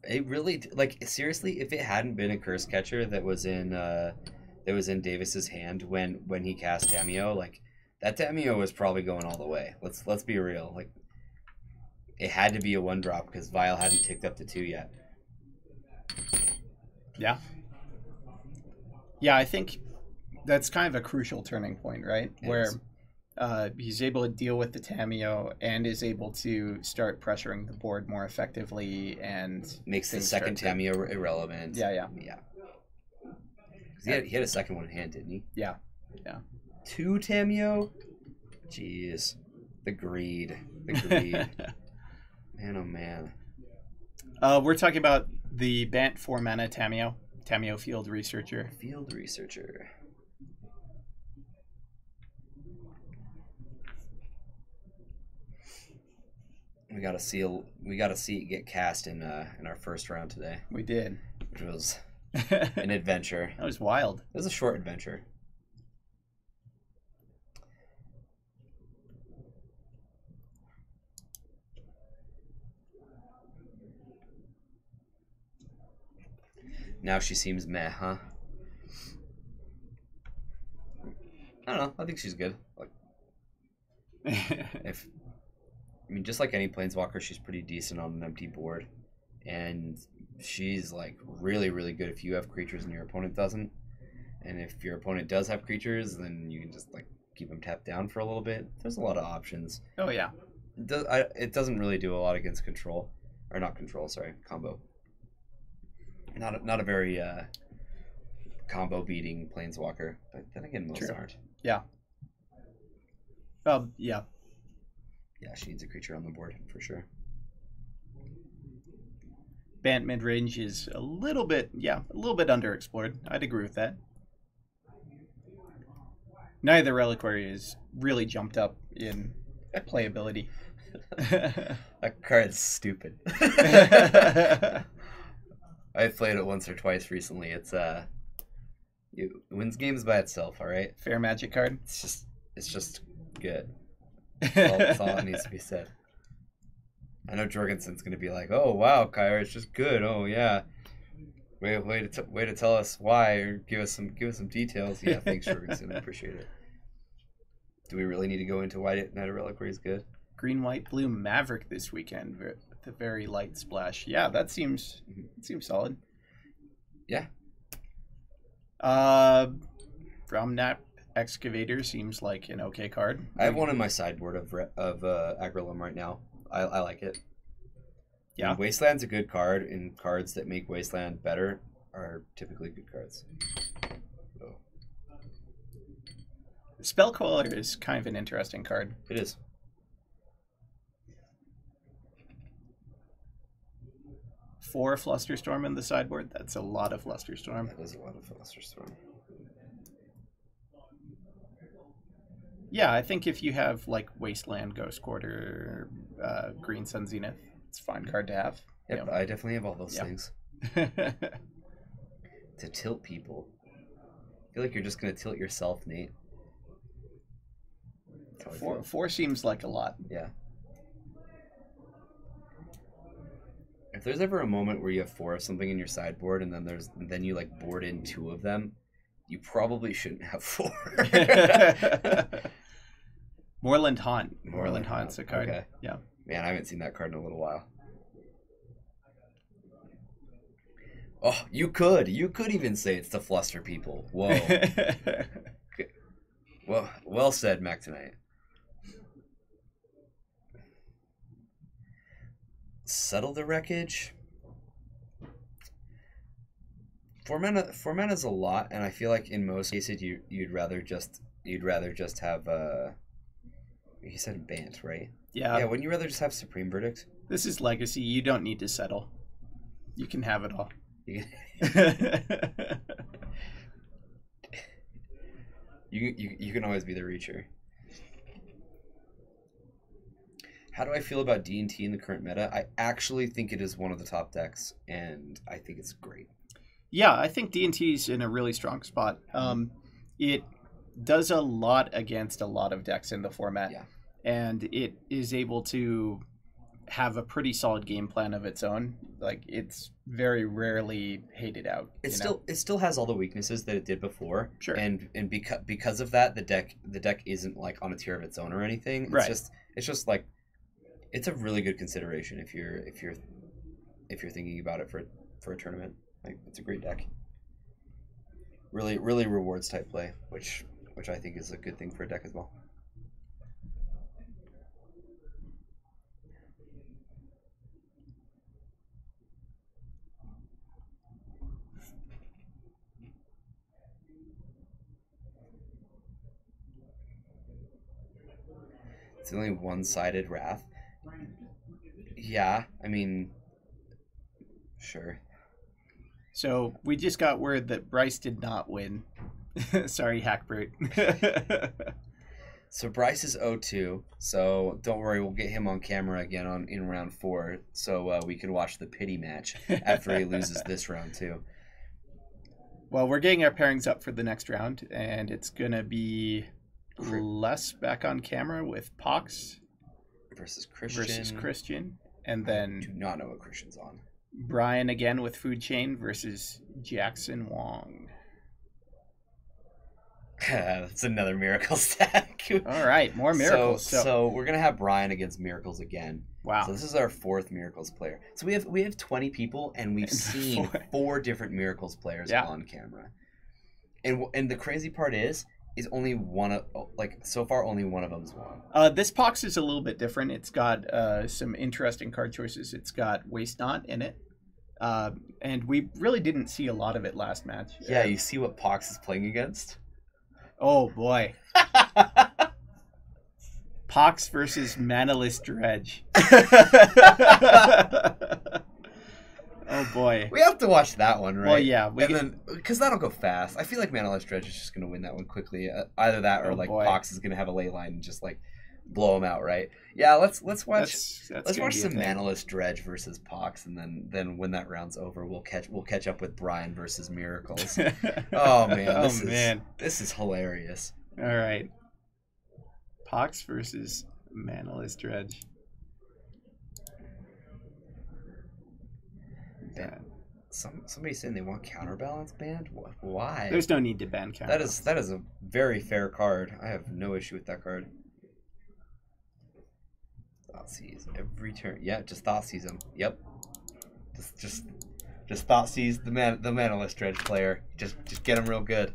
B: it really, like, seriously, if it hadn't been a Curse Catcher that was in Davis's hand when he cast Tamio, like, that Tamio was probably going all the way. Let's be real. Like, it had to be a 1-drop because Vial hadn't ticked up to 2 yet.
A: Yeah. Yeah, I think that's kind of a crucial turning point, right? Where he's able to deal with the Tamio and is able to start pressuring the board more effectively and
B: makes the second Tamio irrelevant.
A: Yeah.
B: He had a second one in hand, didn't he?
A: Yeah.
B: 2 Tamio? Jeez. The greed. Man, oh man.
A: We're talking about the Bant 4-mana Tamio Field Researcher.
B: Field Researcher. We got to see it get cast in our first round today.
A: We did.
B: Which was An adventure.
A: That was wild.
B: It was a short adventure. Now she seems meh, huh? I don't know. I think she's good. Like, just like any planeswalker, she's pretty decent on an empty board, and she's like really, really good if you have creatures and your opponent doesn't. And if your opponent does have creatures, then you can just like keep them tapped down for a little bit. There's a lot of options.
A: Oh yeah.
B: It doesn't really do a lot against control, or not control. Sorry, combo. Not a very combo beating planeswalker, but then again, most aren't.
A: Yeah. Yeah.
B: Yeah, she needs a creature on the board for sure.
A: Bant mid-range is a little bit underexplored. I'd agree with that. Neither reliquary is really jumped up in playability.
B: That card's stupid. I've played it once or twice recently. It wins games by itself, all right?
A: Fair magic card.
B: It's just good. That's all that needs to be said. I know Jorgensen's going to be like, "Oh wow, Kyra, it's just good. Oh yeah, way to tell us why or give us some details." Yeah, thanks, Jorgensen. I appreciate it. Do we really need to go into why Night of Reliquary is good?
A: Green, white, blue Maverick this weekend with a very light splash. Yeah, that seems solid.
B: Yeah.
A: Ramnap Excavator seems like an okay card.
B: I have one in my sideboard of Agrelum right now. I like it.
A: Yeah.
B: And Wasteland's a good card, and cards that make Wasteland better are typically good cards. So.
A: Spellcaller is kind of an interesting card.
B: It is.
A: Four Flusterstorm in the sideboard. That's a lot of Flusterstorm.
B: That is a lot of Flusterstorm.
A: Yeah, I think if you have like Wasteland, Ghost Quarter, Green Sun Zenith, it's a fine card to have.
B: Yep, I definitely have all those things. To tilt people. I feel like you're just going to tilt yourself, Nate.
A: Four seems like a lot.
B: Yeah. If there's ever a moment where you have four of something in your sideboard and then you like board in two of them, you probably shouldn't have four.
A: Moorland Haunt. Moorland Haunt's a card.
B: Okay.
A: Yeah.
B: Man, I haven't seen that card in a little while. Oh, you could even say it's to fluster people. Whoa. Okay. Well said, Mac tonight. Settle the Wreckage. 4 mana is a lot, and I feel like in most cases you'd rather just have you said Bant, right?
A: Yeah.
B: Yeah, wouldn't you rather just have Supreme Verdict?
A: This is Legacy. You don't need to settle. You can have it all.
B: You can always be the reacher. How do I feel about D&T in the current meta? I actually think it is one of the top decks, and I think it's great.
A: Yeah, I think D&T's in a really strong spot. It does a lot against a lot of decks in the format, and it is able to have a pretty solid game plan of its own. Like, it's very rarely hated out.
B: It still has all the weaknesses that it did before.
A: Sure.
B: And because of that, the deck isn't like on a tier of its own or anything. It's just like, it's a really good consideration if you're thinking about it for a tournament. Like, it's a great deck. Really rewards type play, which I think is a good thing for a deck as well. It's only one-sided Wrath. Yeah, I mean, sure.
A: So we just got word that Bryce did not win. Sorry, Hackbrute.
B: So Bryce is 0-2, so don't worry, we'll get him on camera again in round 4, so we can watch the pity match after he loses this round too.
A: Well, we're getting our pairings up for the next round, and it's gonna be Les back on camera with Pox
B: versus Christian.
A: And then
B: do not know what Christian's on.
A: Brian again with Food Chain versus Jackson Wong.
B: That's another miracle stack.
A: All right, more miracles.
B: So we're gonna have Brian against miracles again.
A: Wow.
B: So this is our 4th miracles player. So we have 20 people, and we've seen 4 different miracles players on camera. And the crazy part is only one of so far only one of them's won.
A: This Pox is a little bit different. It's got some interesting card choices. It's got Waste Not in it. And we really didn't see a lot of it last match.
B: Yeah, you see what Pox is playing against?
A: Oh boy. Pox versus Manaless Dredge. Oh boy.
B: We have to watch that one, right?
A: Well, yeah.
B: Because that'll go fast. I feel like Manaless Dredge is just going to win that one quickly. Either that or Pox is going to have a ley line and just blow him out, right? Yeah, let's watch let's watch some Manaless Dredge versus Pox, and then when that round's over, we'll catch up with Brian versus Miracles. Oh man, this is hilarious.
A: All right, Pox versus Manaless Dredge.
B: Yeah. Somebody's saying they want Counterbalance banned. Why?
A: There's no need to ban Counterbalance.
B: That is a very fair card. I have no issue with that card. Thoughtseize every turn. Yeah, just Thoughtseize him. Yep. Just Thoughtseize the Manaless Dredge player. Just get him real good.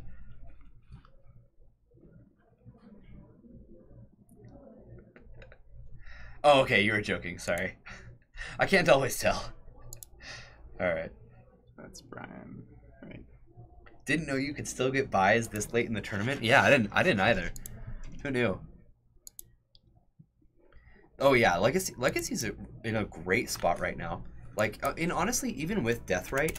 B: Oh, okay, you were joking. Sorry. I can't always tell. All right.
A: That's Brian. Right.
B: Didn't know you could still get buys this late in the tournament. Yeah, I didn't either. Who knew? Oh yeah, Legacy's in a great spot right now. And honestly, even with Deathrite,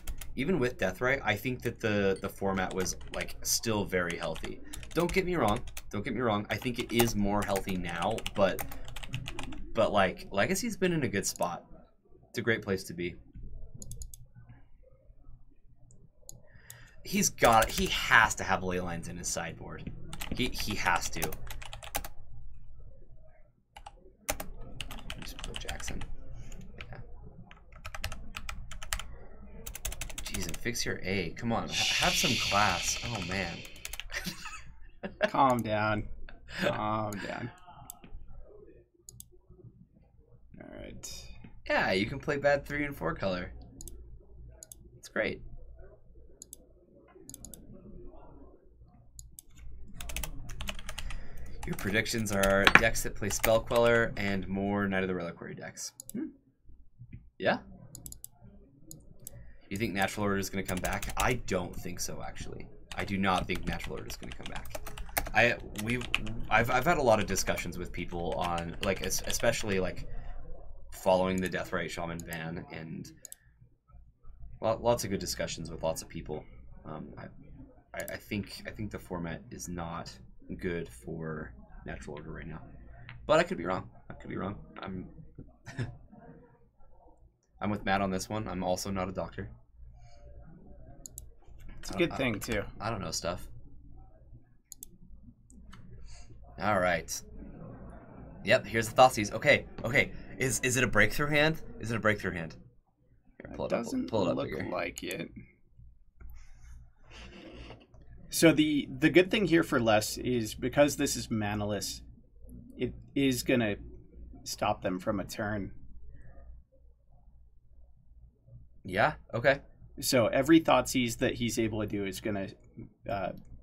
B: I think that the format was still very healthy. Don't get me wrong. I think it is more healthy now, but Legacy's been in a good spot. It's a great place to be. He has to have ley lines in his sideboard. He has to. Just put Jackson. Yeah. Jeez, and fix your A. Come on, have some class. Oh man.
A: Calm down. Calm down. All right.
B: Yeah, you can play bad 3 and 4 color. It's great. Your predictions are decks that play Spell Queller and more Knight of the Reliquary decks. Yeah? You think Natural Order is going to come back? I don't think so, actually. I do not think Natural Order is going to come back. I've had a lot of discussions with people on, especially, following the Deathrite Shaman ban, and lots of good discussions with lots of people. I think the format is not good for Natural Order right now, but I could be wrong. I'm with Matt on this one. I'm also not a doctor.
A: It's a good thing too.
B: I don't know stuff. All right. Yep. Here's the Thoughtseize. Okay. Is it a breakthrough hand? Here, pull it up.
A: Doesn't
B: pull it up
A: look
B: bigger.
A: like it. So the good thing here for Les is because this is manaless, it is gonna stop them from a turn.
B: Yeah. Okay.
A: So every Thoughtseize that he's able to do is gonna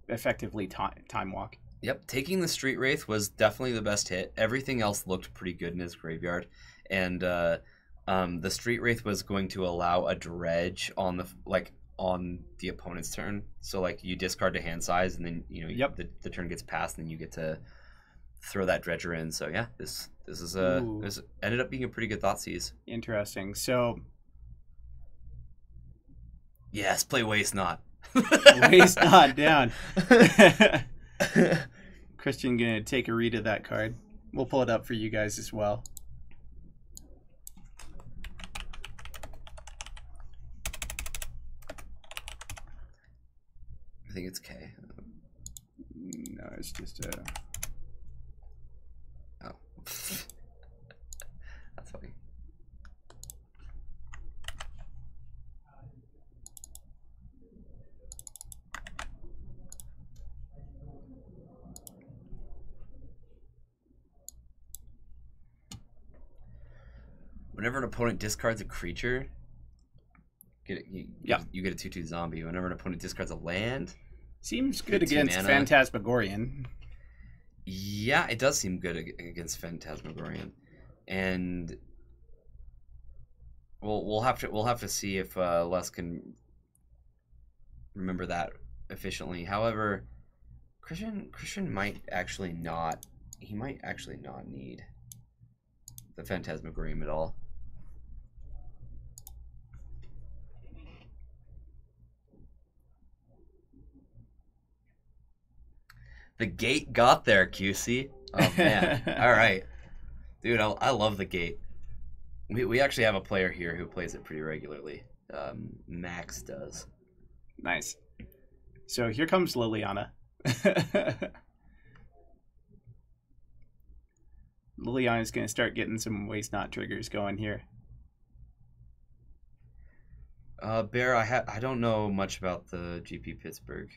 A: effectively time walk.
B: Yep. Taking the Street Wraith was definitely the best hit. Everything else looked pretty good in his graveyard, and the Street Wraith was going to allow a dredge on the opponent's turn. So you discard to hand size, and then the turn gets passed, and then you get to throw that dredger in. So yeah, this ended up being a pretty good Thoughtseize.
A: Interesting. So
B: yes, play Waste Not.
A: Waste Not down. Christian gonna take a read of that card. We'll pull it up for you guys as well.
B: it's K.
A: No, it's just a...
B: Oh. That's funny. Whenever an opponent discards a creature, you get a 2/2 zombie. Whenever an opponent discards a land,
A: seems good against Phantasmagorian.
B: Yeah, it does seem good against Phantasmagorian, and we'll have to see if Les can remember that efficiently. However, Christian might actually not. He might actually not need the Phantasmagorium at all. The gate got there, QC. Oh man! All right, dude. I love the gate. We actually have a player here who plays it pretty regularly. Max does.
A: Nice. So here comes Liliana. Liliana's going to start getting some waste not triggers going here.
B: Bear, I don't know much about the GP Pittsburgh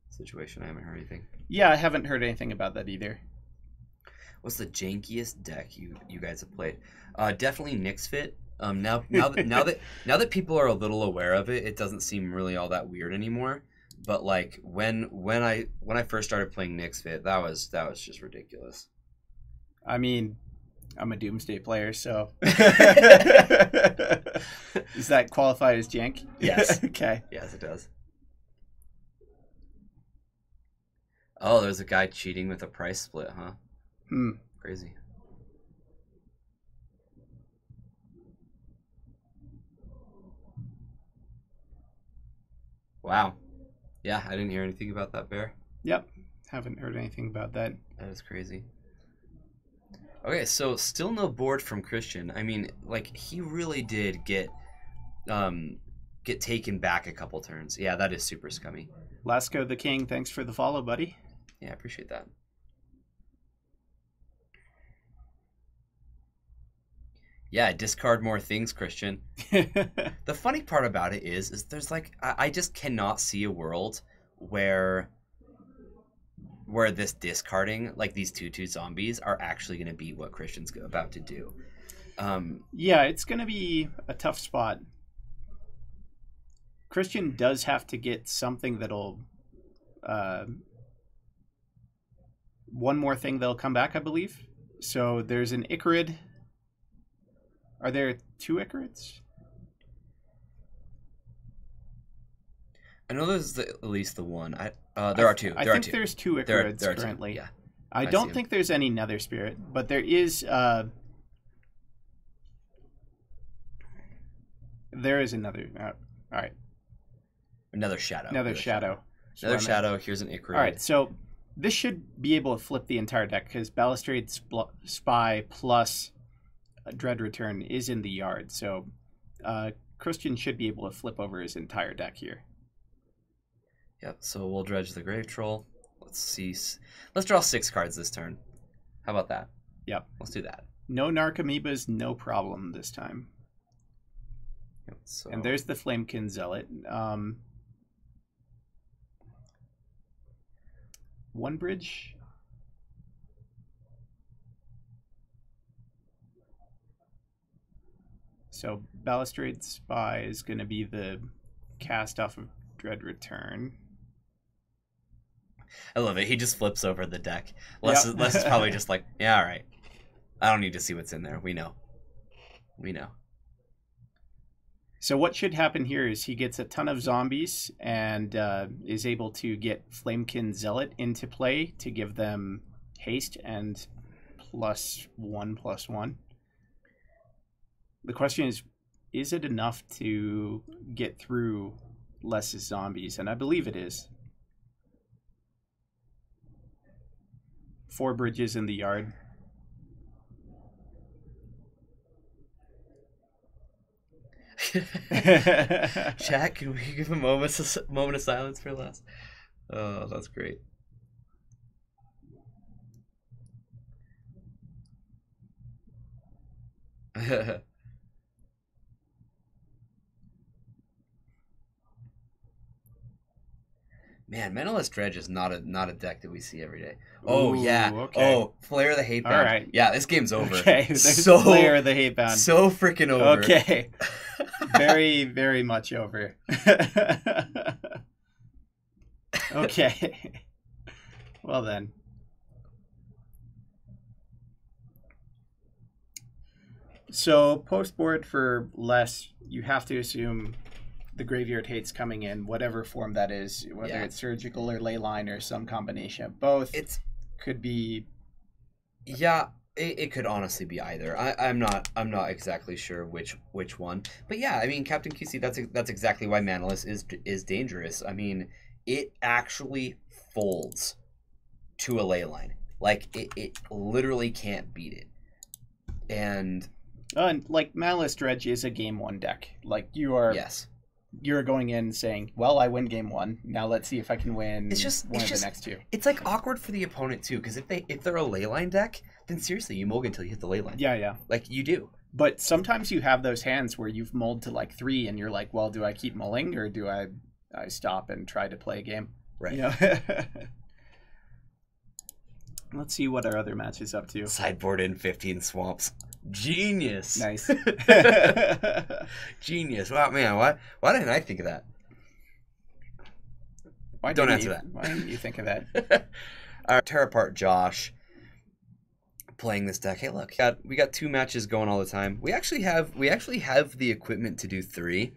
B: situation. I haven't heard anything.
A: Yeah, I haven't heard anything about that either.
B: What's the jankiest deck you guys have played? Definitely Nyx Fit. Now that people are a little aware of it, it doesn't seem really all that weird anymore. But like when I first started playing Nyx Fit, that was just ridiculous.
A: I mean, I'm a Doomsday player, so does that qualify as jank?
B: Yes.
A: Okay.
B: Yes, it does. Oh, there's a guy cheating with a price split, huh? Crazy. Wow. Yeah, I didn't hear anything about that, Bear.
A: Yep. Haven't heard anything about that.
B: That is crazy. Okay, so still no board from Christian. I mean, like, he really did get taken back a couple turns. Yeah, that is super scummy.
A: Lasco the King, thanks for the follow, buddy.
B: Yeah, I appreciate that. Yeah, discard more things, Christian. The funny part about it is there's like I just cannot see a world where this discarding, like these 2/2 zombies, are actually going to be what Christian's about to do.
A: Yeah, it's going to be a tough spot. Christian does have to get something that'll... one more thing that'll come back, I believe. So there's an Icarid. Are there 2 Icarids?
B: I know there's at least the one. There are 2.
A: I think there's 2 Icarids currently. 2. Yeah. I don't think there's any Nether Spirit, but there is... there is another... all right.
B: Another Shadow.
A: Another Shadow.
B: Another Shadow. Here's an Icarid.
A: All right, so this should be able to flip the entire deck because Balustrade Spy plus Dread Return is in the yard. So Christian should be able to flip over his entire deck here.
B: Yep, so we'll dredge the Grave Troll. Let's see. Let's draw 6 cards this turn. How about that?
A: Yep.
B: Let's do that.
A: No Narcomoebas, no problem this time.
B: Yep, so...
A: And there's the Flamekin Zealot. One bridge. So Balustrade Spy is going to be the cast off of Dread Return.
B: I love it. He just flips over the deck. Les is probably just like, yeah, all right. I don't need to see what's in there. We know. We know.
A: So what should happen here is he gets a ton of zombies and is able to get Flamekin Zealot into play to give them haste and +1/+1. The question is it enough to get through Les's zombies? And I believe it is. 4 bridges in the yard.
B: Chat, can we give a moment of silence for Les? Oh, that's great. Man, Mentalist Dredge is not a deck that we see every day. Oh yeah.
A: Ooh, okay.
B: Oh, Flare the Hate
A: All
B: Bound.
A: right.
B: Yeah, this game's over.
A: Okay, there's
B: So
A: Slayer the Hate Bound.
B: So freaking over.
A: Okay. Very, very much over. Okay. Well then. So post board for less, you have to assume the Graveyard Hate's coming in, whatever form that is, whether it's surgical or ley line or some combination of both.
B: It
A: could be.
B: Yeah, it could honestly be either. I'm not exactly sure which one. But yeah, I mean, Captain QC, that's exactly why Manaless is dangerous. I mean, it actually folds to a ley line. Like it literally can't beat it. And
A: like Malice Dredge is a game one deck. Like you are.
B: Yes.
A: You're going in saying, well, I win game one. Now let's see if I can win
B: one of
A: the next two.
B: It's like awkward for the opponent too, because if they're a ley line deck, then seriously, you mulligan until you hit the ley line.
A: Yeah, yeah.
B: Like you do.
A: But sometimes you have those hands where you've mulled to like 3 and you're like, well, do I keep mulling or do I stop and try to play a game?
B: Right.
A: You know? Let's see what our other match is up to.
B: Sideboard in 15 swamps. Genius.
A: Nice.
B: Genius. Wow, man, why didn't I think of that? Don't answer that.
A: Why didn't you think of that?
B: All right, tear apart Josh playing this deck. Hey, look, we got 2 matches going all the time. We actually have the equipment to do 3,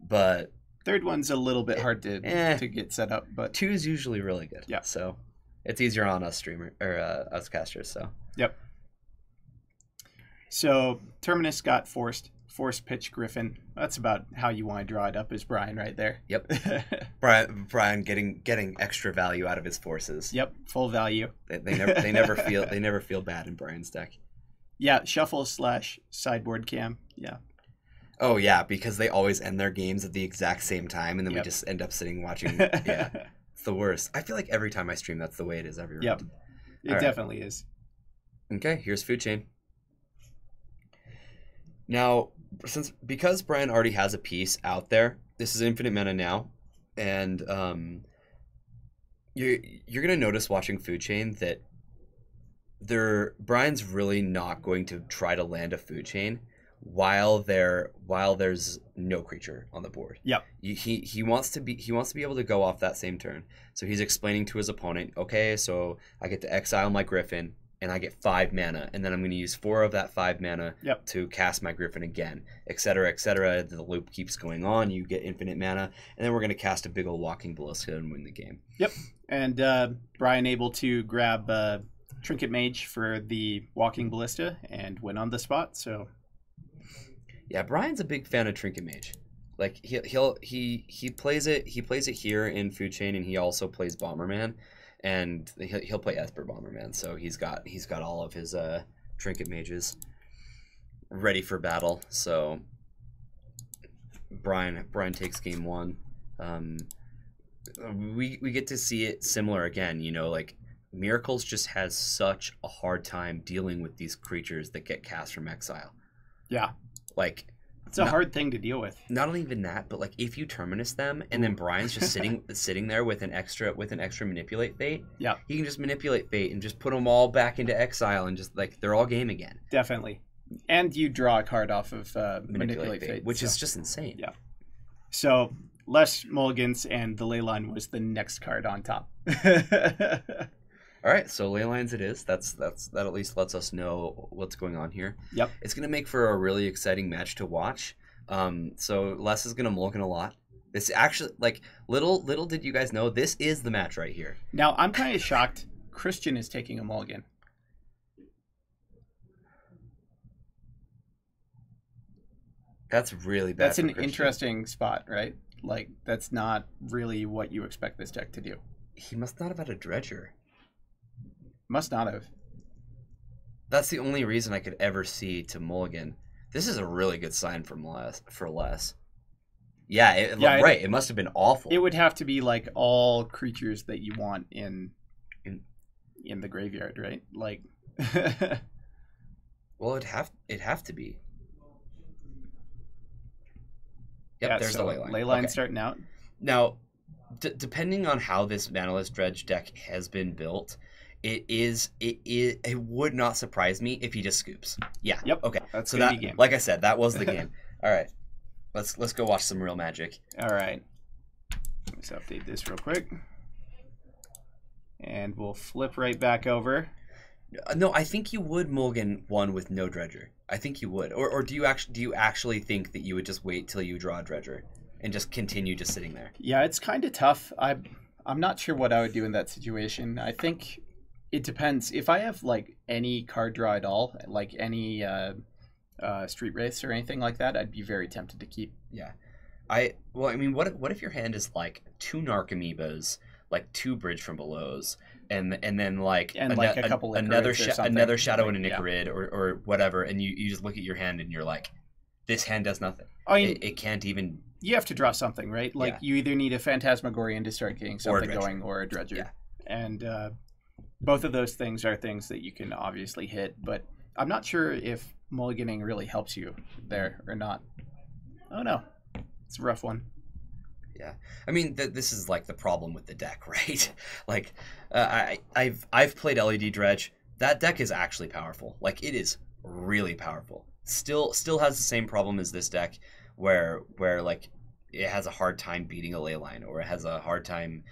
B: but
A: third one's a little bit hard to get set up, but
B: 2 is usually really good.
A: Yeah.
B: So it's easier on us streamer or us casters. So
A: yep. So Terminus got forced pitch Griffin. That's about how you want to draw it up, is Brian right there.
B: Yep. Brian getting extra value out of his forces.
A: Yep, full value.
B: They never feel bad in Brian's deck.
A: Yeah, shuffle / sideboard cam. Yeah.
B: Oh yeah, because they always end their games at the exact same time, and then we just end up sitting watching. Yeah, it's the worst. I feel like every time I stream, that's the way it is every round.
A: Yep, it definitely is.
B: Okay, here's Food Chain. Now, because Brian already has a piece out there, this is infinite mana now, and you're gonna notice watching Food Chain that Brian's really not going to try to land a Food Chain while there's no creature on the board.
A: Yep.
B: He wants to be able to go off that same turn. So he's explaining to his opponent, okay, so I get to exile my Griffin and I get 5 mana, and then I'm going to use 4 of that 5 mana to cast my Griffin again, etc., etc. The loop keeps going on. You get infinite mana, and then we're going to cast a big old Walking Ballista and win the game.
A: Yep. And Brian able to grab Trinket Mage for the Walking Ballista and win on the spot. So
B: yeah, Brian's a big fan of Trinket Mage. Like he plays it here in Food Chain, and he also plays Bomberman. And he'll play Esper Bomberman, so he's got all of his Trinket Mages ready for battle. So Brian takes game 1. We get to see it similar again. You know, like Miracles just has such a hard time dealing with these creatures that get cast from exile.
A: Yeah,
B: like.
A: It's a hard thing to deal with.
B: Not only even that, but like if you Terminus them and then Brian's just sitting there with an extra Manipulate Fate,
A: yeah,
B: he can just Manipulate Fate and just put them all back into exile and just like they're all game again.
A: Definitely, and you draw a card off of Manipulate Fate,
B: which is just insane.
A: Yeah. So less mulligans, and the ley line was the next card on top.
B: All right, so ley lines it is. That at least lets us know what's going on here.
A: Yep.
B: It's gonna make for a really exciting match to watch. So Les is gonna mulligan a lot. This actually, like, little did you guys know, this is the match right here.
A: Now I'm kind of shocked. Christian is taking a mulligan.
B: That's really bad.
A: That's an interesting spot, right? Like that's not really what you expect this deck to do.
B: He must not have had a Dredger.
A: Must not have.
B: That's the only reason I could ever see to mulligan. This is a really good sign from Les. Yeah,
A: Yeah,
B: right. It must have been awful.
A: It would have to be like all creatures that you want in
B: In-
A: the graveyard, right? Like,
B: well, it'd have to be. Yep,
A: yeah.
B: there's
A: So
B: the ley line.
A: Leyline
B: Okay.
A: starting out.
B: Now, depending on how this Manaless Dredge deck has been built, it would not surprise me if he just scoops. Yeah.
A: Yep.
B: Okay.
A: That's
B: So
A: gonna
B: that,
A: be game.
B: like I said, that was the game. All right. Let's go watch some real Magic.
A: All right. Let's update this real quick, and we'll flip right back over.
B: No, I think you would mulligan one with no Dredger. I think you would. Or do you actually think that you would just wait till you draw a Dredger and just continue just sitting there?
A: Yeah, it's kind of tough. I'm not sure what I would do in that situation. I think it depends. If I have like any card draw at all, like any street race or anything like that, I'd be very tempted to keep.
B: Yeah. Well, I mean, what if your hand is like 2 Narcomoebas, like 2 Bridge from Belows, and then like
A: like a couple
B: another
A: Icarids or something.
B: another Shadow and an
A: Yeah.
B: Icarid or whatever, and you just look at your hand and you're like, this hand does nothing.
A: I mean,
B: It can't even.
A: you have to draw something, right? Like
B: Yeah.
A: you either need a Phantasmagorian to start getting something
B: Dredger.
A: going, or a Dredger.
B: Yeah.
A: And both of those things are things that you can obviously hit, but I'm not sure if mulliganing really helps you there or not. Oh no, it's a rough one.
B: Yeah, I mean this is like the problem with the deck, right? Like, I've played LED Dredge. That deck is actually powerful. Like, it is really powerful. Still has the same problem as this deck, where like it has a hard time beating a Leyline, or it has a hard time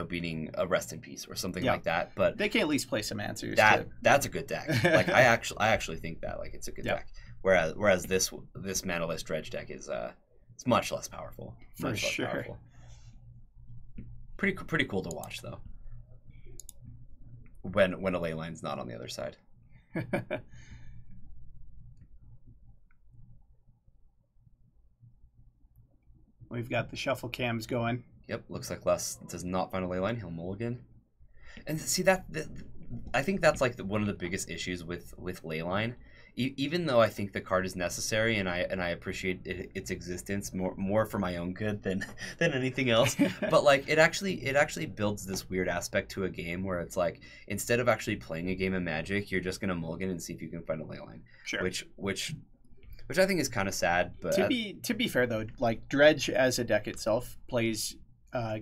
B: beating a Rest in Peace or something like that. But
A: they can at least play some answers.
B: That's a good deck. Like, I actually think that like it's a good deck. Whereas this Manaless Dredge deck is it's much less powerful.
A: For sure.
B: Pretty cool to watch though. When a Leyline's not on the other side.
A: We've got the shuffle cams going.
B: Yep, looks like Les does not find a Leyline. He'll mulligan. And see I think that's like one of the biggest issues with Leyline. Even though I think the card is necessary and I appreciate its existence more for my own good than anything else, but like it actually builds this weird aspect to a game where it's like, instead of actually playing a game of Magic, you're just gonna mulligan and see if you can find a Leyline.
A: Sure.
B: Which I think is kind of sad. But
A: to be fair though, like Dredge as a deck itself plays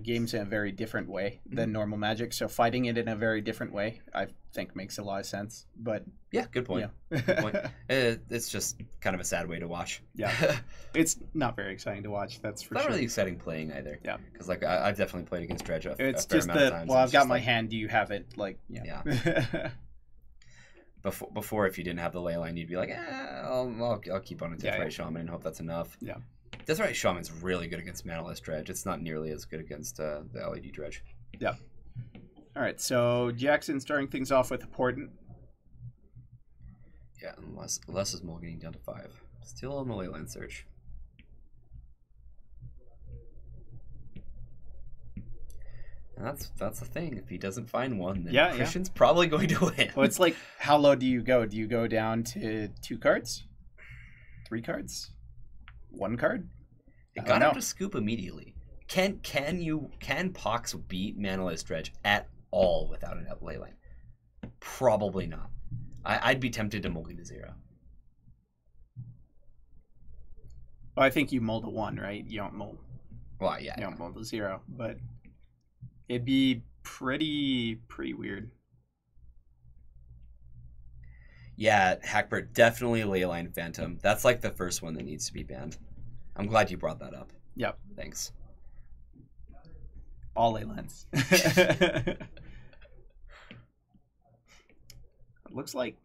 A: games in a very different way than normal Magic, so fighting it in a very different way I think makes a lot of sense. But
B: yeah, good point.
A: Yeah.
B: Good point. It's just kind of a sad way to watch.
A: Yeah, it's not very exciting to watch. That's for
B: not
A: sure.
B: really exciting playing either.
A: Yeah,
B: because like I've definitely played against Dredge
A: it's
B: a fair
A: just
B: amount of times.
A: Well, I've got my
B: like,
A: hand. Do you have it? Like, yeah.
B: Before, if you didn't have the Leyline, you'd be like, I'll keep on a Deathrite Shaman and hope that's enough.
A: Yeah.
B: Deathrite Shaman's really good against Manaless Dredge. It's not nearly as good against the LED Dredge.
A: Yeah. All right, so Jackson starting things off with a Portent.
B: Yeah, unless is mulliganing down to 5. Still on the Leyline search. And that's the thing. If he doesn't find one, then Christian's probably going to win.
A: Well, it's like, how low do you go? Do you go down to 2 cards? 3 cards? 1 card?
B: You gotta have to scoop immediately. Can Pox beat Manaless Dredge at all without a Leyline? Probably not. I'd be tempted to mulligan to 0.
A: Well, I think you mold a 1, right? You don't mold.
B: Well, yeah.
A: You don't mold a 0, but it'd be pretty weird.
B: Yeah, Hackbert, definitely Leyline Phantom. That's like the first one that needs to be banned. I'm glad you brought that up.
A: Yep.
B: Thanks.
A: All Leylines. It looks like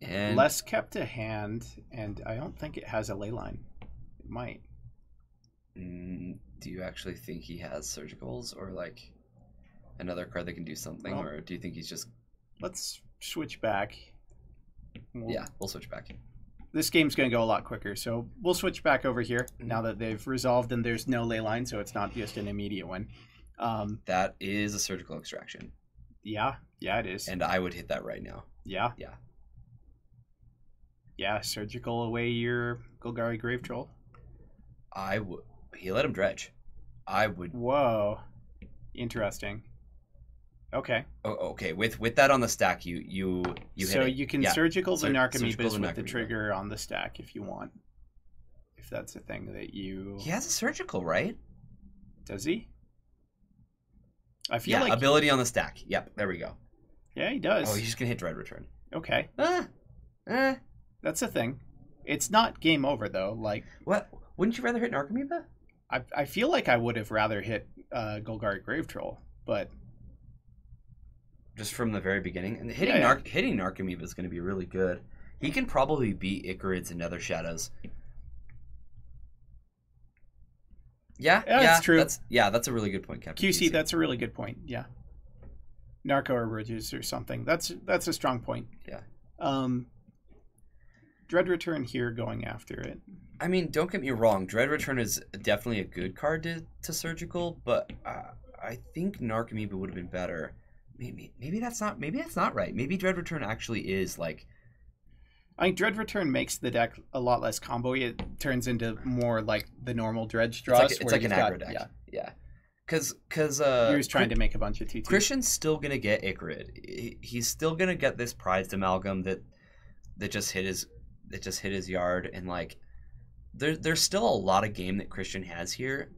A: Les kept a hand, and I don't think it has a Leyline. It might.
B: Do you actually think he has Surgicals or like another card that can do something, or do you think he's just...
A: Let's switch back.
B: We'll switch back.
A: This game's going to go a lot quicker, so we'll switch back over here now that they've resolved and there's no Leyline, so it's not just an immediate win.
B: That is a Surgical Extraction.
A: Yeah, it is.
B: And I would hit that right now.
A: Yeah. Surgical away your Golgari Grave Troll.
B: I would. He let him dredge. I would.
A: Whoa. Interesting. Okay.
B: Oh, okay. With that on the stack, you hit
A: So
B: it.
A: you can
B: Yeah.
A: surgical the
B: Surgical
A: Narcomoebas
B: the
A: with the
B: Narcomoeba.
A: trigger on the stack if you want. If that's a thing that you...
B: He has a surgical, right?
A: Does he? I feel
B: Yeah,
A: like...
B: ability on the stack. Yep, there we go.
A: Yeah, he does.
B: Oh, he's just gonna hit Dread Return.
A: Okay.
B: Eh.
A: That's a thing. It's not game over, though. Like,
B: What? Wouldn't you rather hit Narcomoeba?
A: I feel like I would have rather hit Golgari Grave Troll, but...
B: Just from the very beginning. And hitting
A: Yeah.
B: hitting Narcomoeba is going to be really good. He can probably beat Icarids and Nether Shadows. Yeah,
A: That's true.
B: That's a really good point, Captain
A: QC, that's a really good point. Yeah. Narco or Bridges or something. That's a strong point.
B: Yeah.
A: Dread Return here going after it.
B: I mean, don't get me wrong. Dread Return is definitely a good card to Surgical, but I think Narcomoeba would have been better. Maybe that's not right. Maybe Dread Return actually is like.
A: I think Dread Return makes the deck a lot less combo-y. It turns into more like the normal Dredge draws.
B: It's like an aggro deck. Yeah. Because
A: you're just trying to make a bunch of 2/2.
B: Christian's still gonna get Icarid. He's still gonna get this prized amalgam that just hit his yard, and like there's still a lot of game that Christian has here.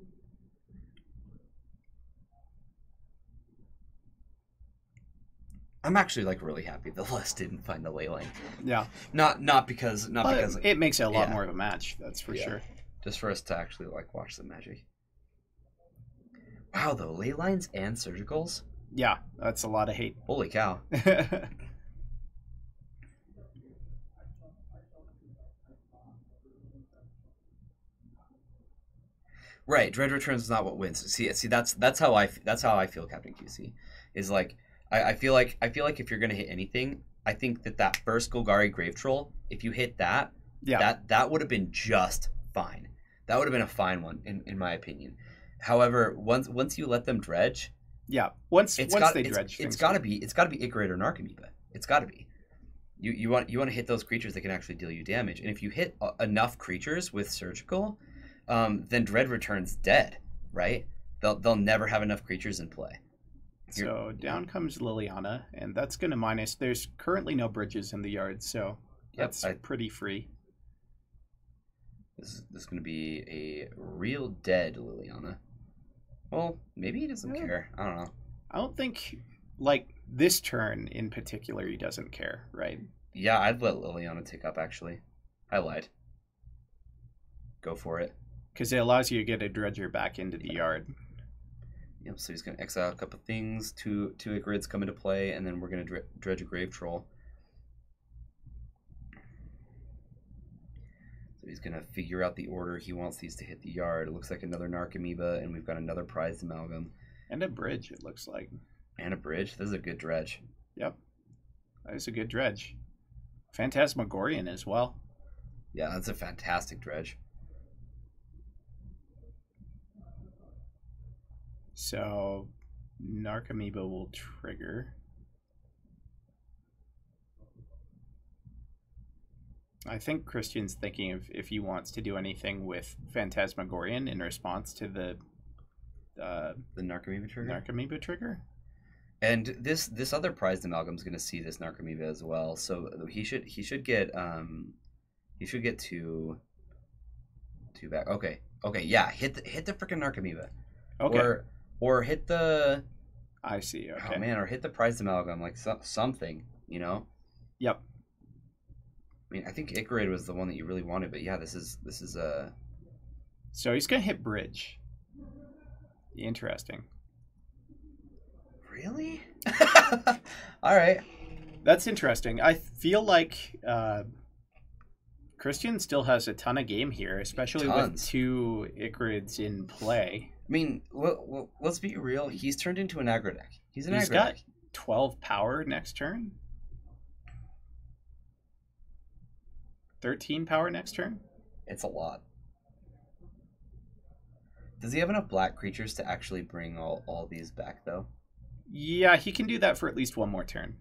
B: I'm actually like really happy the list didn't find the Leyline.
A: Yeah.
B: Not because
A: it makes it a lot more of a match, that's for sure.
B: Just for us to actually like watch the magic. Wow, though, Leylines and Surgicals?
A: Yeah, that's a lot of hate.
B: Holy cow. Right, Dread Returns is not what wins. See, that's how I feel, Captain QC. Is like I feel like if you're gonna hit anything, I think that first Golgari Grave Troll, if you hit that, that would have been just fine. That would have been a fine one in my opinion. However, once you let them dredge,
A: once they dredge,
B: it's got to be Icarid or Narcomoeba. It's got to be. You want to hit those creatures that can actually deal you damage, and if you hit enough creatures with Surgical, then Dread Return's dead, right? They'll never have enough creatures in play.
A: So down comes Liliana, and that's going to minus. There's currently no bridges in the yard, so that's pretty free.
B: This is going to be a real dead Liliana. Well, maybe he doesn't care. I don't know.
A: I don't think, like, this turn in particular, he doesn't care, right?
B: Yeah, I'd let Liliana take up, actually. I lied. Go for it.
A: Because it allows you to get a Dredger back into the yard.
B: Yep, so he's going to exile a couple things. Two Icarids come into play, and then we're going to dredge a Grave Troll. So he's going to figure out the order he wants these to hit the yard. It looks like another Narcomoeba, and we've got another prized amalgam.
A: And a bridge, it looks like.
B: And a bridge. This is a good dredge.
A: Yep. That is a good dredge. Phantasmagorian as well.
B: Yeah, that's a fantastic dredge.
A: So, Narcomoeba will trigger. I think Christian's thinking of if he wants to do anything with Phantasmagorian in response to the
B: Narcomoeba trigger.
A: Narcomoeba trigger.
B: And this other prized amalgam is going to see this Narcomoeba as well. So he should get two back. Okay, yeah. Hit the freaking Narcomoeba.
A: Okay.
B: Or hit the.
A: I see. Okay.
B: Oh man, or hit the prized amalgam, like something, you know.
A: Yep.
B: I mean, I think Icarid was the one that you really wanted, but yeah, this is a.
A: So he's gonna hit bridge. Interesting.
B: Really? All right.
A: That's interesting. I feel like Christian still has a ton of game here, especially with two Icarids in play.
B: I mean, let's be real. He's turned into an aggro deck. He's
A: got 12 power next turn. 13 power next turn.
B: It's a lot. Does he have enough black creatures to actually bring all these back, though?
A: Yeah, he can do that for at least one more turn.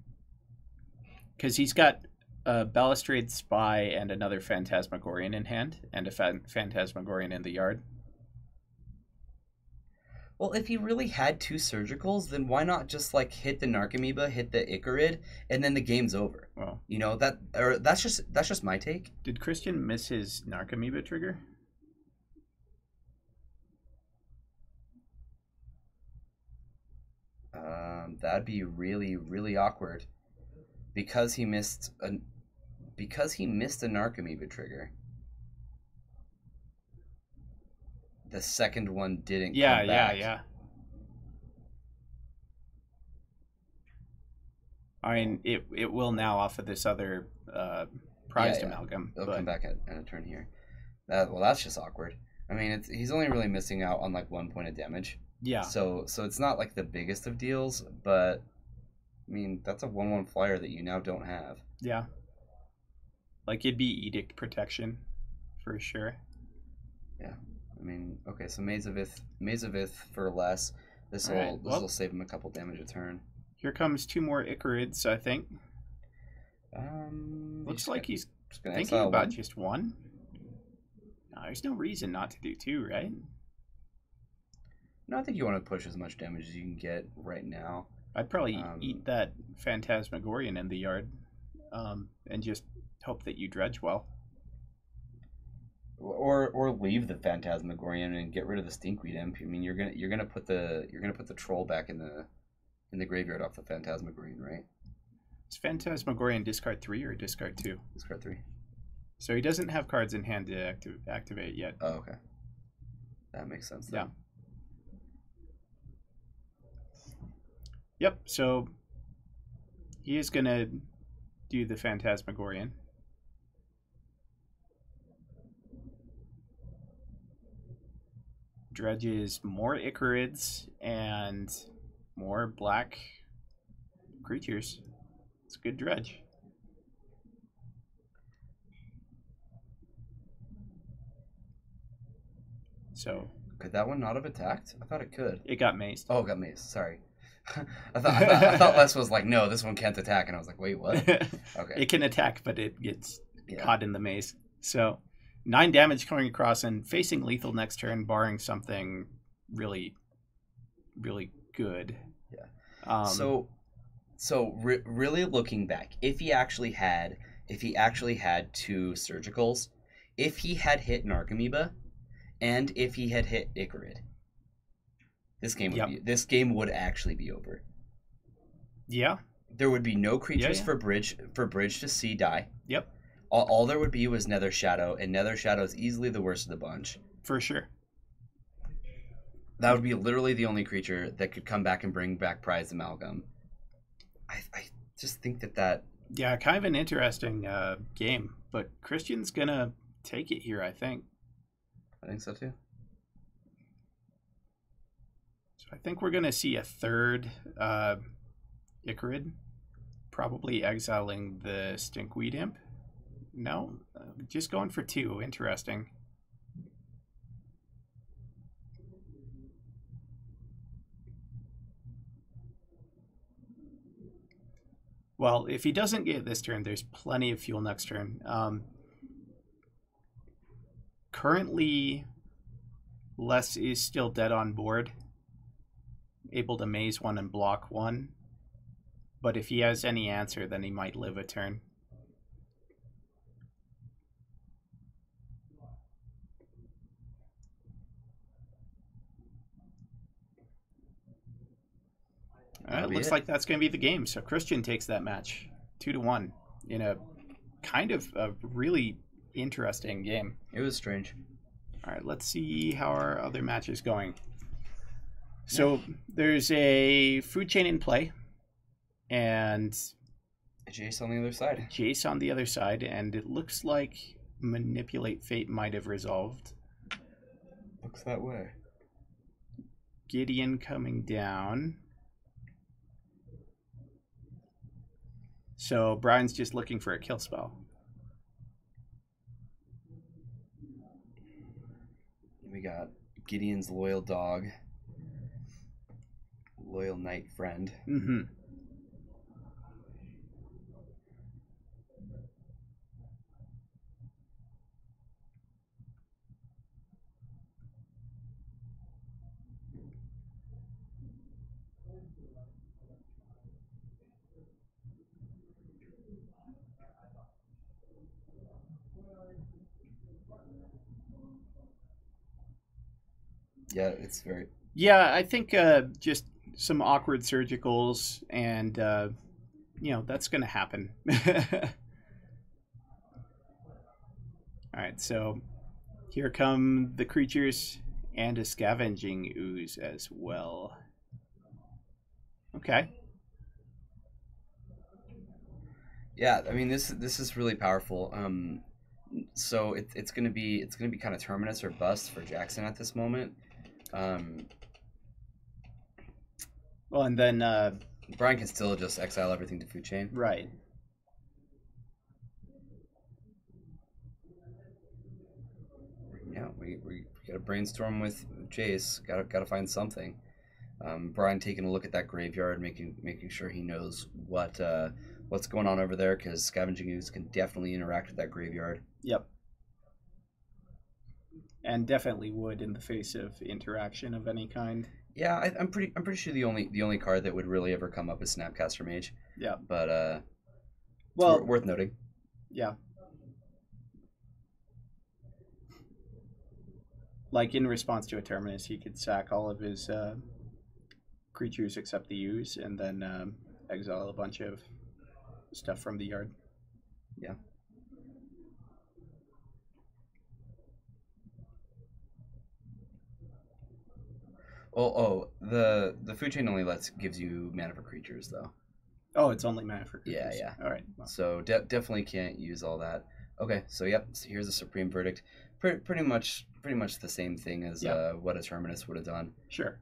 A: Because he's got a Balustrade Spy and another Phantasmagorian in hand, and a Phantasmagorian in the yard.
B: Well, if he really had 2 surgicals, then why not just like hit the Narcomoeba, hit the Icarid, and then the game's over?
A: Well,
B: You know that, or that's just my take.
A: did Christian miss his Narcomoeba trigger?
B: That'd be really really awkward because he missed a Narcomoeba trigger. The second one didn't come back.
A: Yeah. I mean, it will now off of this other prized amalgam.
B: It'll come back at a turn here. That's just awkward. I mean, he's only really missing out on like 1 point of damage.
A: Yeah.
B: So it's not like the biggest of deals, but I mean that's a 1/1 flyer that you now don't have.
A: Yeah. Like it'd be Edict protection, for sure.
B: Yeah. I mean, okay, so Maze of Ith for less. This will save him a couple damage a turn.
A: Here comes 2 more Icarids, I think. Looks like he's thinking about just 1. No, there's no reason not to do 2, right?
B: No, I think you want to push as much damage as you can get right now.
A: I'd probably eat that Phantasmagorian in the yard, and just hope that you dredge well.
B: Or leave the Phantasmagorian and get rid of the Stinkweed Imp. I mean, you're gonna put the troll back in the graveyard off the Phantasmagorian, right?
A: Is Phantasmagorian discard 3 or discard 2?
B: Discard 3.
A: So he doesn't have cards in hand to activate yet.
B: Oh, okay. That makes sense then.
A: Yeah. Yep, so he is going to do the Phantasmagorian. Dredges more Icarids and more black creatures. It's a good dredge. So
B: could that one not have attacked? I thought it could.
A: It got maced.
B: Oh, it got maced. Sorry. I thought Les was like, no, this one can't attack, and I was like, wait, what? Okay.
A: It can attack, but it gets caught in the maze. So 9 damage coming across and facing lethal next turn, barring something really, really good.
B: Yeah. Really looking back, if he actually had 2 surgicals, if he had hit Narcomoeba, and if he had hit Icarid, this game would actually be over.
A: Yeah.
B: There would be no creatures for bridge to see die.
A: Yep.
B: All there would be was Nether Shadow, and Nether Shadow is easily the worst of the bunch.
A: For sure.
B: That would be literally the only creature that could come back and bring back Prized Amalgam. I just think that...
A: Yeah, kind of an interesting game, but Christian's going to take it here, I think.
B: I think so, too.
A: So I think we're going to see a third Icarid, probably exiling the Stinkweed Imp. No, just going for 2. Interesting. Well, if he doesn't get this turn, there's plenty of fuel next turn. Currently, Les is still dead on board, able to maze 1 and block 1. But if he has any answer, then he might live a turn. It looks like that's going to be the game. So Christian takes that match 2-1 in a kind of a really interesting game.
B: It was strange.
A: All right, let's see how our other match is going. So there's a food chain in play, and
B: Jace on the other side.
A: Jace on the other side, and it looks like Manipulate Fate might have resolved.
B: Looks that way.
A: Gideon coming down. So Brian's just looking for a kill spell.
B: We got Gideon's loyal dog. Loyal knight friend.
A: Mm-hmm.
B: Yeah, it's very.
A: Yeah, I think just some awkward surgicals, and that's going to happen. All right, so here come the creatures and a scavenging ooze as well. Okay.
B: Yeah, I mean this is really powerful. So it's gonna be kind of terminus or bust for Jackson at this moment.
A: Well, and then
B: Brian can still just exile everything to food chain.
A: right.
B: Yeah, we gotta brainstorm with Jace. Gotta find something. Brian taking a look at that graveyard, making sure he knows what's going on over there, because Scavenging Ooze can definitely interact with that graveyard.
A: Yep. And definitely would in the face of interaction of any kind.
B: Yeah, I'm pretty sure the only card that would really ever come up is Snapcaster Mage.
A: Yeah.
B: But
A: well,
B: worth noting.
A: Yeah. Like in response to a terminus, he could sack all of his creatures except the ooze, and then exile a bunch of stuff from the yard.
B: Yeah. Oh, the food chain only gives you mana for creatures though.
A: Oh, it's only mana for creatures.
B: Yeah.
A: All right.
B: Well. So definitely can't use all that. Okay, so yep. So here's a Supreme Verdict. Pretty much the same thing as what a terminus would have done.
A: Sure.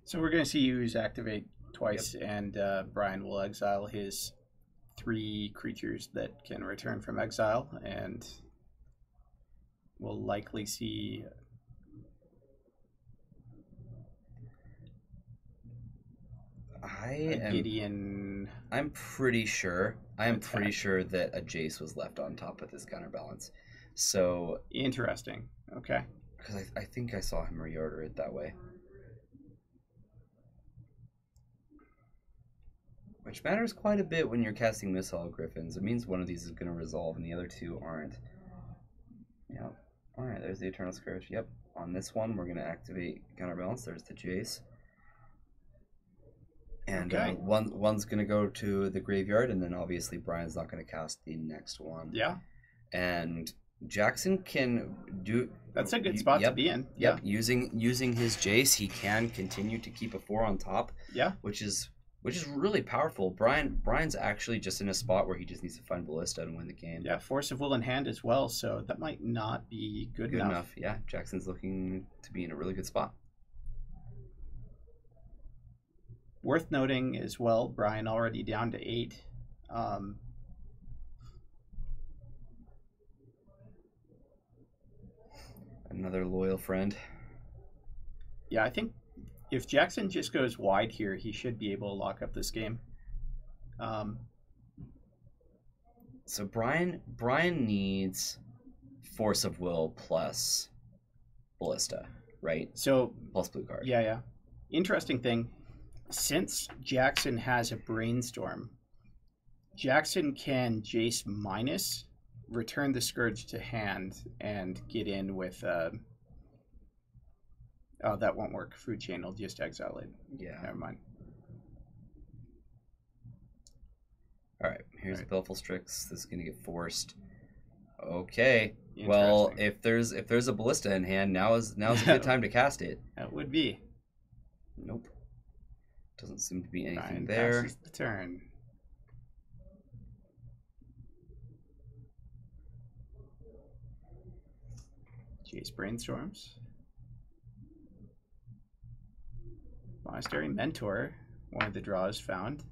A: So we're gonna see ooze activate twice, yep. And Brian will exile his 3 creatures that can return from exile, and we'll likely see. Gideon.
B: I'm pretty sure that a Jace was left on top with his counterbalance. So
A: interesting. Okay.
B: Because I think I saw him reorder it that way. Which matters quite a bit when you're casting Missile Griffins. It means one of these is going to resolve and the other 2 aren't. Yep. Alright, there's the Eternal Scourge. Yep. On this one, we're going to activate counterbalance. There's the Jace. And okay. One's going to go to the graveyard, and then obviously Brian's not going to cast the next one.
A: Yeah.
B: And Jackson can do...
A: That's a good spot to be in.
B: Yep. Yeah. Using his Jace, he can continue to keep a 4 on top.
A: Yeah.
B: Which is really powerful. Brian's actually just in a spot where he just needs to find Ballista and win the game.
A: Yeah, Force of Will in hand as well, so that might not be good enough.
B: Yeah, Jackson's looking to be in a really good spot.
A: Worth noting as well, Brian already down to 8.
B: Another loyal friend.
A: Yeah, I think if Jackson just goes wide here, he should be able to lock up this game.
B: So Brian needs Force of Will plus Ballista, right?
A: So
B: plus blue card.
A: Yeah. Interesting thing. Since Jackson has a Brainstorm, Jackson can Jace minus, return the Scourge to hand, and get in with... Oh, that won't work. Food chain will just exile it.
B: Yeah.
A: Never mind.
B: Alright, here's Baleful Strix. This is going to get forced. Okay. Well, if there's a Ballista in hand, now's a good time to cast it.
A: That would be.
B: Nope. Doesn't seem to be anything
A: Brian
B: there.
A: Passes the turn. Jace Brainstorms. Monastery Mentor. One of the draws found.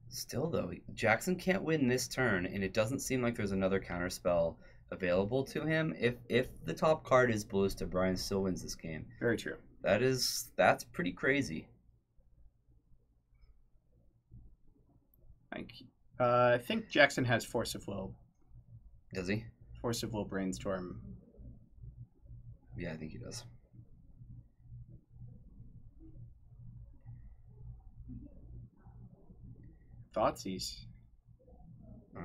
B: Still, though, Jackson can't win this turn, and it doesn't seem like there's another counterspell available to him. If the top card is Ballista, Brian still wins this game.
A: Very true.
B: That's pretty crazy.
A: I think Jackson has Force of Will.
B: Does he?
A: Force of Will Brainstorm.
B: Yeah, I think he does.
A: Thoughtseize.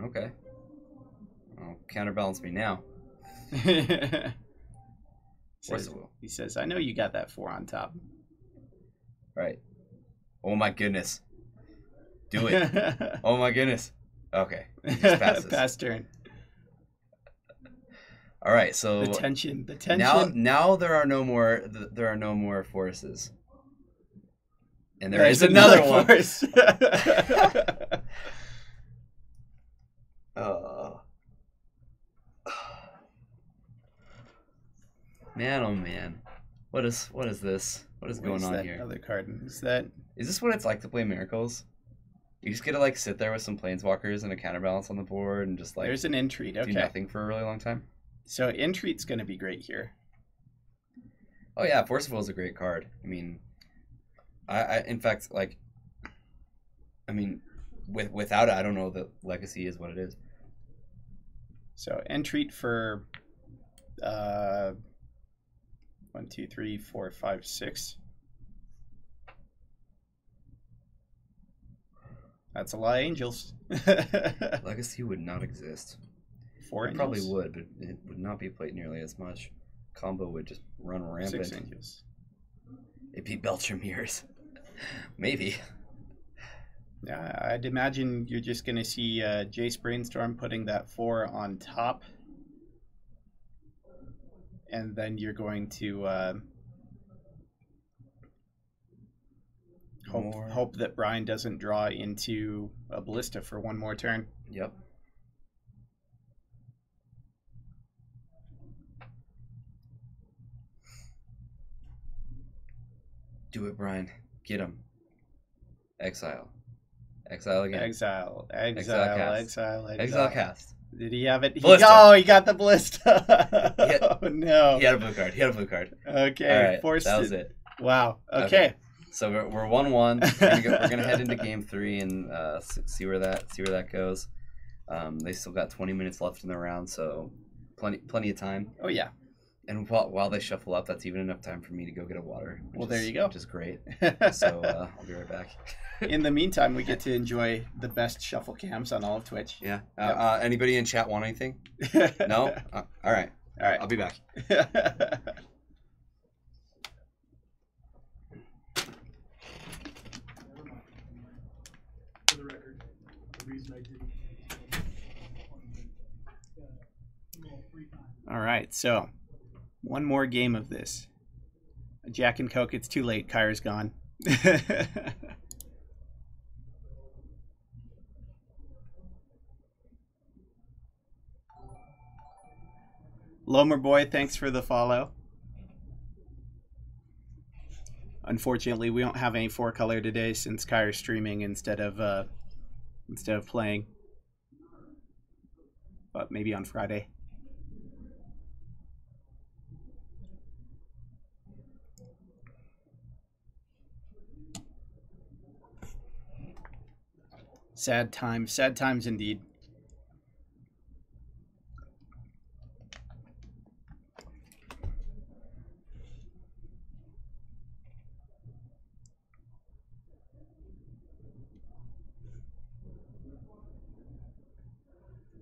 B: Okay. Well, counterbalance me now. course it will.
A: He says, I know you got that 4 on top.
B: Right. Oh my goodness. Do it. Oh my goodness. Okay. He just passes.
A: Pass turn.
B: All right. So
A: the tension.
B: Now there are no more forces. And
A: There's
B: is another one.
A: force.
B: Man, oh man. What is this? What is going on here?
A: Other card. Is
B: this what it's like to play Miracles? You just get to like sit there with some Planeswalkers and a counterbalance on the board and just like
A: there's an Entreat. Okay.
B: Do nothing for a really long time.
A: So Entreat's going to be great here.
B: Oh yeah, Force of Will is a great card. I mean, I in fact like, I mean, without it, I don't know that Legacy is what it is.
A: So Entreat for 1, 2, 3, 4, 5, 6. That's a lot of angels.
B: Legacy would not exist.
A: 4 angels?
B: Probably would, but it would not be played nearly as much. Combo would just run rampant.
A: 6 angels.
B: It'd be Belcher Mirrors. Maybe.
A: Yeah, I'd imagine you're just going to see Jace Brainstorm putting that 4 on top. And then you're going to hope that Brian doesn't draw into a Ballista for one more turn.
B: Yep. Do it, Brian. Get him. Exile. Exile again.
A: Exile
B: cast.
A: Did he have it? He got the Ballista. Oh, no.
B: He had a blue card.
A: Okay.
B: All right, that was it.
A: Wow. Okay.
B: So we're 1-1. We're gonna head into game 3 and see where that goes. They still got 20 minutes left in the round, so plenty of time.
A: Oh yeah.
B: And while they shuffle up, that's even enough time for me to go get a water.
A: There you go.
B: Which is great. So I'll be right back.
A: In the meantime, we get to enjoy the best shuffle cams on all of Twitch.
B: Yeah. Anybody in chat want anything? No? All right. I'll be back.
C: For the record, the reason I didn't.
A: All right, so one more game of this. Jack and Coke, it's too late. Kyra's gone. Lomer Boy, thanks for the follow. Unfortunately, we don't have any 4-color today since Kyra's streaming instead of playing. But maybe on Friday. Sad times indeed.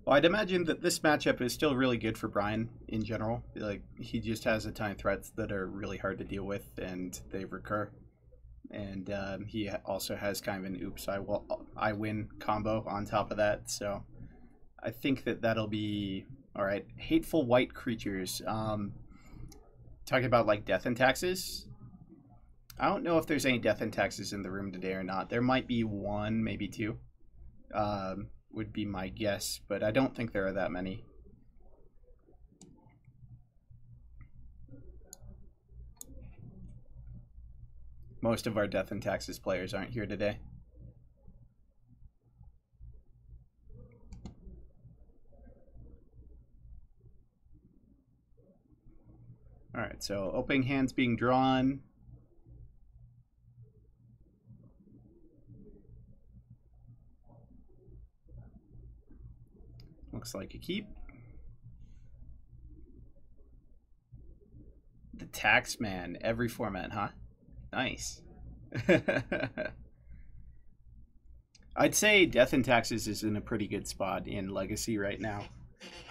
A: Well, I'd imagine that this matchup is still really good for Brian in general. Like, he just has a ton of threats that are really hard to deal with, and they recur. And he also has kind of an oops, I win combo on top of that. So I think that'll be all right. Hateful White Creatures. Talking about like Death and Taxes. I don't know if there's any Death and Taxes in the room today or not. There might be 1, maybe 2. Would be my guess, but I don't think there are that many. Most of our Death and Taxes players aren't here today. All right, so opening hands being drawn. Looks like a keep. The Taxman, every format, huh? Nice. I'd say Death and Taxes is in a pretty good spot in Legacy right now.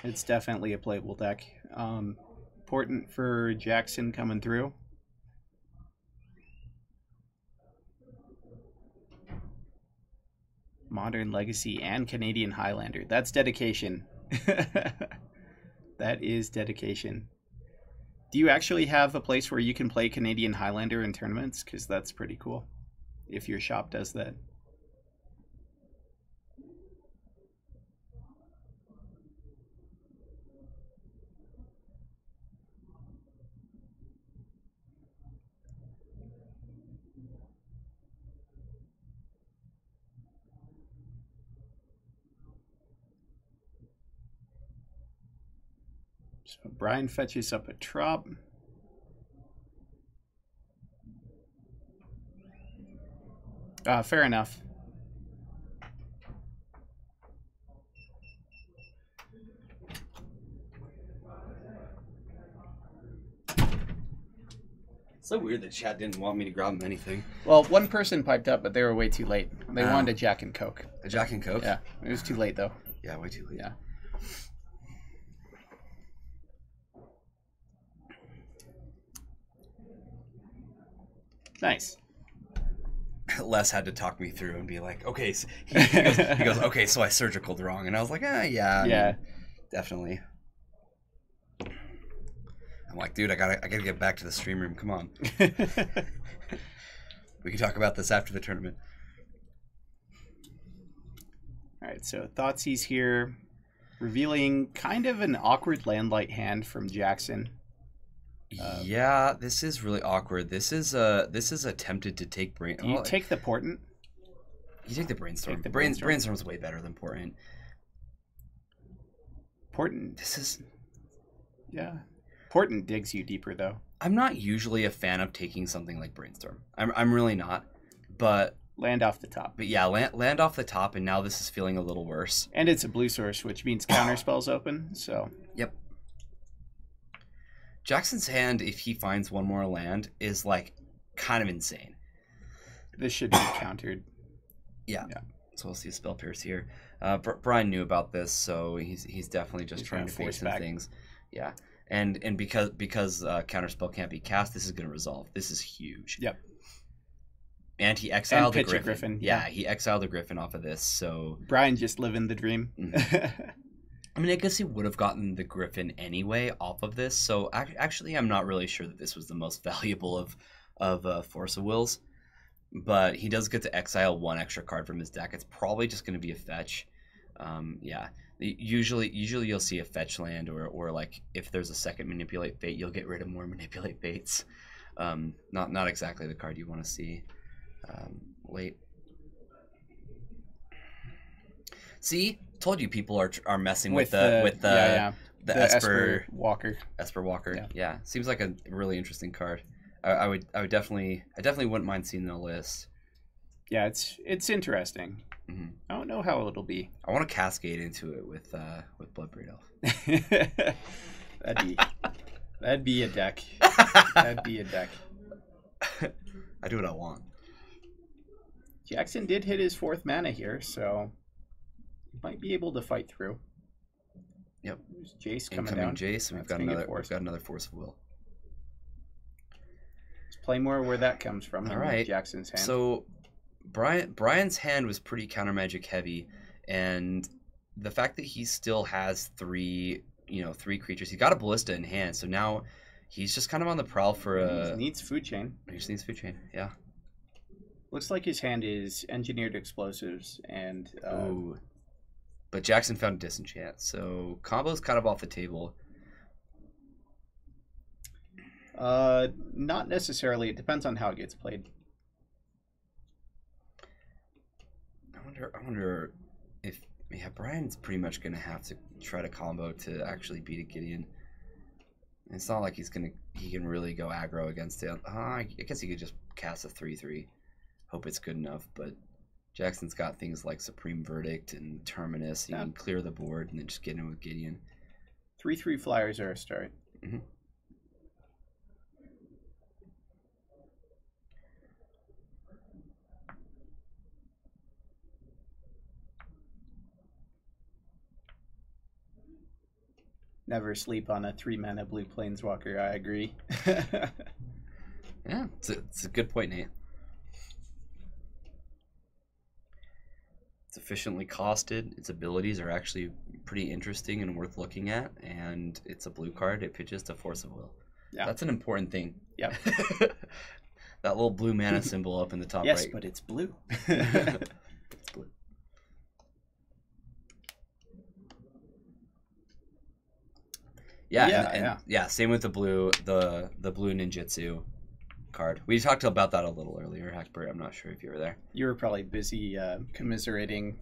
A: It's definitely a playable deck. important for Jackson coming through. Modern Legacy and Canadian Highlander. That's dedication. That is dedication. Do you actually have a place where you can play Canadian Highlander in tournaments? Because that's pretty cool if your shop does that. So Brian fetches up a trop. Fair enough.
B: So weird that chat didn't want me to grab him anything.
A: Well, one person piped up, but they were way too late. They wanted a Jack and Coke.
B: A Jack and Coke?
A: Yeah, it was too late though.
B: Yeah, way too late.
A: Yeah. Nice.
B: Les had to talk me through and be like, okay, so he goes, okay, so I surgicaled wrong. And I was like, yeah. I mean, definitely. I'm like, dude, I gotta get back to the stream room. Come on. We can talk about this after the tournament.
A: All right, so Thoughtseize here, revealing kind of an awkward landlight hand from Jackson.
B: Yeah, this is really awkward. This is attempted to take brain.
A: Do you take the Portent?
B: You take the brainstorm.
A: Take the
B: Brainstorm's way better than Portent.
A: Portent.
B: This is.
A: Yeah. Portent digs you deeper though.
B: I'm not usually a fan of taking something like brainstorm. I'm really not. But
A: land off the top.
B: But yeah, land off the top, and now this is feeling a little worse.
A: And it's a blue source, which means counter spells open. So.
B: Yep. Jackson's hand, if he finds one more land, is like kind of insane.
A: This should be countered.
B: Yeah. So we'll see a spell pierce here. Brian knew about this, so he's definitely just trying to force some things. Yeah. And because counterspell can't be cast, this is going to resolve. This is huge.
A: Yep.
B: And he exiled the
A: Griffin.
B: Yeah, he exiled the Griffin off of this. So
A: Brian just living the dream.
B: Mm-hmm. I mean, I guess he would have gotten the Griffin anyway off of this. So actually, I'm not really sure that this was the most valuable of Force of Wills. But he does get to exile one extra card from his deck. It's probably just going to be a fetch. Yeah. Usually you'll see a fetch land, or like if there's a second Manipulate Fate, you'll get rid of more Manipulate Fates. Not exactly the card you want to see. Wait. See, told you people are messing with the Esper
A: Walker.
B: Esper Walker. Yeah. Seems like a really interesting card. I would definitely wouldn't mind seeing the list.
A: Yeah, it's interesting.
B: Mm-hmm.
A: I don't know how it'll be.
B: I want to cascade into it with Bloodbraid Elf.
A: That'd be a deck. That'd be a deck.
B: I do what I want.
A: Jackson did hit his 4th mana here, so he might be able to fight through.
B: Yep.
A: There's Jace coming
B: Incoming
A: down.
B: Jace, and we've got another Force of Will.
A: Let's play more where that comes from.
B: All right.
A: Jackson's hand.
B: So Brian's hand was pretty counter magic heavy, and the fact that he still has three creatures, he got a ballista in hand, so now he's just kind of on the prowl for
A: he needs food chain.
B: He just needs food chain, yeah.
A: Looks like his hand is engineered explosives and
B: Ooh. But Jackson found disenchant, so combo's kind of off the table.
A: Not necessarily. It depends on how it gets played.
B: I wonder if Brian's pretty much gonna have to try to combo to actually beat a Gideon. It's not like he can really go aggro against it. I guess he could just cast a 3/3. Hope it's good enough, but Jackson's got things like Supreme Verdict and Terminus. You can clear the board and then just get in with Gideon.
A: 3/3 flyers are a start.
B: Mm-hmm.
A: Never sleep on a 3-mana blue planeswalker. I agree.
B: Yeah, it's a good point, Nate. It's efficiently costed. Its abilities are actually pretty interesting and worth looking at. And it's a blue card. It pitches to Force of Will.
A: Yeah.
B: That's an important thing.
A: Yep.
B: That little blue mana symbol up in the top
A: Yes,
B: right.
A: but it's blue.
B: It's blue. Yeah, same with the blue ninjutsu card. We talked about that a little earlier, Hackbert. I'm not sure if you were there.
A: You were probably busy commiserating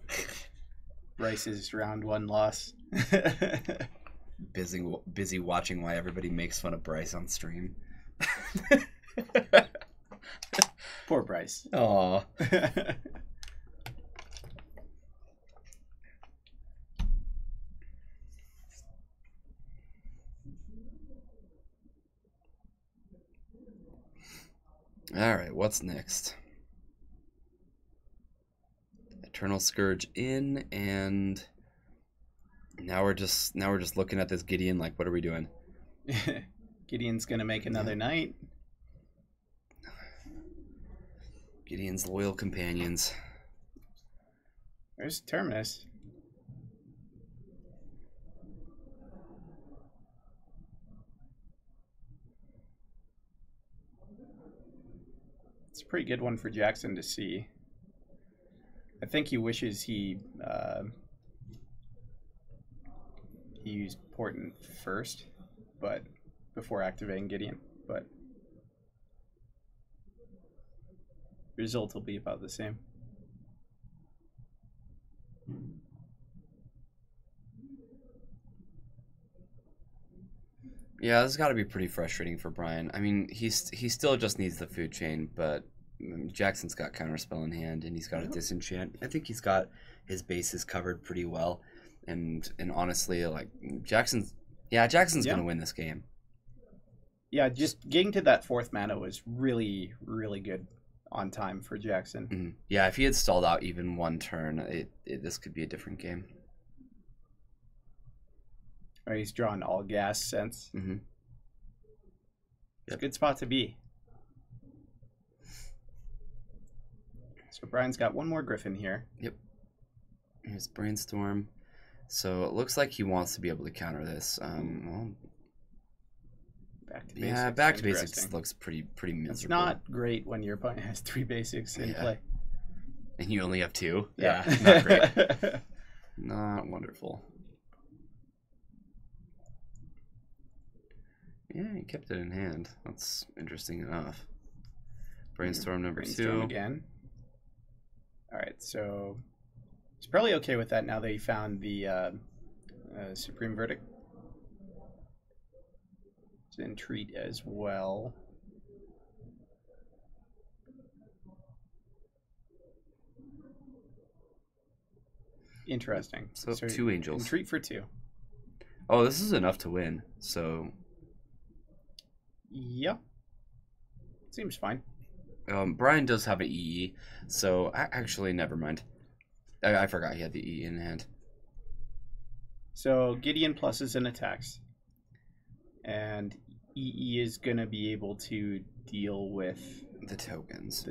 A: Bryce's round 1 loss.
B: Busy watching why everybody makes fun of Bryce on stream.
A: Poor Bryce.
B: Aw. All right, what's next? Eternal Scourge in, and now we're just looking at this Gideon like, what are we doing?
A: Gideon's gonna make another night.
B: Gideon's loyal companions.
A: There's Terminus. It's a pretty good one for Jackson to see. I think he wishes he used Portent first, but before activating Gideon. But result will be about the same.
B: Yeah, this has got to be pretty frustrating for Brian. I mean, he still just needs the food chain, but Jackson's got Counterspell in hand, and he's got a Disenchant. I think he's got his bases covered pretty well, and honestly, like Jackson's gonna win this game.
A: Yeah, just getting to that 4th mana was really, really good on time for Jackson.
B: Mm-hmm. Yeah, if he had stalled out even one turn, this could be a different game.
A: Or he's drawn all gas since.
B: Mm-hmm.
A: It's a good spot to be. So Brian's got one more Griffin here.
B: Yep. Here's Brainstorm. So it looks like he wants to be able to counter this. Well,
A: back to basics.
B: Yeah, back to basics looks pretty miserable.
A: It's not great when your opponent has 3 basics in play.
B: And you only have 2?
A: Yeah.
B: Not great. Not wonderful. Yeah, he kept it in hand. That's interesting enough. Brainstorm number 2.
A: Again. All right, so he's probably okay with that now that he found the Supreme Verdict. It's Entreat as well. Interesting.
B: So 2 angels.
A: Entreat for 2.
B: Oh, this is enough to win. So
A: yeah, seems fine.
B: Brian does have an EE, so actually, never mind. I forgot he had the EE in hand.
A: So Gideon pluses and attacks, and EE is gonna be able to deal with
B: the tokens.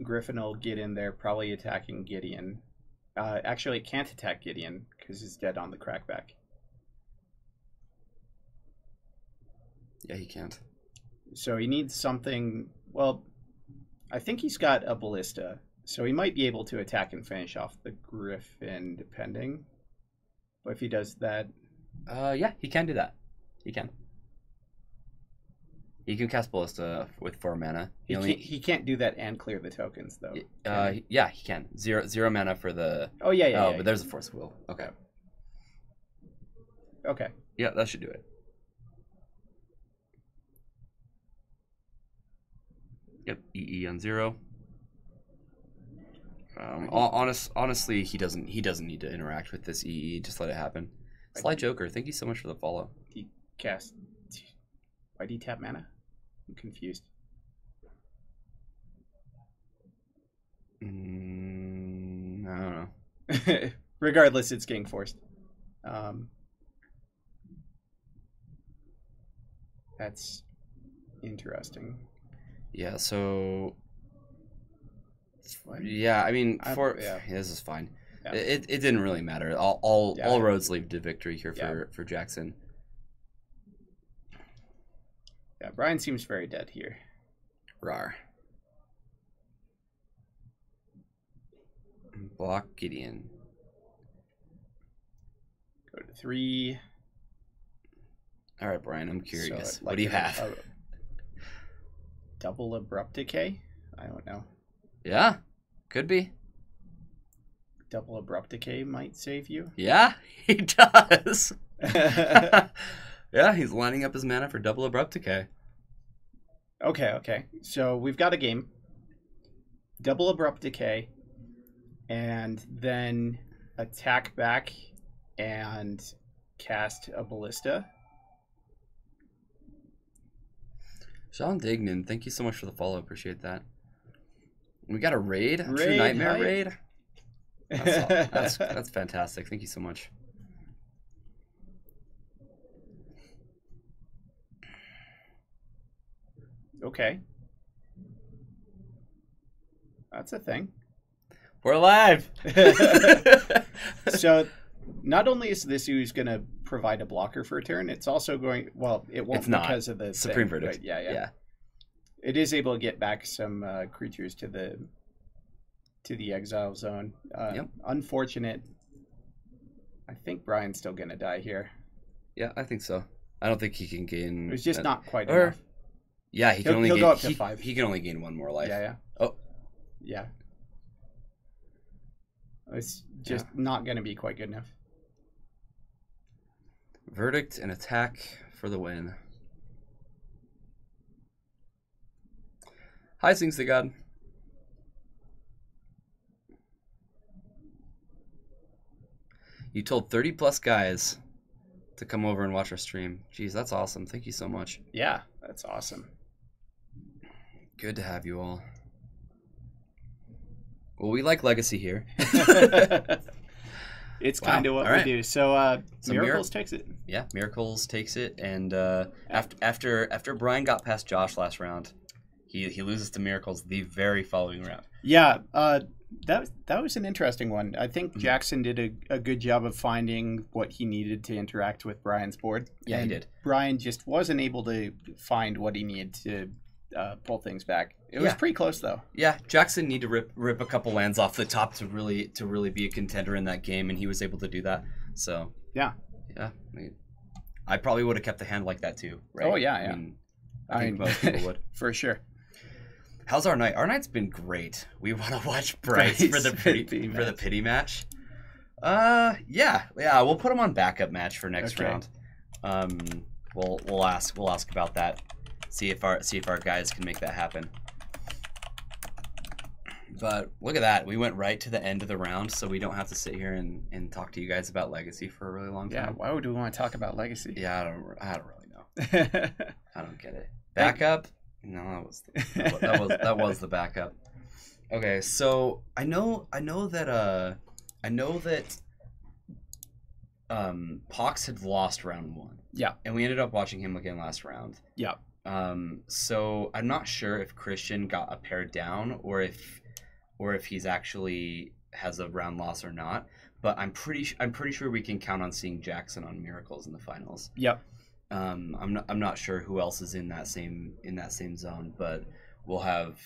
A: Griffin will get in there, probably attacking Gideon. Actually, it can't attack Gideon because he's dead on the crackback.
B: Yeah, he can't.
A: So he needs something. Well, I think he's got a ballista, so he might be able to attack and finish off the Griffin, depending. But if he does that,
B: yeah, he can do that. He can. He can cast ballista with 4 mana.
A: He can't do that and clear the tokens though.
B: Yeah, he can. Zero mana for the.
A: Oh yeah.
B: But there's a Force of Will. Okay.
A: Okay.
B: Yeah, that should do it. Yep, EE on 0. Honestly, he doesn't need to interact with this EE. Just let it happen. Sly Joker, thank you so much for the follow.
A: He cast. Why do you tap mana? I'm confused.
B: I don't know.
A: Regardless, it's getting forced. That's interesting.
B: Yeah, so
A: What?
B: yeah, I mean,
A: yeah.
B: this is fine.
A: Yeah.
B: It didn't really matter. All
A: Yeah.
B: roads lead to victory here
A: Yeah.
B: for Jackson.
A: Yeah, Brian seems very dead here.
B: Rar. Block Gideon.
A: Go to 3.
B: All right, Brian, I'm curious.
A: So,
B: What do you have?
A: Double abrupt decay? I don't know.
B: Yeah, could be.
A: Double abrupt decay might save you.
B: Yeah, he does. Yeah, he's lining up his mana for double abrupt decay.
A: Okay. So we've got a game. Double abrupt decay, and then attack back and cast a ballista.
B: Sean Dignan, thank you so much for the follow. Appreciate that. We got a raid, True
A: Raid,
B: Nightmare
A: hype.
B: raid. That's fantastic. Thank you so much.
A: Okay. That's a thing.
B: We're live.
A: So not only is this who's going to provide a blocker for a turn, it's also going, well, it won't
B: It's not.
A: because of the
B: Supreme
A: thing,
B: Verdict.
A: but yeah. It is able to get back some creatures to the exile zone.
B: Yep.
A: Unfortunate. I think Brian's still going to die here.
B: Yeah, I think so. I don't think he can gain.
A: It was just not quite
B: or-
A: enough.
B: Yeah, he can only
A: he'll
B: gain.
A: go up to 5.
B: He can only gain 1 more life.
A: Yeah.
B: Oh.
A: Yeah. It's just not going to be quite good enough.
B: Verdict and attack for the win. Hi, Sings the God. You told 30 plus guys to come over and watch our stream. Jeez, that's awesome. Thank you so much.
A: Yeah, that's awesome.
B: Good to have you all. Well, we like Legacy here.
A: It's kind of what
B: All right.
A: we do. So,
B: So
A: Miracles takes it.
B: Yeah, Miracles takes it, and after Brian got past Josh last round, he loses to Miracles the very following round.
A: Yeah, that was an interesting one. I think
B: Mm-hmm.
A: Jackson did a good job of finding what he needed to interact with Brian's board.
B: Yeah, he
A: and
B: did.
A: Brian just wasn't able to find what he needed to pull things back. It was
B: Yeah.
A: pretty close though.
B: Yeah, Jackson need to rip a couple lands off the top to really be a contender in that game, and he was able to do that. So
A: Yeah.
B: I probably would have kept a hand like that too. Right?
A: Oh, yeah.
B: I think most people would.
A: For sure.
B: How's our night? Our night's been great. We want to watch Bryce for the pity match. Yeah. We'll put him on backup match for next
A: Okay.
B: round. We'll ask about that. See if our guys can make that happen. But look at that. We went right to the end of the round, so we don't have to sit here and talk to you guys about Legacy for a really long
A: Yeah.
B: time.
A: Why would we want to talk about Legacy?
B: Yeah, I don't really know. I don't get it. Backup? No, that was the backup. Okay, so I know that Pox had lost round 1.
A: Yeah.
B: And we ended up watching him again last round.
A: Yeah.
B: So I'm not sure if Christian got a pair down or if he's actually has a round loss or not. But I'm pretty sure we can count on seeing Jackson on Miracles in the finals.
A: Yep.
B: I'm not sure who else is in that same zone, but we'll have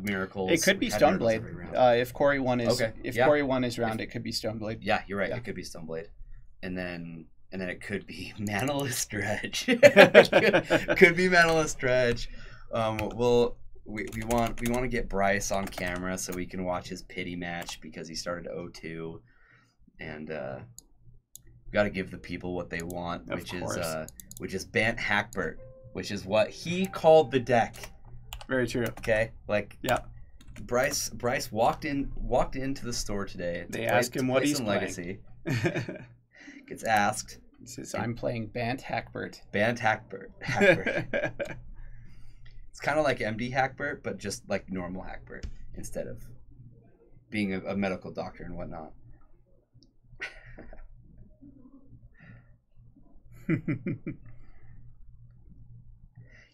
B: Miracles.
A: It could be
B: We've had Miracles
A: Stoneblade.
B: every round.
A: If Corey 1 is
B: Okay,
A: if
B: yeah.
A: Corey 1 is round, it could be Stoneblade.
B: Yeah, you're right.
A: Yeah.
B: It could be Stoneblade, and then it could be Manaless Dredge. could be Manaless Dredge. We want to get Bryce on camera so we can watch his pity match because he started 0-2, and we got to give the people what they want, which is Bant Hackbert, which is what he called the deck.
A: Very true.
B: Okay,
A: Yeah.
B: Bryce walked into the store today.
A: They ask him what he's
B: some
A: playing.
B: Legacy. Gets asked.
A: He says, "I'm playing Bant Hackbert."
B: Bant Hackbert. It's kind of like MD Hackbert, but just like normal Hackbert instead of being a medical doctor and whatnot.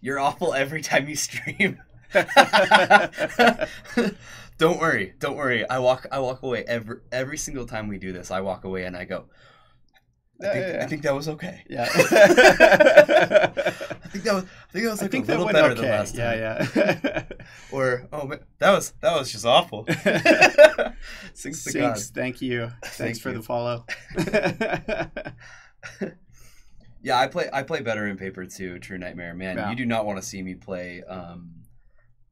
B: You're awful every time you stream. Don't worry. I walk away every single time we do this. I walk away and I go, I think that was okay.
A: Yeah.
B: I think that was like a little better than last time.
A: Yeah.
B: Or man, that was just awful. Thanks to God.
A: Thank you. Thanks for the follow.
B: Yeah, I play better in paper too. True Nightmare, man.
A: Yeah.
B: You do not want to see me play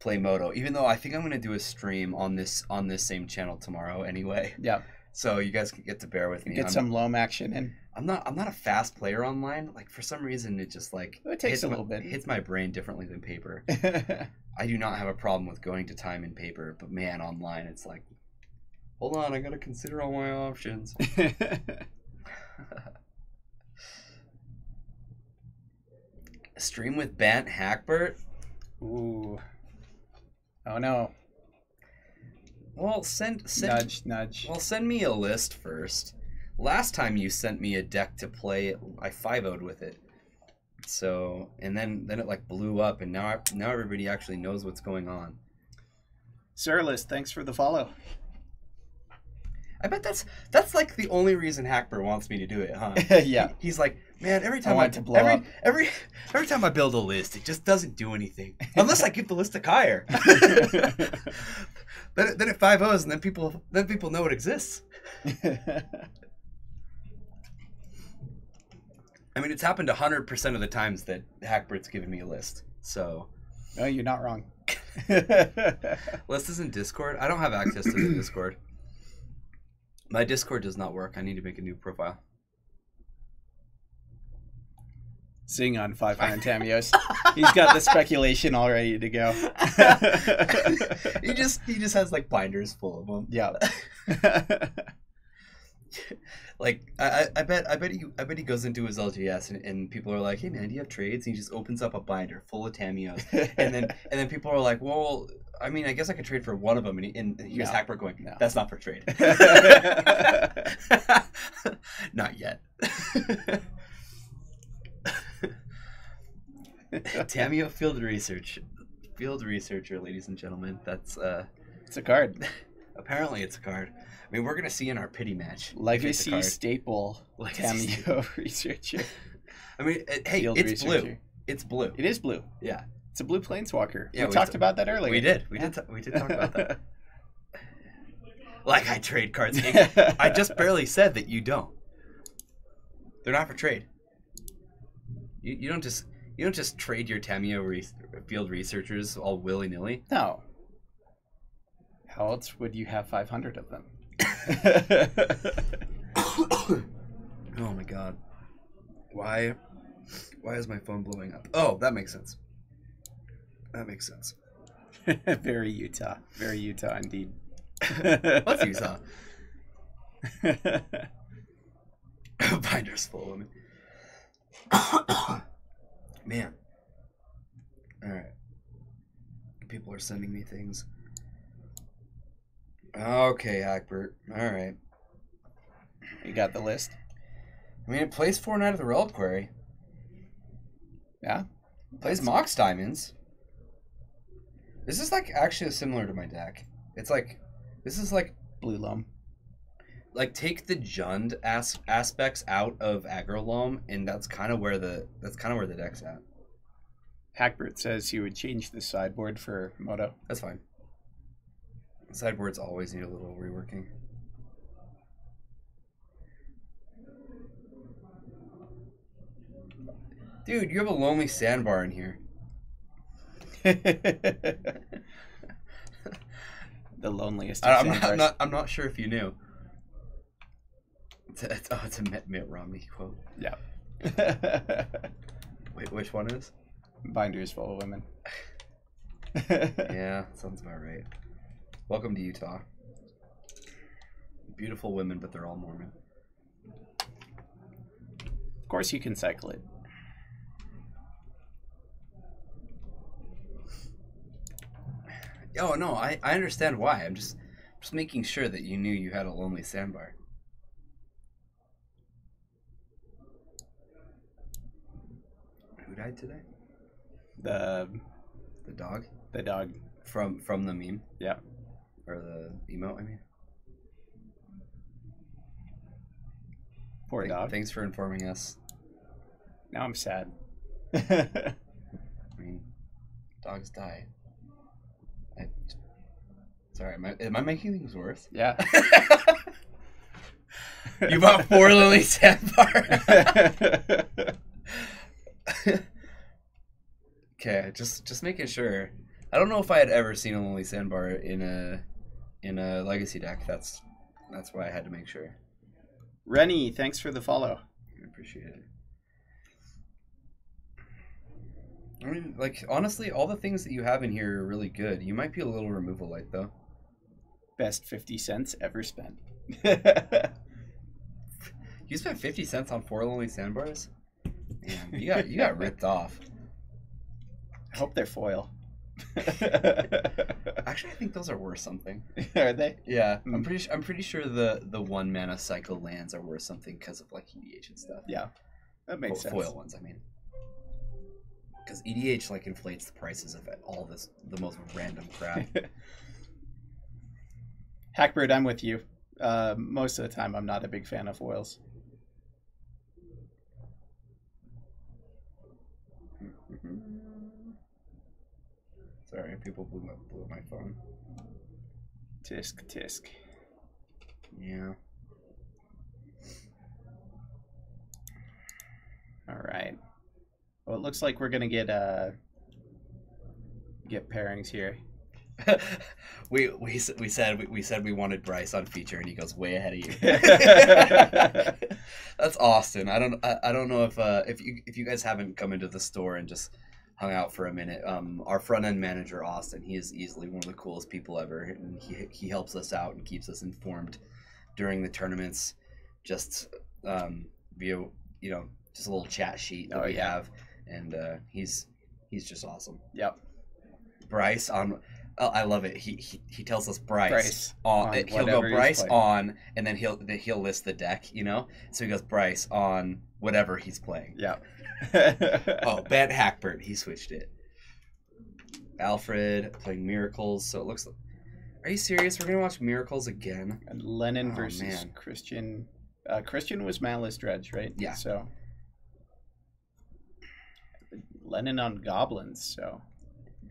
B: Moto, even though I think I'm gonna do a stream on this same channel tomorrow anyway.
A: Yeah.
B: So you guys can get to bear with me.
A: Get some loam action in.
B: I'm not a fast player online. Like for some reason, it just like
A: it takes a little bit.
B: Hits my brain differently than paper. I do not have a problem with going to time in paper, but man, online it's like, hold on, I gotta consider all my options. Stream with Bant Hackbert?
A: Ooh. Oh no.
B: Well, send
A: nudge.
B: Well, send me a list first. Last time you sent me a deck to play, I 5-0'd with it. So, and then it like blew up, and now everybody actually knows what's going on.
A: Sirless, thanks for the follow.
B: I bet that's like the only reason Hackbert wants me to do it, huh?
A: Yeah.
B: He's like, man, every time every time I build a list, it just doesn't do anything unless I give the list to Kyer. then it 5-0s, and then people know it exists. I mean, it's happened 100% of the times that Hackbert's given me a list. So,
A: no, you're not wrong.
B: List is in Discord. I don't have access to the Discord. My Discord does not work. I need to make a new profile.
A: Sing on 500 Tamios. He's got the speculation all ready to go.
B: he just has like binders full of them.
A: Yeah.
B: Like I bet he goes into his LGS and people are like, hey man, do you have trades? And he just opens up a binder full of Tamios, and then people are like, well, I mean, I guess I could trade for one of them, and here's Hackbert going, no, that's not for trade. Not yet. Tamio field researcher, ladies and gentlemen. That's
A: it's a card.
B: Apparently, it's a card. I mean, we're gonna see in our pity match.
A: Legacy staple. Tamio researcher.
B: I mean, hey,
A: field
B: it's
A: researcher.
B: blue. It's blue.
A: It is blue.
B: Yeah.
A: It's a blue planeswalker.
B: Yeah,
A: we talked about that earlier.
B: We did. We did talk about that. Like I trade cards. I just barely said that you don't. They're not for trade. You don't just trade your Tamio field researchers all willy nilly.
A: No. How else would you have 500 of them?
B: Oh my god. Why is my phone blowing up? Oh, that makes sense.
A: Very Utah indeed.
B: What's Utah? Binders full of me. Man. Alright. People are sending me things. Okay, Hackbert. Alright.
A: You got the list?
B: I mean, it plays 4 Knight of the Reliquary.
A: Yeah?
B: Plays Mox Diamonds. This is like actually similar to my deck. It's like, this is like
A: Blue Loam.
B: Like take the Jund aspects out of aggro loam, and that's kind of where the deck's at.
A: Hackbert says he would change the sideboard for Moto.
B: That's fine. Sideboards always need a little reworking. Dude, you have a lonely sandbar in here.
A: The loneliest of sandbars.
B: I'm not sure if you knew. It's a Mitt Romney quote.
A: Yeah.
B: Wait, which one is?
A: Binders full of women.
B: Yeah, sounds about right. Welcome to Utah. Beautiful women, but they're all Mormon.
A: Of course you can cycle it.
B: Oh no, I understand why. I'm just making sure that you knew you had a lonely sandbar. Who died today?
A: The
B: dog
A: dog.
B: from the meme.
A: Yeah.
B: Or the emote, I mean.
A: Poor dog.
B: Thanks for informing us.
A: Now I'm sad.
B: I mean, dogs die. Sorry, am I making things worse?
A: Yeah.
B: You bought 4 Lily Sandbar. Okay, just making sure. I don't know if I had ever seen a Lily Sandbar in a legacy deck. That's why I had to make sure.
A: Rennie, thanks for the follow.
B: I appreciate it. I mean, like, honestly, all the things that you have in here are really good. You might be a little removal light, though.
A: Best 50 cents ever spent.
B: You spent 50 cents on 4 Lonely Sandbars? Man, you got ripped off.
A: I hope they're foil.
B: Actually, I think those are worth something.
A: Are they?
B: Yeah, I'm pretty sure the 1 mana cycle lands are worth something because of like EDH and stuff.
A: Yeah, that makes sense.
B: Foil ones, I mean. Because EDH like inflates the prices of all the most random crap.
A: Hackbird, I'm with you. Most of the time, I'm not a big fan of foils.
B: Sorry, people blew up my phone.
A: Tisk.
B: Yeah.
A: All right. Well, it looks like we're gonna get pairings here.
B: we said we wanted Bryce on feature, and he goes way ahead of you. That's Austin. I don't know if you guys haven't come into the store and just hung out for a minute. Our front end manager Austin, he is easily one of the coolest people ever, and he helps us out and keeps us informed during the tournaments. Just via just a little chat sheet that we have, and he's just awesome.
A: Yep.
B: Bryce on. Oh, I love it. He tells us Bryce on. He'll go Bryce on, and then he'll list the deck. So he goes Bryce on whatever he's playing.
A: Yeah.
B: Oh, Ben Hackbird, he switched it. Alfred playing Miracles. So it looks like. Are you serious? We're gonna watch Miracles again?
A: And Lennon versus Christian. Christian was Malice Dredge, right?
B: Yeah.
A: So Lennon on Goblins. So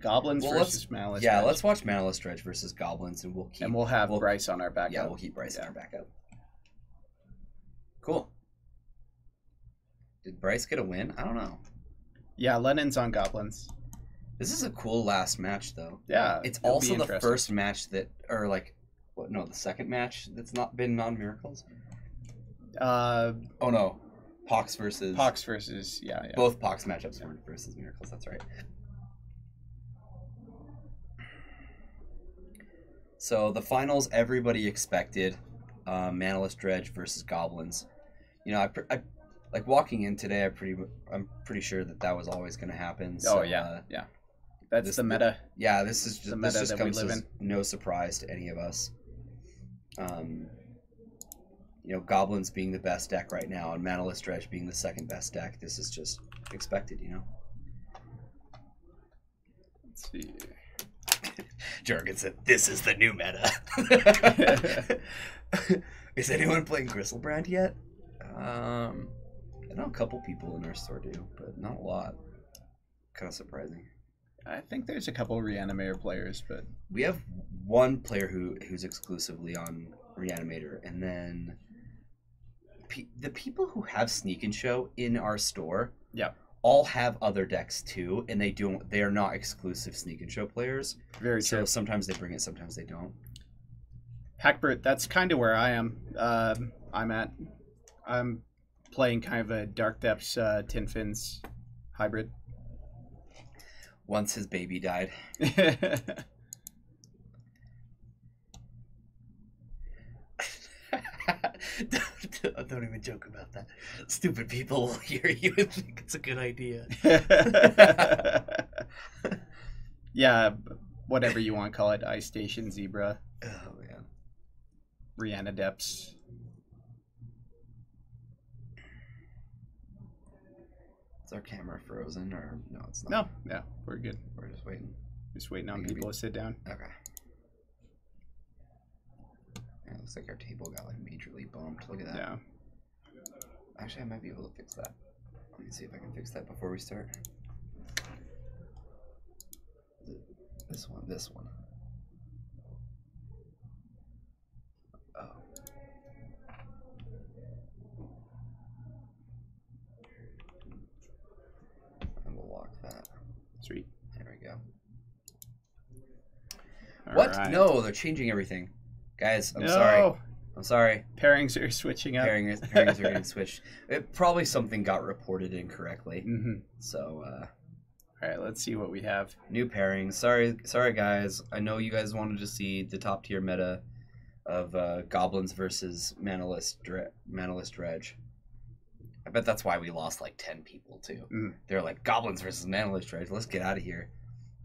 A: Goblins versus Malice.
B: Yeah,
A: Dredge.
B: let's watch Malice Dredge versus Goblins, and we'll have
A: Bryce on our backup.
B: Yeah, we'll keep Bryce on our backup. Cool. Did Bryce get a win? I don't know.
A: Yeah, Lennon's on Goblins.
B: This is a cool last match, though.
A: Yeah,
B: it's also the first match that, or like, what? No, the second match that's not been non-miracles.
A: Oh
B: no, Pox versus
A: yeah.
B: Both Pox matchups were versus miracles. That's right. So the finals, everybody expected, Manaless Dredge versus Goblins. I like walking in today. I'm pretty sure that was always going to happen. So,
A: yeah. That's the meta.
B: This is just the meta that comes as no surprise to any of us. Goblins being the best deck right now, and Manaless Dredge being the second best deck. This is just expected,
A: Let's see.
B: Jargon said, "This is the new meta." Is anyone playing Gristlebrand yet? I know a couple people in our store do, but not a lot. Kind of surprising.
A: I think there's a couple Reanimator players, but
B: we have one player who's exclusively on Reanimator, and then the people who have Sneak and Show in our store, all have other decks too, and they are not exclusive Sneak and Show players.
A: Very true.
B: So sometimes they bring it, sometimes they don't.
A: Hackbert, that's kind of where I am. I'm playing kind of a Dark Depths Tin Fins hybrid.
B: Once his baby died. Don't even joke about that. Stupid people will hear you and think it's a good idea.
A: Yeah, whatever you want to call it. Ice Station, Zebra.
B: Oh, man.
A: Rihanna Depths.
B: Is our camera frozen or no? It's not.
A: No, yeah, we're good.
B: We're just waiting.
A: Just waiting on
B: Maybe.
A: people to sit down.
B: Okay. Yeah, it looks like our table got like majorly bumped. Look at that.
A: Yeah.
B: Actually, I might be able to fix that. Let me see if I can fix that before we start. Is it this one? This one. Oh. And we'll lock that.
A: Sweet.
B: There we go.
A: All
B: What?
A: right.
B: No, they're changing everything. Guys, I'm
A: No.
B: sorry. I'm sorry.
A: Pairings are switching up.
B: Pairings are getting switched. Probably something got reported incorrectly.
A: Mm-hmm.
B: So,
A: All right, let's see what we have.
B: new pairings. Sorry, guys. I know you guys wanted to see the top tier meta of goblins versus Manalist Dredge. I bet that's why we lost like 10 people too.
A: Mm.
B: They're like goblins versus Manalist Dredge. Let's get out of here.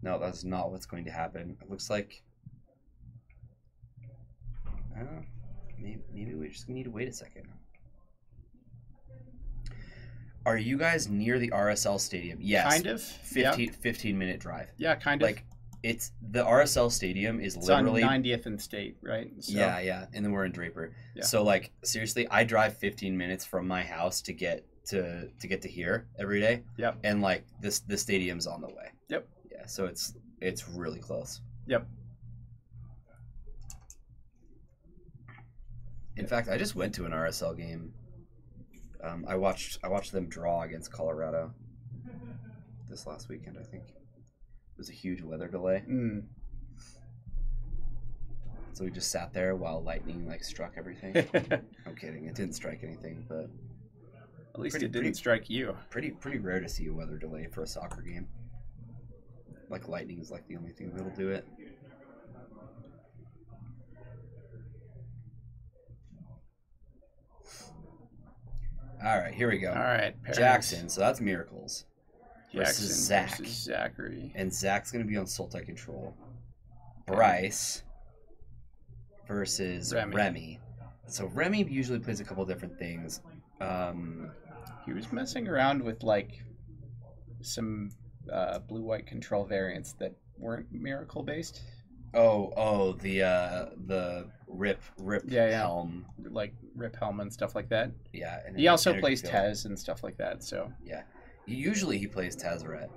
B: No, that's not what's going to happen. It looks like. Maybe we just need to wait a second. Are you guys near the RSL stadium? Yes.
A: Kind of.
B: 15-minute drive.
A: Yeah, kind of.
B: Like, it's the RSL stadium is
A: It's
B: literally
A: on 90th and State, right? So,
B: yeah, and then we're in Draper.
A: Yeah.
B: So like seriously, I drive 15 minutes from my house to get to here every day.
A: Yep.
B: And like the stadium's on the way.
A: Yep.
B: Yeah, so it's really close.
A: Yep.
B: In fact, I just went to an RSL game. I watched them draw against Colorado this last weekend, I think. It was a huge weather delay.
A: Mm.
B: So we just sat there while lightning like struck everything. I'm kidding. It didn't strike anything, but
A: At least
B: Pretty-
A: it didn't
B: pretty-
A: strike you.
B: pretty rare to see a weather delay for a soccer game. Like lightning is like the only thing that'll do it. All right, here we go.
A: All right, pairings.
B: Jackson, so that's Miracles.
A: Jackson
B: versus Zach.
A: versus Zachary.
B: And Zach's going to be on Sultai Control. Bryce versus
A: Remy.
B: Remy. So Remy usually plays a couple different things.
A: He was messing around with like some blue-white control variants that weren't miracle based,
B: The rip
A: Yeah.
B: helm.
A: like Rip Helm and stuff like that.
B: Yeah. And
A: He also
B: energy
A: plays
B: field.
A: Tez and stuff like that. So
B: Yeah. Usually he plays Tezzeret.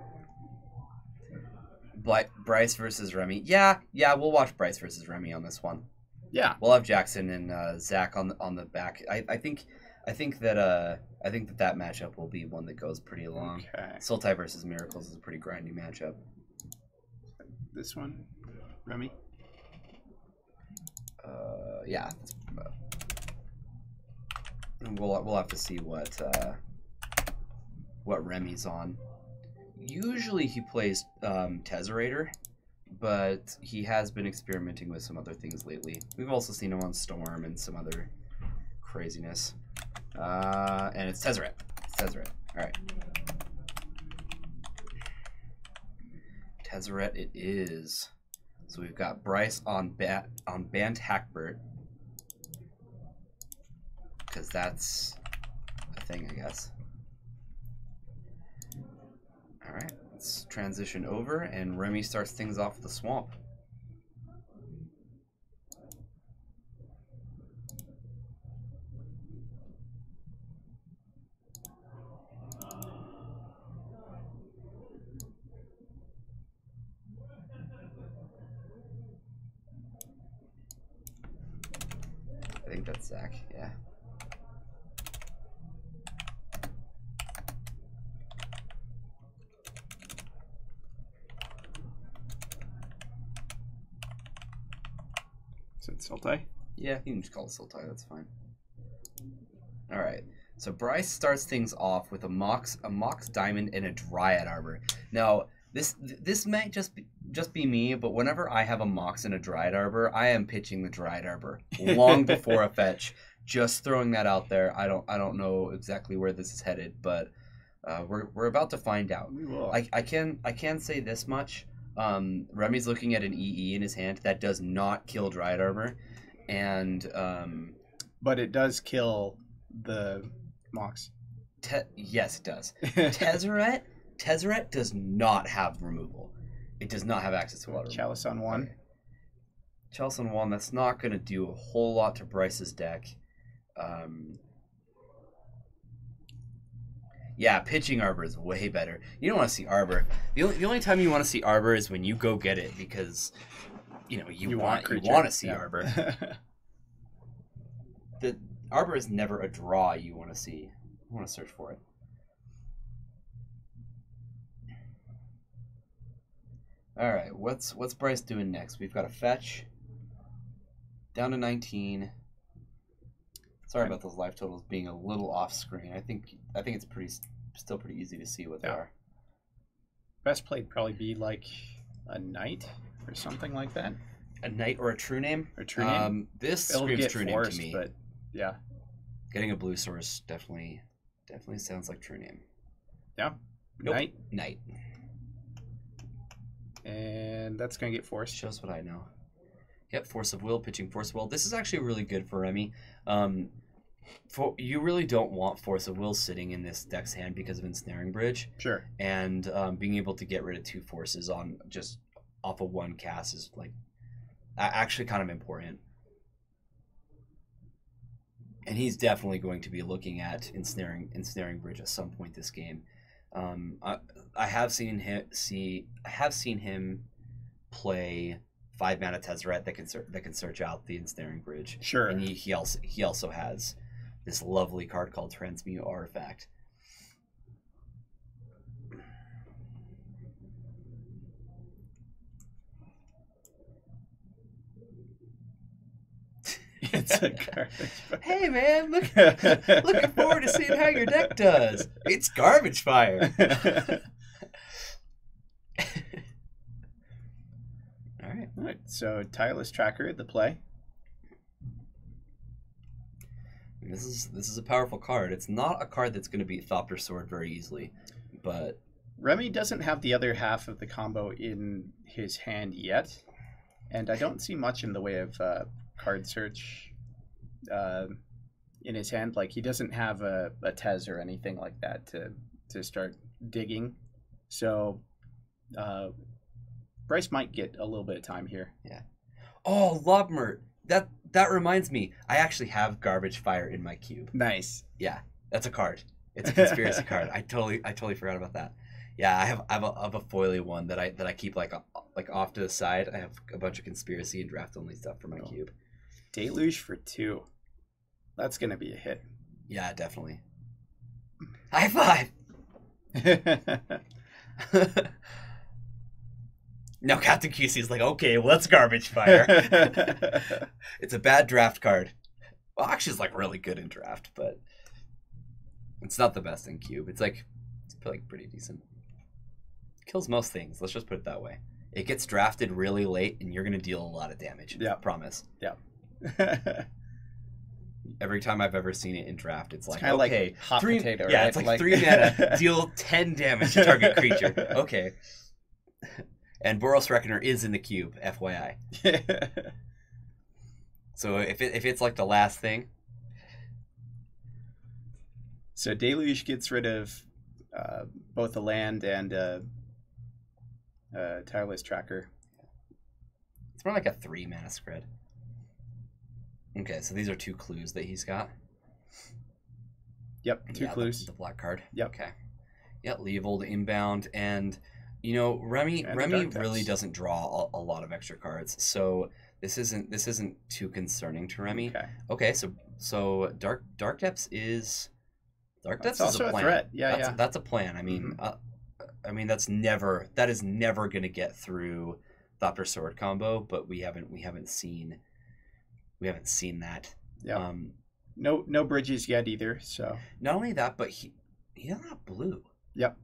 B: Bryce versus Remy. Yeah, we'll watch Bryce versus Remy on this one.
A: yeah,
B: We'll have Jackson and Zach on the back. I think that matchup will be one that goes pretty long.
A: okay.
B: Sultai versus Miracles is a pretty grindy matchup.
A: This one, Remy.
B: Yeah. We'll have to see what Remy's on. Usually he plays Tezzerator, but he has been experimenting with some other things lately. We've also seen him on Storm and some other craziness. And it's Tezzeret. All right. Tezzeret it is. So we've got Bryce on Bant Hackbert. Because that's a thing, I guess. Alright, let's transition over, and Remy starts things off with the swamp. I think that's Zach, yeah.
A: Is it Sultai?
B: Yeah, you can just call it Sultai, that's fine. Alright, so Bryce starts things off with a Mox Diamond and a Dryad Arbor. Now, this might just be me, but whenever I have a Mox and a Dryad Arbor, I am pitching the Dryad Arbor long before a fetch. Just throwing that out there. I don't know exactly where this is headed, but we're about to find out.
A: We will.
B: I can say this much. Remy's looking at an EE in his hand that does not kill Dryad Arbor, and
A: But it does kill the Mox.
B: Yes, it does. Tezzeret does not have removal. It does not have access to water.
A: Chalice on 1.
B: Okay. Chalice on 1, that's not going to do a whole lot to Bryce's deck. Yeah, pitching Arbor is way better. You don't want to see Arbor. The only time you want to see Arbor is when you go get it because, you want to see Arbor. The Arbor is never a draw you want to see. You want to search for it. All right, what's Bryce doing next? We've got a fetch down to 19. Sorry about those life totals being a little off screen. I think it's still pretty easy to see what they are.
A: Best play'd probably be like a knight or something like that.
B: A knight or a true name?
A: Or true name.
B: This
A: It'll
B: screams
A: get
B: true
A: forced,
B: name to me.
A: But yeah.
B: Getting a blue source definitely sounds like true name.
A: Yeah.
B: Nope.
A: Knight. And that's going to get forced.
B: Shows what I know. Yep, Force of Will, pitching Force of Will. This is actually really good for Remy. You really don't want Force of Will sitting in this deck's hand because of Ensnaring Bridge.
A: Sure.
B: And being able to get rid of 2 forces on just off of 1 cast is like actually kind of important. And he's definitely going to be looking at Ensnaring Bridge at some point this game. I have seen him play 5-mana Tezzeret that can search out the Ensnaring Bridge.
A: Sure.
B: And he also has this lovely card called Transmute Artifact.
A: It's a garbage fire.
B: Hey man, looking forward to seeing how your deck does. It's Garbage Fire.
A: All right. So Tireless Tracker at the play.
B: This is a powerful card. It's not a card that's going to beat Thopter Sword very easily, but
A: Remy doesn't have the other half of the combo in his hand yet, and I don't see much in the way of card search in his hand. Like, he doesn't have a Tez or anything like that to start digging. So Bryce might get a little bit of time here.
B: Yeah. Oh, Lobmert. That reminds me. I actually have Garbage Fire in my cube.
A: Nice.
B: Yeah, that's a card. It's a conspiracy card. I totally forgot about that. Yeah, I have a foily one that I keep like off to the side. I have a bunch of conspiracy and draft only stuff for my cube.
A: Deluge for 2. That's gonna be a hit.
B: Yeah, definitely. High five. Now Captain QC's like, okay, well, that's Garbage Fire. It's a bad draft card. Well, actually, it's like really good in draft, but it's not the best in cube. It's pretty decent. Kills most things. Let's just put it that way. It gets drafted really late, and you're gonna deal a lot of damage.
A: Yeah,
B: promise.
A: Yeah.
B: Every time I've ever seen it in draft, it's like,
A: kind of
B: okay,
A: like hot
B: 3,
A: potato.
B: Yeah,
A: right?
B: it's like 3 mana, deal 10 damage to target creature. Okay. And Boros Reckoner is in the cube, FYI. So if it's like the last thing.
A: So Deluge gets rid of both the land and Tireless Tracker.
B: It's more like a 3 mana spread. Okay, so these are 2 clues that he's got.
A: Yep, 2 clues.
B: The black card.
A: Yep.
B: Okay. Yep, Leovold inbound, and Remy really doesn't draw a lot of extra cards, so this isn't too concerning to Remy. Okay, so Dark Depths is
A: also
B: a plan.
A: threat. Yeah,
B: that's a plan. I mean, that is never gonna get through Thopter Sword combo, but we haven't seen that.
A: Yeah. No bridges yet either. So
B: not only that, but he's not blue.
A: Yep.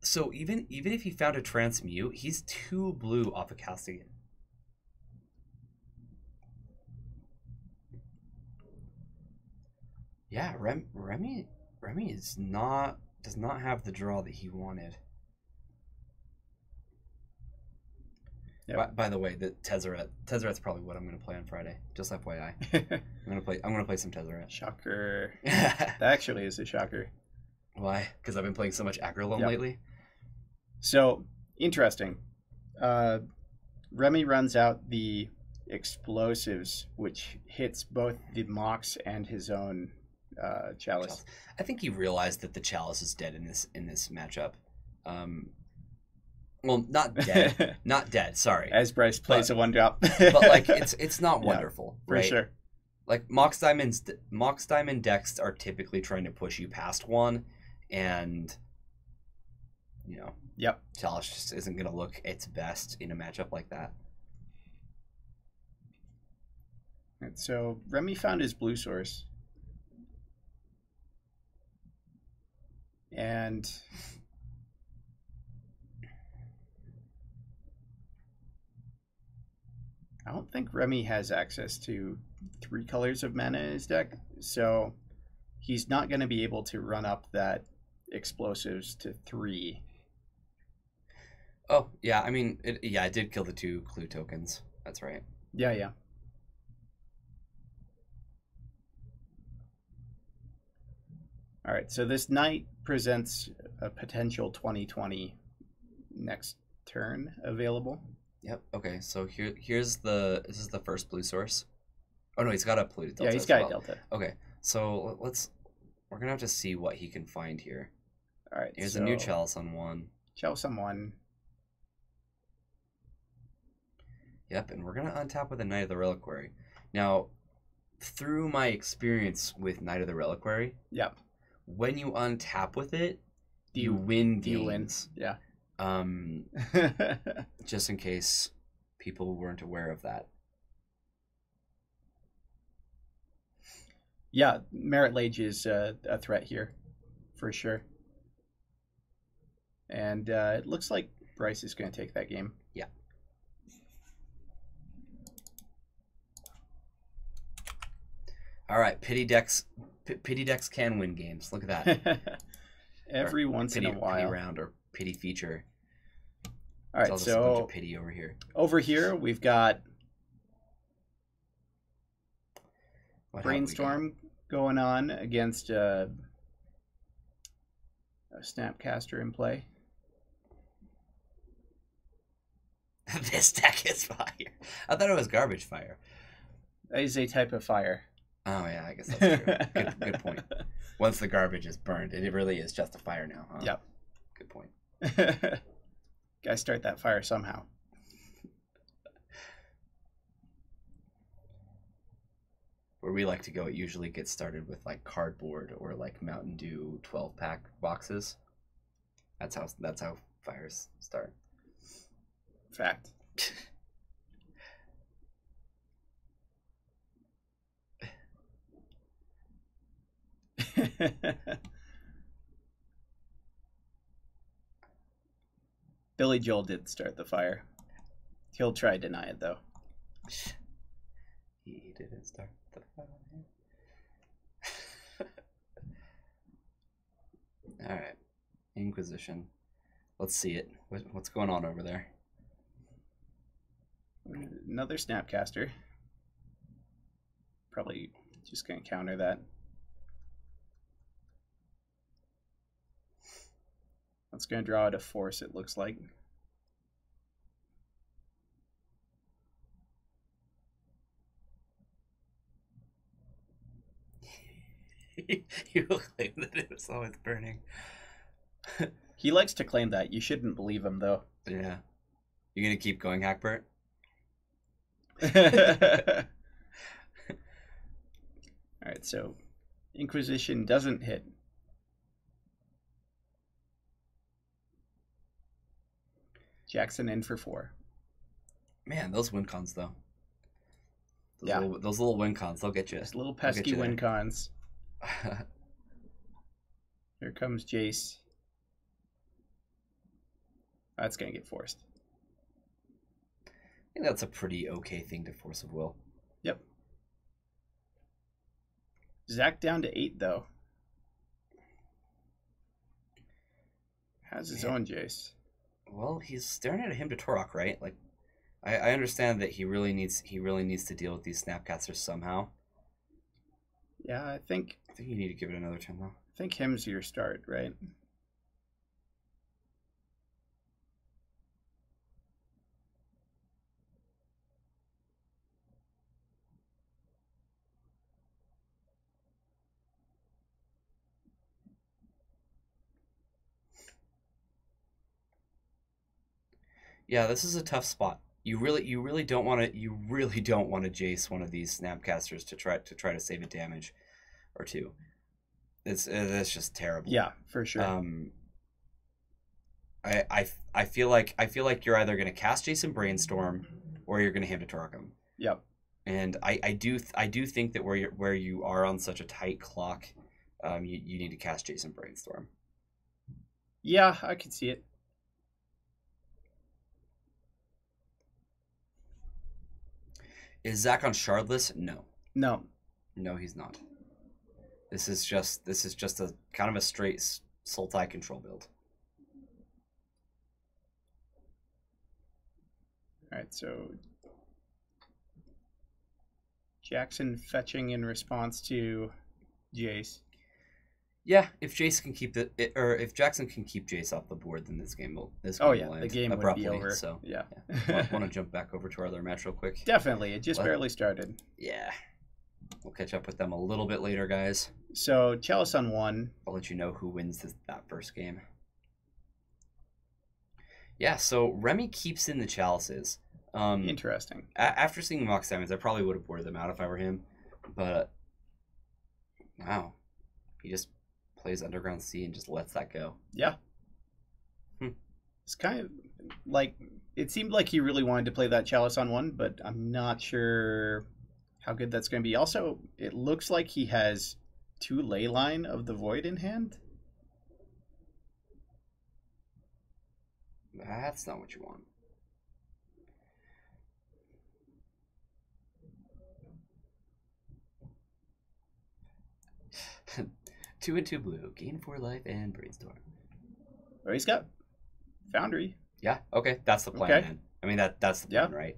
B: So even if he found a Transmute, he's 2 blue off of casting it. Yeah, Remy does not have the draw that he wanted.
A: Yep.
B: By the way, the Tezzeret's probably what I'm gonna play on Friday. Just FYI, I'm gonna play some Tezzeret.
A: Shocker. That actually is a shocker.
B: Why? Because I've been playing so much Agrolome
A: Yep.
B: lately.
A: So interesting. Remy runs out the explosives, which hits both the Mox and his own Chalice.
B: I think he realized that the Chalice is dead in this matchup. Well, not dead, not dead. Sorry.
A: As Bryce plays a 1-drop.
B: But like it's not wonderful,
A: for
B: right?
A: sure.
B: Like Mox Diamond decks are typically trying to push you past one, and
A: Yep.
B: Chalice just isn't going to look its best in a matchup like that.
A: And so Remy found his blue source. And I don't think Remy has access to 3 colors of mana in his deck, so he's not going to be able to run up that explosives to 3.
B: Oh, yeah, I mean, I did kill the 2 clue tokens. That's right.
A: Yeah. All right, so this knight presents a potential 2020 next turn available.
B: Yep. Okay. So this is the first blue source. Oh no, he's got a polluted delta.
A: Yeah, he's
B: as
A: got
B: well.
A: a delta.
B: Okay. So we're gonna have to see what he can find here.
A: All right.
B: Here's a new Chalice on 1.
A: Chalice on 1.
B: Yep, and we're gonna untap with a Knight of the Reliquary. Now, through my experience with Knight of the Reliquary,
A: Yep.
B: when you untap with it, you win games.
A: Yeah.
B: Just in case people weren't aware of that.
A: Yeah, Merit Lage is a threat here, for sure. And it looks like Bryce is going to take that game.
B: Yeah. All right, pity decks can win games. Look at that.
A: Every once in a while.
B: Pity round or pity feature.
A: All right,
B: Tells us a
A: so
B: bunch of pity over here.
A: Over here we've got
B: What
A: Brainstorm going on against a Snapcaster in play.
B: This deck is fire. I thought it was garbage fire.
A: That is a type of fire.
B: Oh yeah, I guess that's true. Good point. Once the garbage is burned, it really is just a fire now, huh?
A: Yep.
B: Good point.
A: Gotta start that fire somehow.
B: Where we like to go, it usually gets started with like cardboard or like Mountain Dew 12-pack boxes. That's how fires start.
A: Fact. Billy Joel did start the fire. He'll try to deny it though.
B: He didn't start the fire. All right, Inquisition. Let's see it. What's going on over there?
A: Another Snapcaster. Probably just gonna counter that. That's gonna draw out a force, it looks like.
B: You claim that it was always burning.
A: He likes to claim that. You shouldn't believe him though.
B: Yeah. You gonna keep going, Hackbert?
A: Alright, so Inquisition doesn't hit. Jackson in for 4.
B: Man, those win cons though.
A: Yeah.
B: Those little win cons, they'll get you.
A: Just little pesky win cons. Here comes Jace. That's gonna get forced.
B: I think that's a pretty okay thing to force of will.
A: Yep. Zach down to 8 though. Has his own Jace.
B: Well, he's staring at him to Torok, right? Like, I understand that he really needs to deal with these Snapcasters somehow.
A: Yeah, I think
B: you need to give it another turn though.
A: I think him's your start, right?
B: Yeah, this is a tough spot. You really don't want to Jace one of these Snapcasters to try to save a damage or two. That's just terrible.
A: Yeah, for sure.
B: I feel like you're either going to cast Jason Brainstorm or you're going to hand it to Arkham.
A: Yep.
B: And I do think that where you are on such a tight clock, you need to cast Jason Brainstorm.
A: Yeah, I can see it.
B: Is Zach on Shardless? No.
A: No.
B: No, he's not. This is just a kind of a straight Sultai control build.
A: All right, so Jackson fetching in response to Jace.
B: Yeah, if Jace can keep if Jackson can keep Jace off the board, then this game will end
A: the game
B: abruptly.
A: would be over.
B: So
A: yeah.
B: Want to jump back over to our other match real quick?
A: Definitely, it just barely started.
B: Yeah, we'll catch up with them a little bit later, guys.
A: So Chalice on 1.
B: I'll let you know who wins that first game. Yeah, so Remy keeps in the Chalices.
A: Interesting.
B: After seeing Mox Diamonds, I probably would have boarded them out if I were him. But wow, he just plays Underground Sea and just lets that go.
A: Yeah. It's kind of like, it seemed like he really wanted to play that Chalice on 1, but I'm not sure how good that's going to be. Also, it looks like he has 2 Leyline of the Void in hand.
B: That's not what you want. Two and 2 blue, gain 4 life, and Brainstorm.
A: Oh, he's got Foundry.
B: Yeah, okay, that's the plan, man. I mean, that's the plan, right?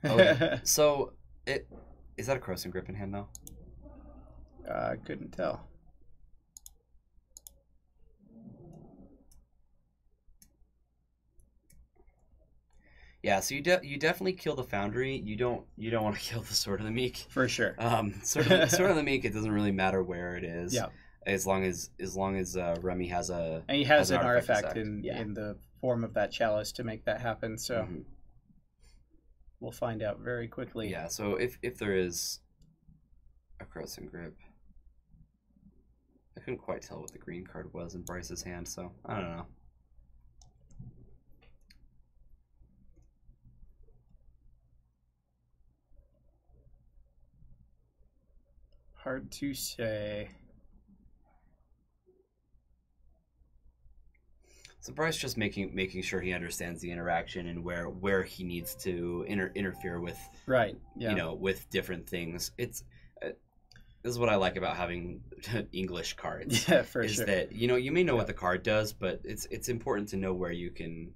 B: Okay. So, is that a Crossing Grip in hand, though?
A: I couldn't tell.
B: Yeah, so you definitely kill the Foundry. You don't want to kill the Sword of the Meek.
A: For sure.
B: Sword of the Meek, it doesn't really matter where it is.
A: Yeah.
B: As long as Remy has an
A: artifact in the form of that Chalice to make that happen. So we'll find out very quickly.
B: Yeah. So if there is a Crossing Grip, I couldn't quite tell what the green card was in Bryce's hand. So I don't know.
A: Hard to say.
B: So Bryce just making sure he understands the interaction and where he needs to interfere with,
A: right? Yeah.
B: With different things. It's this is what I like about having English cards.
A: Yeah, for
B: is
A: sure.
B: That you may know what the card does, but it's important to know where you can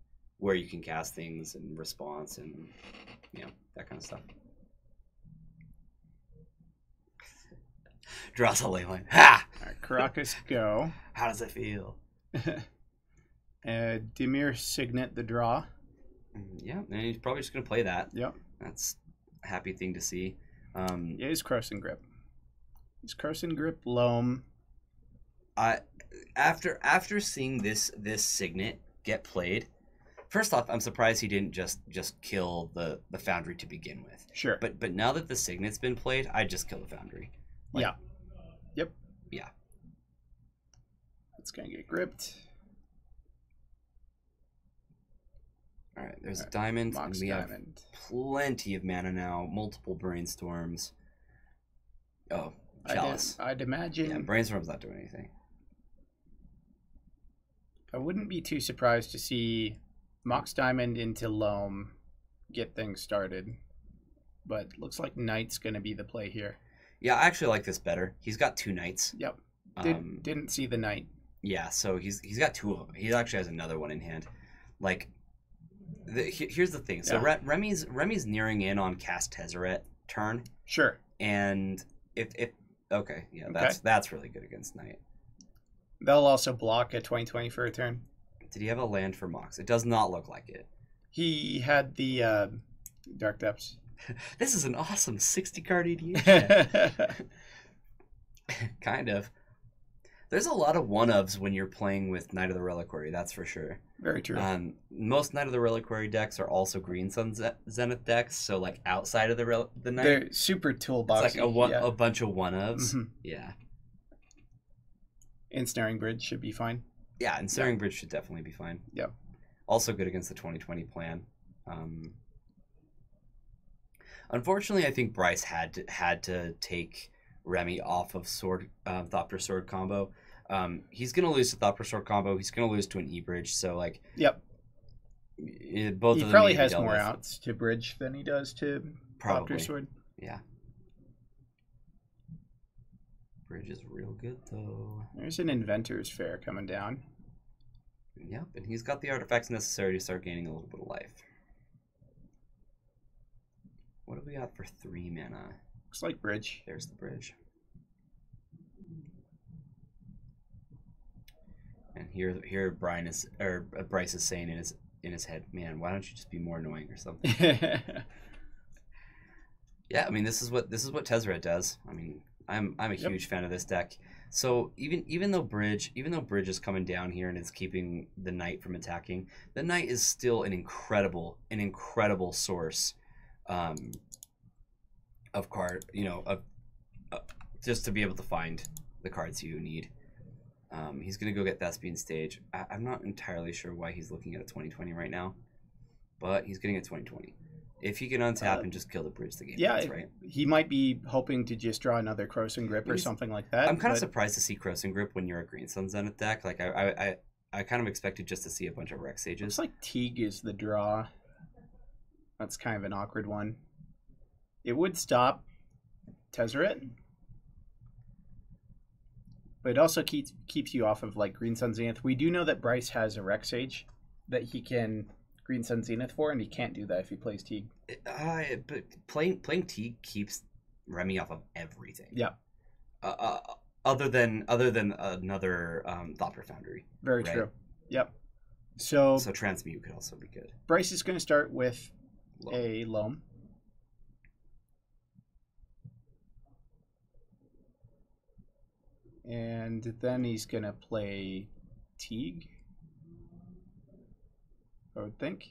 B: cast things and response and that kind of stuff. Draws a Leyline. Ha!
A: All right, Caracas, go.
B: How does it feel?
A: Dimir Signet the draw.
B: Yeah, and he's probably just going to play that.
A: Yep.
B: That's a happy thing to see.
A: Yeah, he's Crossing Grip. He's Crossing Grip, Loam.
B: After seeing this Signet get played, first off, I'm surprised he didn't just kill the Foundry to begin with.
A: Sure.
B: But now that the Signet's been played, I'd just kill the Foundry.
A: Yeah. Yep.
B: Yeah.
A: It's going to get gripped.
B: All right, there's a diamond, and we have plenty of mana now, multiple Brainstorms. Oh, Chalice.
A: I'd imagine.
B: Yeah, Brainstorm's not doing anything.
A: I wouldn't be too surprised to see Mox Diamond into Loam get things started. But looks like Knight's going to be the play here.
B: Yeah, I actually like this better. He's got 2 Knights.
A: Yep. Didn't see the Knight.
B: Yeah, so he's got 2 of them. He actually has another one in hand. Like, Here's the thing. So Remy's nearing in on cast Tezzeret turn,
A: Sure.
B: and if okay, yeah,
A: Okay.
B: that's really good against Knight.
A: They'll also block a 2020 for a turn.
B: Did he have a land for Mox? It does not look like it.
A: He had the Dark Depths.
B: This is an awesome 60 card EDH. Kind of. There's a lot of one-ofs when you're playing with Knight of the Reliquary, that's for sure.
A: Very true.
B: Most Knight of the Reliquary decks are also Green Sun Zenith decks, so like outside of the Knight,
A: They're super toolboxy.
B: it's like a bunch of one-ofs.
A: Mhm.
B: Yeah.
A: Ensnaring Bridge should be fine.
B: Yeah, and Searing Bridge should definitely be fine.
A: Yep.
B: Also good against the 2020 plan. Unfortunately, I think Bryce had to take Remy off of Thopter Sword combo. He's gonna lose to Thopter Sword combo. He's gonna lose to an E Bridge. So like,
A: Yep.
B: Both
A: he
B: of them
A: probably
B: need to be
A: has
B: dealt
A: more
B: with.
A: outs to Bridge than he does to
B: Probably.
A: Thopter Sword.
B: Yeah. Bridge is real good though.
A: There's an Inventor's Fair coming down.
B: Yep, and he's got the artifacts necessary to start gaining a little bit of life. What do we got for 3 mana?
A: Looks like Bridge.
B: There's the bridge. And here Bryce is saying in his head, man, why don't you just be more annoying or something? Yeah, I mean this is what Tezzeret does. I mean, I'm a huge fan of this deck. So even though Bridge is coming down here and it's keeping the Knight from attacking, the Knight is still an incredible source of card, just to be able to find the cards you need. He's gonna go get Thespian Stage. I'm not entirely sure why he's looking at a 2020 right now, but he's getting a 2020. If he can untap and just kill the Bridge, the game ends, right?
A: He might be hoping to just draw another Croson Grip or something like that.
B: I'm kind of surprised to see Croson Grip when you're a Green Sun Zenith deck. Like I kind of expected just to see a bunch of Rex Sages.
A: Looks like Teague is the draw. That's kind of an awkward one. It would stop Tezzeret, but it also keeps you off of like Green Sun Zenith. We do know that Bryce has a Rex Sage that he can Green Sun Zenith for, and he can't do that if he plays Teague.
B: But playing Teague keeps Remy off of everything.
A: Yeah.
B: Other than another Thopter Foundry.
A: Very
B: right?
A: true. Yep. So
B: Transmute could also be good.
A: Bryce is going to start with a Loam. And then he's going to play Teague, I would think.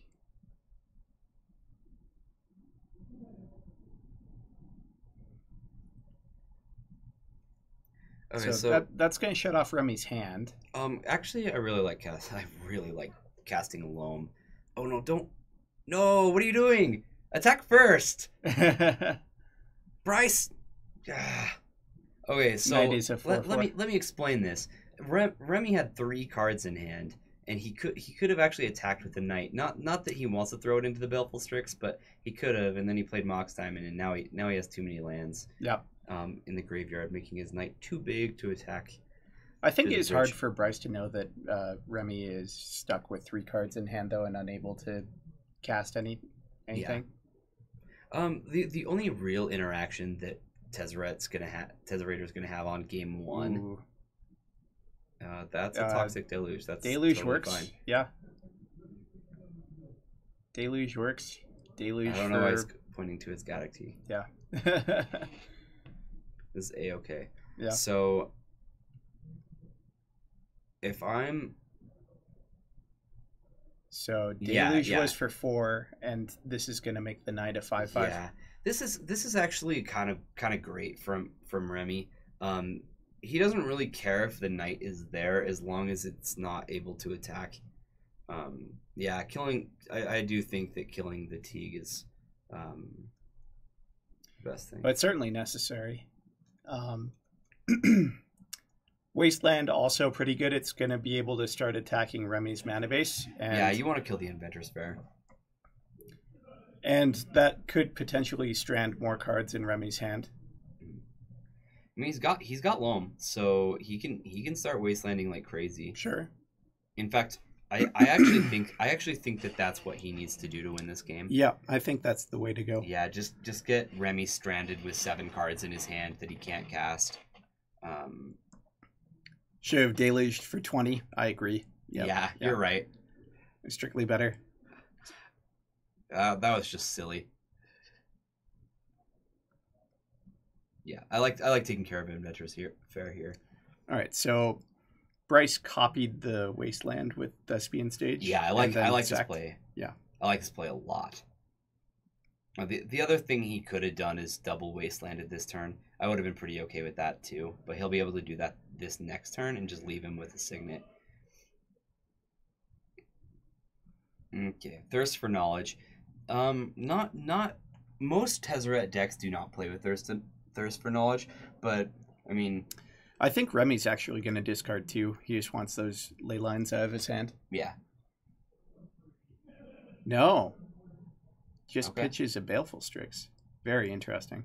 B: Okay,
A: so that's going to shut off Remy's hand.
B: Actually, I really like casting a Loam. Oh no, don't! No, what are you doing? Attack first, Bryce. Okay, so let me explain this. Remy had 3 cards in hand, and he could have actually attacked with the Knight. Not that he wants to throw it into the Baleful Strix, but he could have, and then he played Mox Diamond, and now he has too many lands.
A: Yeah.
B: In the graveyard, making his Knight too big to attack.
A: I think it's hard for Bryce to know that Remy is stuck with 3 cards in hand though, and unable to cast anything.
B: Yeah. The only real interaction that Tezzerator's gonna have on game 1.
A: Ooh.
B: That's a Toxic Deluge. That's
A: Deluge
B: totally
A: works.
B: fine.
A: Yeah. Deluge works. Deluge.
B: I don't know why he's pointing to his Gaddock.
A: Yeah.
B: This is A-okay.
A: Yeah.
B: So if I'm
A: Deluge was for 4, and this is gonna make the Knight a 5/5.
B: Yeah. This is actually kind of great from Remy. He doesn't really care if the Knight is there as long as it's not able to attack. I do think that killing the Teague is the best thing.
A: But it's certainly necessary. Wasteland also pretty good. It's going to be able to start attacking Remy's mana base. And,
B: yeah, you want to kill the Inventor's Fair.
A: And that could potentially strand more cards in Remy's hand.
B: I mean, he's got Loam, so he can start wastelanding like crazy.
A: Sure.
B: In fact, I actually think that that's what he needs to do to win this game.
A: Yeah, I think that's the way to go.
B: Yeah, just get Remy stranded with 7 cards in his hand that he can't cast.
A: Should have deluged for 20. I agree. Yep.
B: Yeah, you're right.
A: Strictly better.
B: That was just silly. Yeah, I like taking care of Inventor's Fair here.
A: All right, so Bryce copied the Wasteland with Thespian Stage.
B: Yeah, I like this play.
A: Yeah,
B: I like this play a lot. The other thing he could have done is double Wastelanded this turn. I would have been pretty okay with that too, but he'll be able to do that this next turn and just leave him with a Signet. Okay, Thirst for Knowledge. Not most Tezzeret decks do not play with Thirst for Knowledge, but I mean,
A: I think Remy's actually going to discard 2. He just wants those ley lines out of his hand.
B: yeah.
A: No. Just
B: Okay.
A: pitches a Baleful Strix. Very interesting.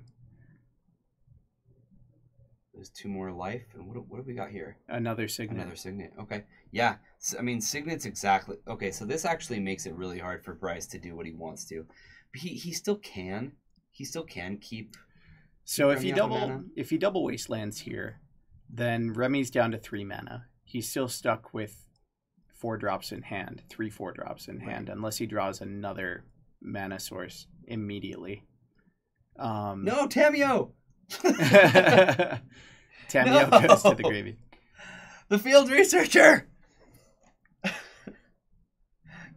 B: There's 2 more life, and what have we got here?
A: Another Signet.
B: Another Signet. Okay. Yeah. So, I mean, Signet's exactly... Okay, so this actually makes it really hard for Bryce to do what he wants to. But he still can. He still can keep...
A: So if he
B: Remy out of mana.
A: double Wastelands here, then Remy's down to 3 mana. He's still stuck with 4 drops in hand. 3 4-drops in hand, unless he draws another mana source immediately.
B: No, Tameo!
A: Tameo goes to the gravy.
B: The field researcher!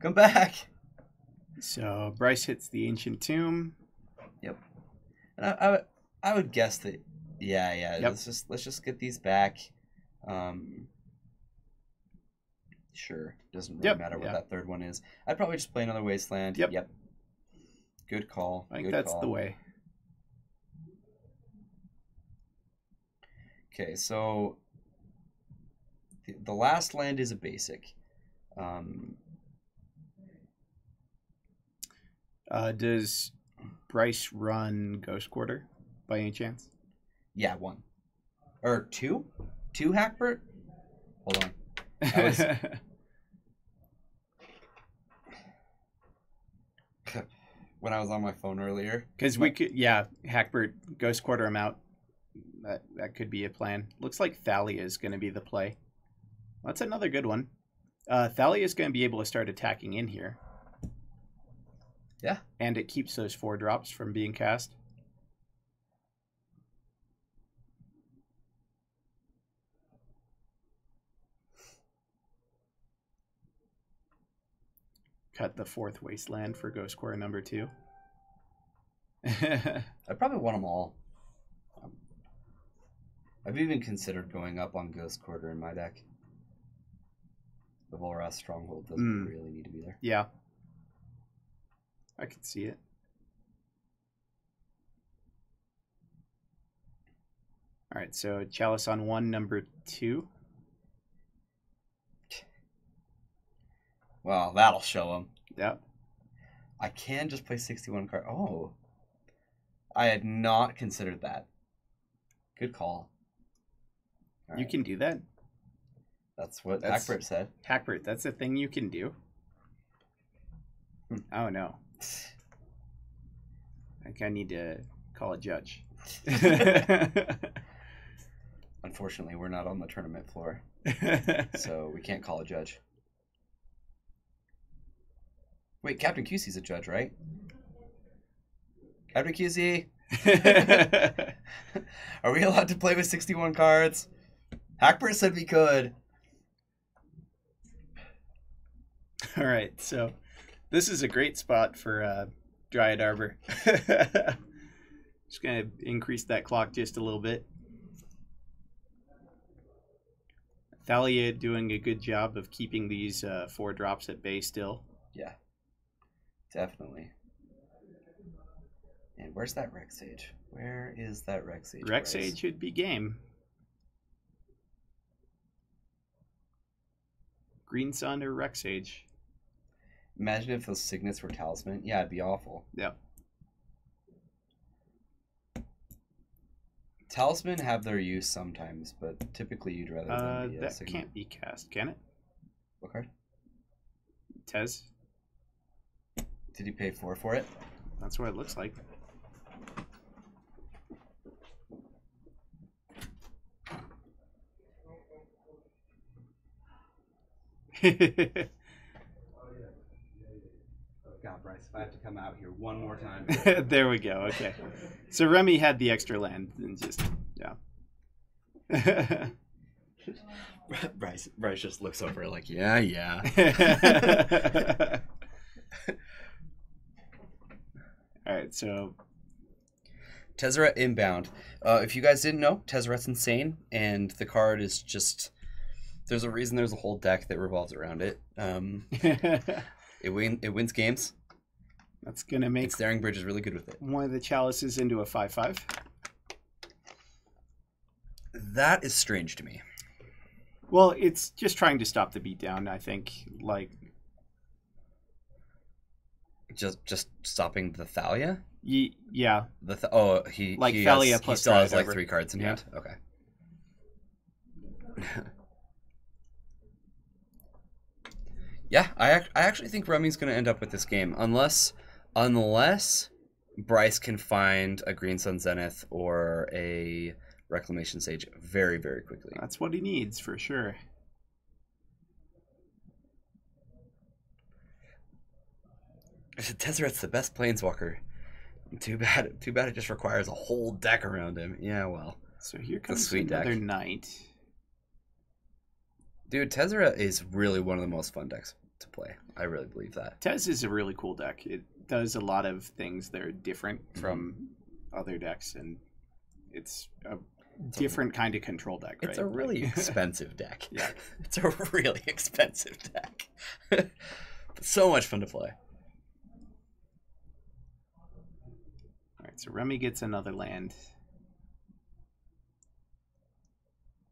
B: Come back!
A: So Bryce hits the Ancient Tomb.
B: Yep. And I would guess that... Yeah.
A: Yep.
B: Let's just get these back. Sure. Doesn't really matter what that third one is. I'd probably just play another Wasteland.
A: Yep.
B: Good call.
A: I think that's the way.
B: Okay, so the last land is a basic.
A: Does Bryce run Ghost Quarter by any chance?
B: Yeah, 1. Or 2? 2 Hackbert? Hold on. That was... when I was on my phone earlier.
A: Because we could, Hackbert, Ghost Quarter him out. That could be a plan. Looks like Thalia is going to be the play. That's another good one. Thalia is going to be able to start attacking in here.
B: Yeah.
A: And it keeps those 4 drops from being cast. Cut the 4th Wasteland for Ghost Quarter number 2.
B: I probably want them all. I've even considered going up on Ghost Quarter in my deck. The Volrath Stronghold doesn't really need to be there.
A: Yeah. I can see it. All right, so Chalice on 1, number 2.
B: Well, that'll show him.
A: Yep.
B: I can just play 61 cards. Oh. I had not considered that. Good call. All
A: You
B: right.
A: can do that.
B: That's what
A: That's-
B: Hackbert said.
A: Hackbert, that's a thing you can do. Oh, no. I think I need to call a judge.
B: Unfortunately, we're not on the tournament floor, so we can't call a judge. Wait, Captain QC's a judge, right? Captain QC! Are we allowed to play with 61 cards? Hackbert said we could.
A: All right, so this is a great spot for Dryad Arbor. Just going to increase that clock just a little bit. Thalia doing a good job of keeping these 4 drops at bay still.
B: Yeah, definitely. And where's that Rex Sage? Where is that Rex Sage?
A: Rex
B: Bryce?
A: Sage should be game. Green Sun or Rex Sage.
B: Imagine if those signets were talisman. Yeah, it'd be awful.
A: Yeah.
B: Talisman have their use sometimes, but typically you'd rather than be a
A: That
B: signet.
A: can't be cast, can it?
B: What card?
A: Tez.
B: Did he pay 4 for it?
A: That's what it looks like.
B: God, Bryce, if I have to come out here one more time.
A: There we go. Okay. So Remy had the extra land and just, yeah.
B: Bryce just looks over like, yeah.
A: All right, so
B: Tezzeret inbound. If you guys didn't know, Tezzeret's insane, and the card is just... There's a reason there's a whole deck that revolves around it. It wins games.
A: That's going to make...
B: Staring Bridge is really good with it.
A: One of the chalices into a 5/5.
B: That is strange to me.
A: Well, it's just trying to stop the beatdown, I think. Like...
B: Just stopping the Thalia?
A: Yeah.
B: He
A: Thalia plus
B: he still has like
A: over.
B: 3 cards in hand? Okay. Yeah, I actually think Remy's going to end up with this game. Unless Bryce can find a Green Sun Zenith or a Reclamation Sage very, very quickly.
A: That's what he needs, for sure.
B: Tezzeret's the best Planeswalker. Too bad it just requires a whole deck around him. Yeah, well.
A: So here comes
B: sweet
A: another
B: deck.
A: knight.
B: Dude, Tezzeret is really one of the most fun decks to play. I really believe that.
A: Tez is a really cool deck. It does a lot of things that are different from other decks, and it's a different kind of control deck, right?
B: It's a really expensive deck.
A: Yeah.
B: It's a really expensive deck. But so much fun to play.
A: All right, so Remy gets another land.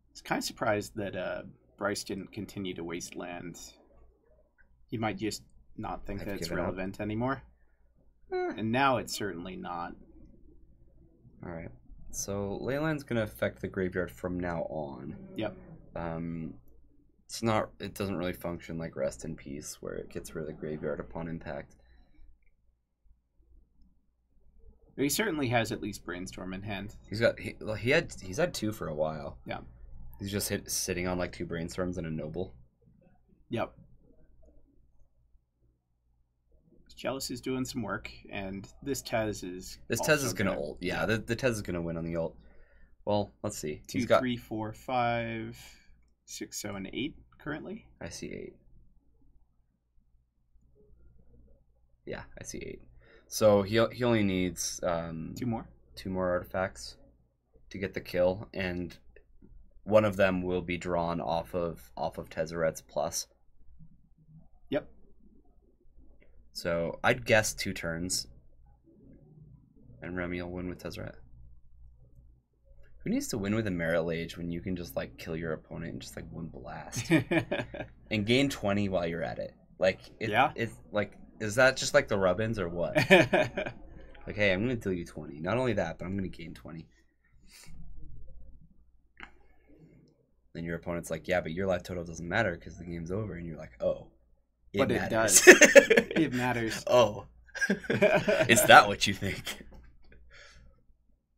A: I was kind of surprised that Bryce didn't continue to waste land. He might just not think that it's relevant anymore. And now it's certainly not.
B: All right. So Leyland's going to affect the graveyard from now on.
A: Yep.
B: It doesn't really function like Rest in Peace, where it gets rid of the graveyard upon impact.
A: But he certainly has at least Brainstorm in hand.
B: He's had 2 for a while.
A: Yeah.
B: He's just sitting on like 2 Brainstorms and a Noble.
A: Yep. Jealous is doing some work, and this Tez is...
B: This Tez is going to ult. Yeah, the Tez is going to win on the ult. Well, let's see.
A: 2, 3, 4, 5, 6, 7, 8 currently.
B: I see 8. Yeah, I see 8. So he only needs
A: 2 more.
B: 2 more artifacts to get the kill, and one of them will be drawn off of Tezzeret's plus.
A: Yep.
B: So I'd guess 2 turns, and Remy will win with Tezzeret. Who needs to win with a Merit Lage when you can just like kill your opponent in just like 1 blast and gain 20 while you're at it? Like, it's like, is that just like the rub-ins or what? Like, hey, I'm gonna deal you 20. Not only that, but I'm gonna gain 20. Then your opponent's like, yeah, but your life total doesn't matter because the game's over, and you're like, oh.
A: But it does. It matters.
B: Oh. Is that what you think?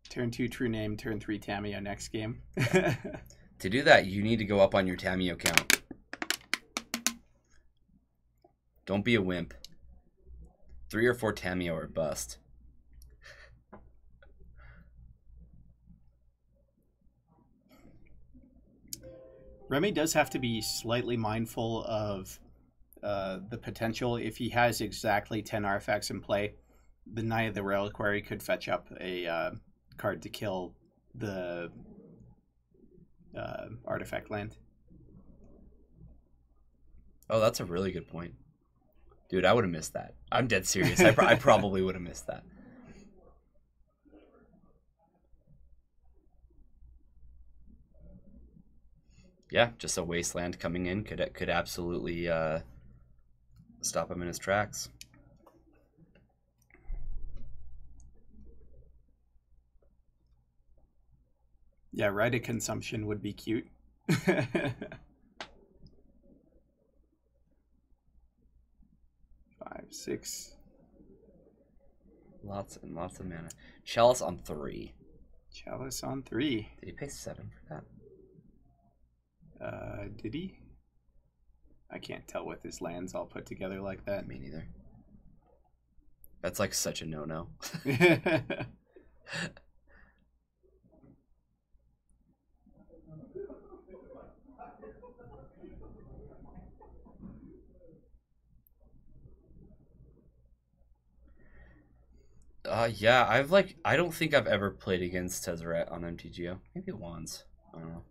A: Turn 2 True Name, turn 3 Tamiyo next game.
B: To do that, you need to go up on your Tamiyo count. Don't be a wimp. 3 or 4 Tamiyo or bust.
A: Remy does have to be slightly mindful of the potential. If he has exactly 10 artifacts in play, the Knight of the Reliquary could fetch up a card to kill the artifact land.
B: Oh, that's a really good point. Dude, I would have missed that. I'm dead serious. I probably would have missed that. Yeah, just a wasteland coming in could absolutely stop him in his tracks.
A: Yeah, Rite of Consumption would be cute. 6.
B: Lots and lots of mana. Chalice on 3.
A: Chalice on 3.
B: Did he pay 7 for that?
A: Did he? I can't tell with his lands all put together like that.
B: Me neither. That's like such a no-no. Yeah, I don't think I've ever played against Tezzeret on MTGO. Maybe once. I don't know.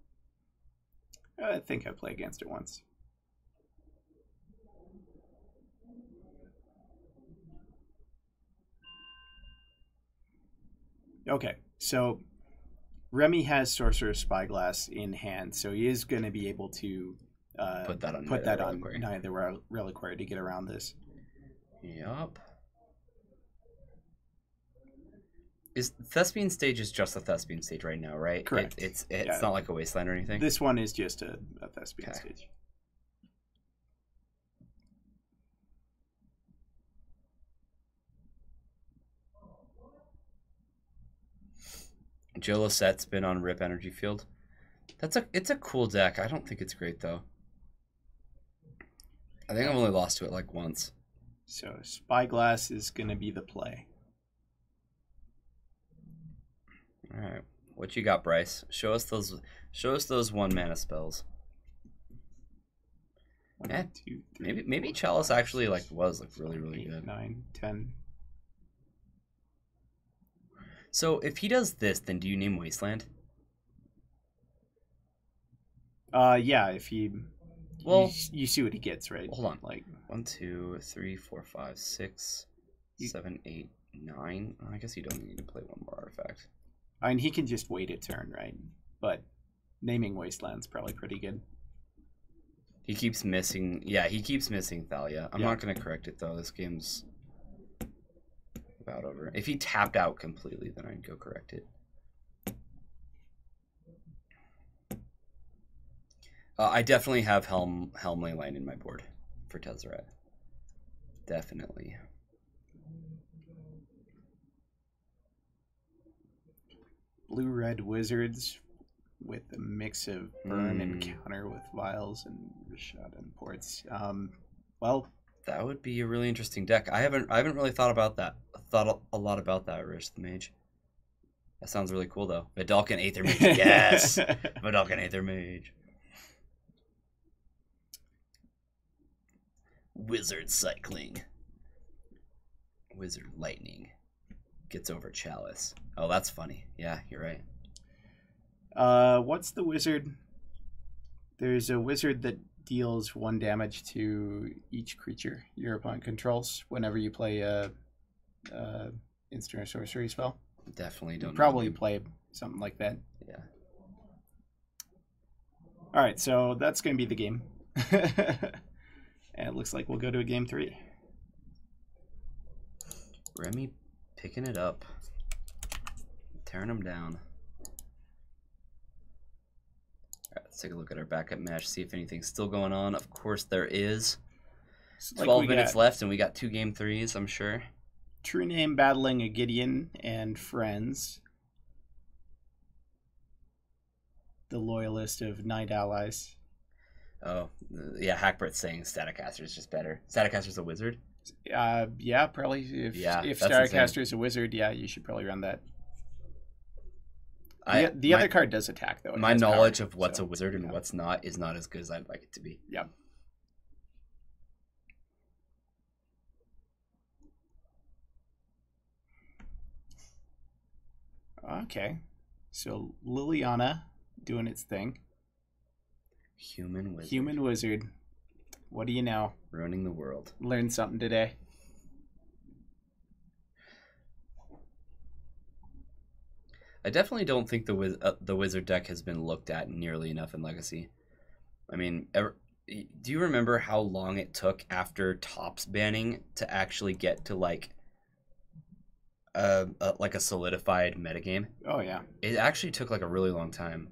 A: I think I played against it once. Okay, so Remy has Sorcerer's Spyglass in hand, so he is going to be able to
B: Put that on
A: Neither Reliquary to get around this.
B: Yup. Is Thespian stage is just a Thespian stage right now, right?
A: Correct.
B: It's not like a Wasteland or anything?
A: This one is just a Thespian stage.
B: JUL set's been on Rip Energy Field. It's a cool deck. I don't think it's great though. I think I've only lost to it like once.
A: So Spyglass is going to be the play.
B: All right, what you got, Bryce? Show us those 1 mana spells.
A: One, two, three,
B: maybe
A: four,
B: Chalice
A: five,
B: actually
A: six,
B: was really
A: 8,
B: good.
A: 9, 10.
B: So if he does this, then do you name Wasteland?
A: Yeah, if he
B: Well,
A: you see what he gets, right?
B: Hold on.
A: Like
B: 1, 2, 3, 4, 5, 6, 7, 8, 9. I guess you don't need to play one more artifact.
A: I mean, he can just wait a turn, right? But naming Wasteland's probably pretty good.
B: He keeps missing. Yeah, he keeps missing Thalia. I'm not going to correct it, though. This game's about over. If he tapped out completely, then I'd go correct it. I definitely have Helm Leyline in my board for Tezzeret. Definitely.
A: Blue-red wizards with a mix of burn and counter with vials and Rashad and ports. Well,
B: that would be a really interesting deck. I haven't really thought about that. Thought a lot about that, Rish the Mage. That sounds really cool though. Vidalcan Aether Mage. Yes. Vidalcan Aether Mage. Wizard cycling. Wizard lightning. Gets over Chalice. Oh, that's funny. Yeah, you're right.
A: What's the wizard? There's a wizard that deals 1 damage to each creature your opponent controls whenever you play a instant or sorcery spell.
B: Definitely don't.
A: Probably play something like that.
B: Yeah.
A: All right, so that's going to be the game. And it looks like we'll go to a game 3.
B: Remy picking it up. Tearing them down. Alright, let's take a look at our backup match, see if anything's still going on. Of course there is. 12 minutes left and we got 2 game 3s, I'm sure.
A: True Name battling a Gideon and friends. The loyalist of Night Allies.
B: Oh, yeah, Hackbert's saying Staticaster is just better. Staticaster's a wizard?
A: Yeah, probably. If Staticaster is a wizard, yeah, you should probably run that. The other card does attack, though.
B: My knowledge of what's a wizard and what's not is not as good as I'd like it to be.
A: Yeah. Okay. So Liliana doing its thing.
B: Human wizard.
A: Human wizard. What do you know?
B: Ruining the world.
A: Learned something today.
B: I definitely don't think the wizard deck has been looked at nearly enough in Legacy. I mean, do you remember how long it took after Topps banning to actually get to like a solidified metagame?
A: Oh yeah.
B: It actually took like a really long time.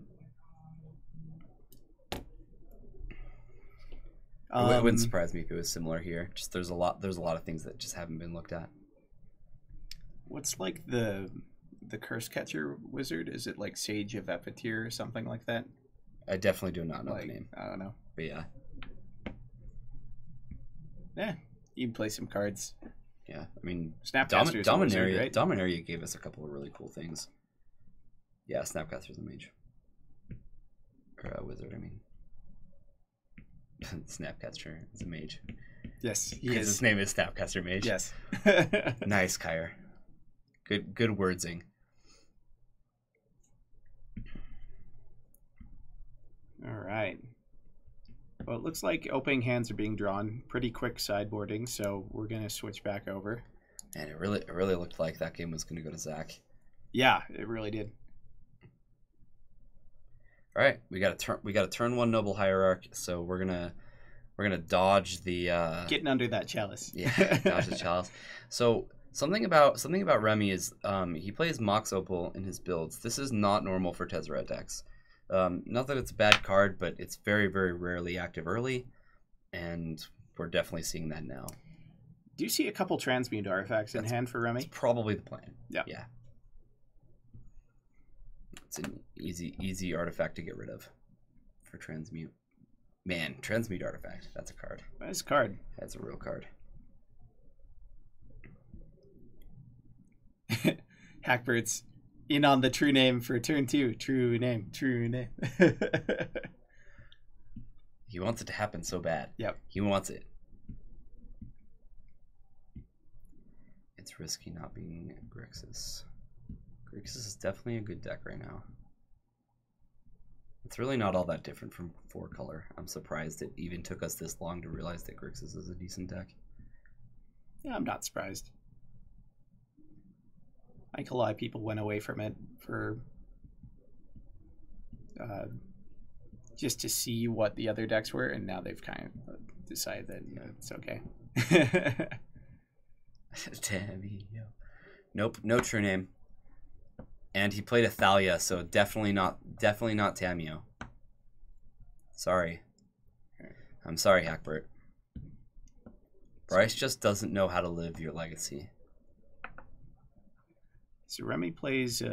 B: It wouldn't surprise me if it was similar here. Just there's a lot of things that just haven't been looked at.
A: What's like the curse catcher wizard? Is it like Sage of Epityr or something like that?
B: I definitely do not know
A: Like,
B: the name,
A: I don't know.
B: but yeah.
A: Yeah, you can play some cards.
B: Yeah, I mean,
A: Snapcaster's a wizard, right?
B: Dominaria gave us a couple of really cool things. Yeah, Snapcaster's a mage. Or a wizard, I mean. Snapcaster is a mage.
A: Yes, he
B: Because
A: is.
B: his name is Snapcaster Mage.
A: Yes.
B: Nice, Kyre. Good wordsing.
A: All right. Well, it looks like opening hands are being drawn. Pretty quick sideboarding, so we're gonna switch back over.
B: And it really looked like that game was gonna go to Zach.
A: Yeah, it really did.
B: All right, we got a turn one noble hierarch, so we're gonna dodge the
A: Getting under that chalice.
B: yeah, dodge the chalice. So something about Remy is he plays Mox Opal in his builds. This is not normal for Tezzeret decks. Not that it's a bad card, but it's very, very rarely active early, and we're definitely seeing that now.
A: Do you see a couple transmute artifacts in hand for Remy?
B: It's probably the plan.
A: Yeah.
B: Yeah. It's an easy artifact to get rid of for transmute. Man, transmute artifact. That's a card.
A: Nice card.
B: That's a real card.
A: Hackbird's in on the true name for turn 2. True name. True name.
B: He wants it to happen so bad.
A: Yep.
B: He wants it. It's risky not being Grixis. Grixis is definitely a good deck right now. It's really not all that different from 4-color. I'm surprised it even took us this long to realize that Grixis is a decent deck.
A: Yeah, I'm not surprised. I think a lot of people went away from it for just to see what the other decks were, and now they've kind of decided that it's okay.
B: Damn you. Nope, no true name. And he played a Thalia, so definitely not Tamio. Sorry. I'm sorry, Hackbert. Bryce just doesn't know how to live your legacy.
A: So Remy plays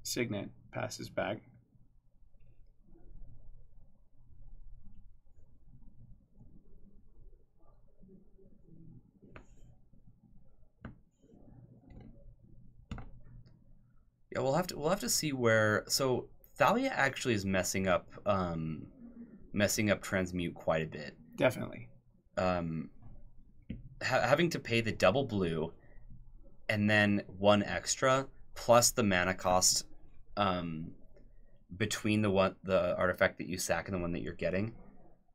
A: Signet, passes back.
B: Yeah, we'll have to see where. So Thalia actually is messing up transmute quite a bit.
A: Definitely.
B: Having to pay the double blue, and then 1 extra plus the mana cost between the artifact that you sack and the one that you're getting.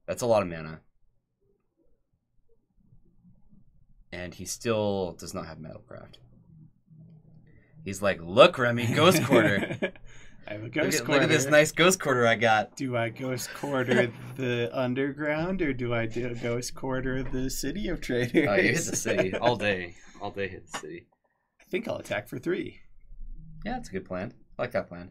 B: That's a lot of mana. And he still does not have Metalcraft. He's like, look, Remy, Ghost Quarter.
A: I have a Ghost Quarter.
B: Look at this nice Ghost Quarter I got.
A: Do I Ghost Quarter the underground, or do I Ghost Quarter the City of Traders?
B: Oh, you hit the city all day. All day hit the city.
A: I think I'll attack for 3.
B: Yeah, that's a good plan. I like that plan.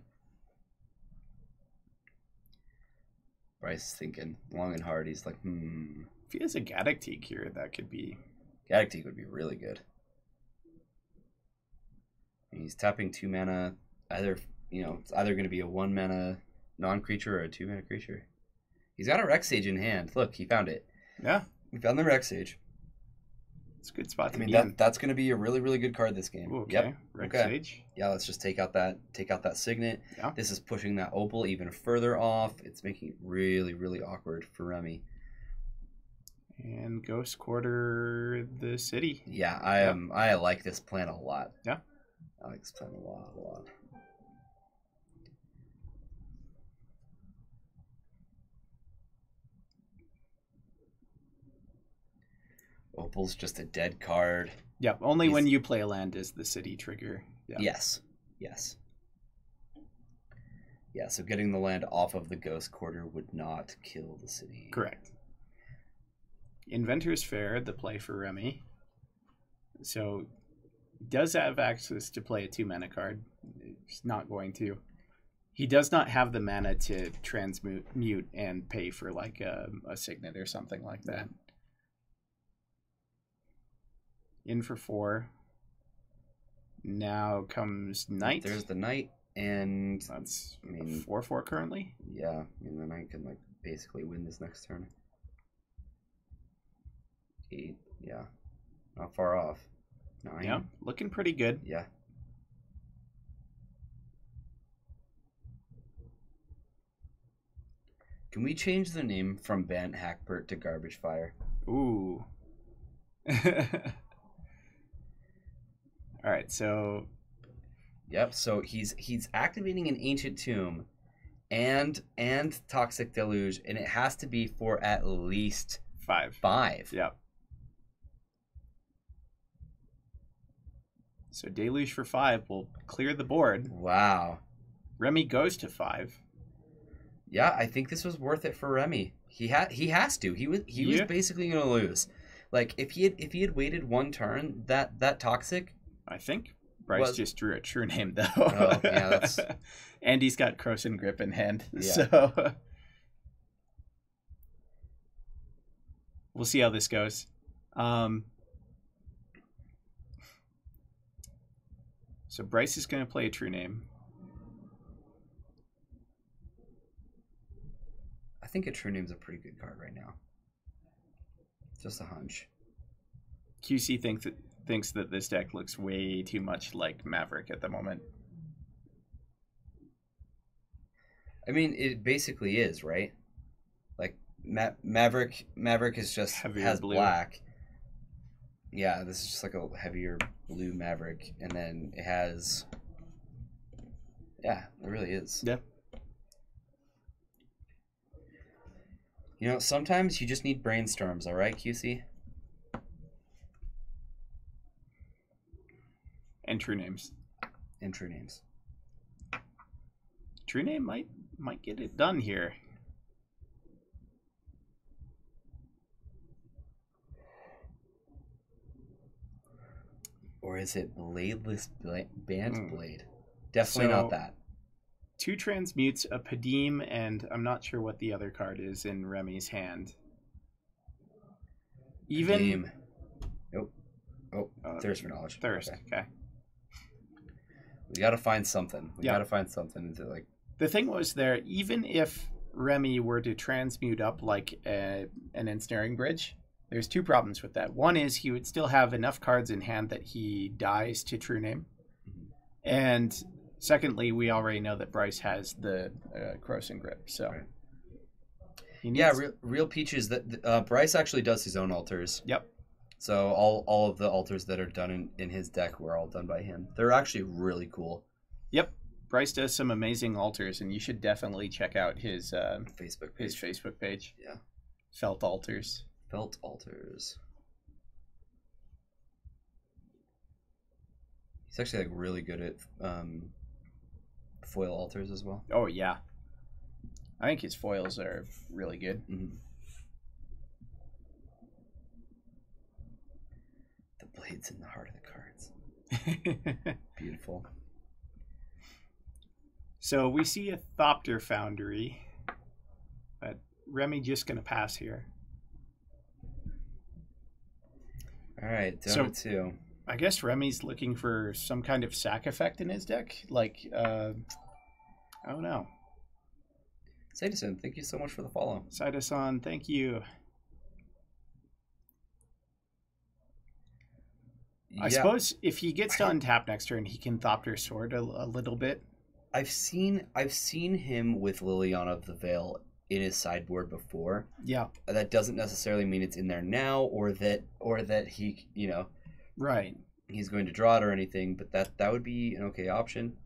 B: Bryce is thinking long and hard. He's like,
A: If he has a Gaddock here, that could be...
B: Gaddock would be really good. He's tapping 2 mana. It's either going to be a 1 mana non-creature or a 2 mana creature. He's got a Rex Sage in hand. Look, he found it.
A: Yeah.
B: He found the Rex Sage.
A: It's a good spot to
B: I
A: be
B: mean,
A: in.
B: that's going to be a really, really good card this game.
A: Ooh, okay.
B: Yep.
A: Rex
B: Okay.
A: Sage.
B: Yeah, let's just take out that Signet.
A: Yeah.
B: This is pushing that Opal even further off. It's making it really, really awkward for Remy.
A: And Ghost Quarter the City.
B: Yeah, I like this plan a lot.
A: Yeah.
B: I like this plan a lot. Opal's just a dead card.
A: Yeah, only when you play a land is the city trigger. Yeah.
B: Yes. Yeah, so getting the land off of the Ghost Quarter would not kill the city.
A: Correct. Inventor's Fair, the play for Remy. So, does have access to play a 2 mana card. He's not going to. He does not have the mana to transmute and pay for like a signet or something like that. In for 4. Now comes Knight.
B: There's the Knight, and
A: That's
B: I mean
A: 4/4 currently.
B: yeah, and the Knight can like basically win this next turn. 8, yeah, not far off. 9,
A: Yeah, looking pretty good.
B: yeah. Can we change the name from Bant Hackbert to Garbage Fire?
A: Ooh. All right, so
B: Yep. So he's activating an Ancient Tomb, and Toxic Deluge, and it has to be for at least
A: 5.
B: 5.
A: Yep. So Deluge for 5 will clear the board.
B: Wow.
A: Remy goes to 5.
B: Yeah, I think this was worth it for Remy. He has to. He was basically gonna lose. Like if he had waited one turn, that Toxic.
A: I think Bryce just drew a true name though.
B: Oh yeah, that's.
A: And he's got Croson Grip in hand,
B: Yeah.
A: so we'll see how this goes. So Bryce is going to play a true name.
B: I think a True Name's a pretty good card right now. Just a hunch.
A: QC thinks that this deck looks way too much like Maverick at the moment.
B: I mean, it basically is, right? Like Maverick is just
A: Heavier
B: has
A: blue.
B: black. Yeah, this is just like a heavier blue Maverick, and then it has. Yeah, it really is.
A: Yeah.
B: You know, sometimes you just need brainstorms, all right, QC?
A: And true names.
B: And True Names.
A: True name might get it done here.
B: Or is it Bladeless Band Blade? Definitely
A: So,
B: not that.
A: 2 transmutes, a Padim, and I'm not sure what the other card is in Remy's hand. Even
B: Game. Nope. Oh, Thirst for Knowledge.
A: Thirst. Okay.
B: We gotta find something. We
A: Yeah.
B: gotta find something to like.
A: The thing was there, even if Remy were to transmute up like an Ensnaring Bridge, there's 2 problems with that. One is he would still have enough cards in hand that he dies to True Name. And secondly, we already know that Bryce has the Croson Grip. So,
B: Right.
A: he needs...
B: Yeah, real Peaches. That Bryce actually does his own altars.
A: Yep.
B: So all of the altars that are done in his deck were all done by him. They're actually really cool.
A: Yep. Bryce does some amazing altars, and you should definitely check out his
B: Facebook page.
A: Facebook page.
B: Yeah.
A: Felt Altars.
B: Felt altars. He's actually like really good at foil altars as well.
A: Oh yeah. I think his foils are really good.
B: Mm-hmm. The blade's in the heart of the cards. Beautiful.
A: So we see a Thopter Foundry, but Remy just gonna pass here.
B: All right, down
A: So-
B: to 2.
A: I guess Remy's looking for some kind of sack effect in his deck. Like, I don't know.
B: Sadison, thank you so much for the follow.
A: Saida-san, thank you. I suppose if he gets to untap next turn, he can Thopter Sword a little bit.
B: I've seen him with Liliana of the Veil in his sideboard before.
A: Yeah.
B: That doesn't necessarily mean it's in there now, or that he,
A: Right.
B: he's going to draw it or anything. But that would be an okay option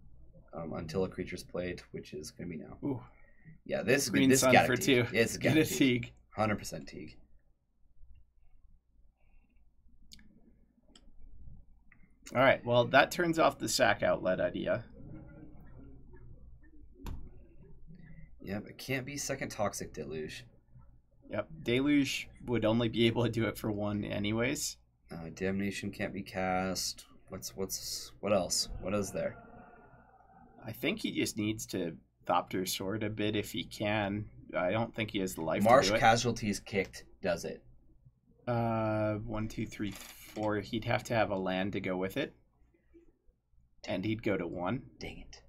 B: until a creature's played, which is going to be now.
A: Ooh.
B: Yeah, this
A: Green
B: this
A: Sun
B: got
A: for
B: a Teague.
A: 2.
B: It's
A: Get a Teague.
B: 100% Teague.
A: All right. Well, that turns off the sack outlet idea.
B: Yep, it can't be second Toxic Deluge.
A: Yep. Deluge would only be able to do it for 1 anyways.
B: Damnation can't be cast. What else? What is there?
A: I think he just needs to Thopter Sword a bit if he can. I don't think he has the life
B: Marsh
A: to do it.
B: Casualties kicked does it.
A: 1, 2, 3, 4. He'd have to have a land to go with it. And he'd go to 1.
B: Dang it.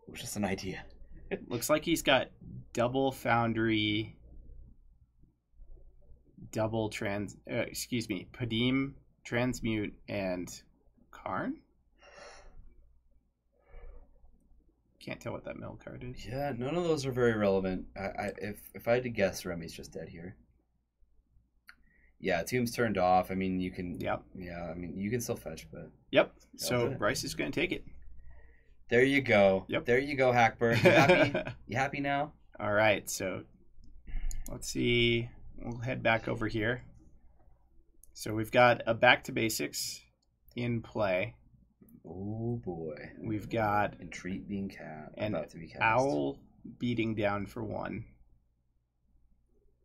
B: It was just an idea.
A: Looks like he's got double Foundry, double Padim, Transmute, and Karn? Can't tell what that mill card is.
B: Yeah, none of those are very relevant. If I had to guess, Remy's just dead here. Yeah, Tomb's turned off. I mean, you can...
A: Yep.
B: Yeah, I mean, you can still fetch, but...
A: Yep. So Bryce is going to take it.
B: There you go.
A: Yep.
B: There you go, Hackbird. You happy? You happy now?
A: All right, so let's see. We'll head back over here. So we've got a Back to Basics in play.
B: Oh, boy.
A: We've got
B: Entreat being
A: an
B: to be cast.
A: Owl beating down for 1.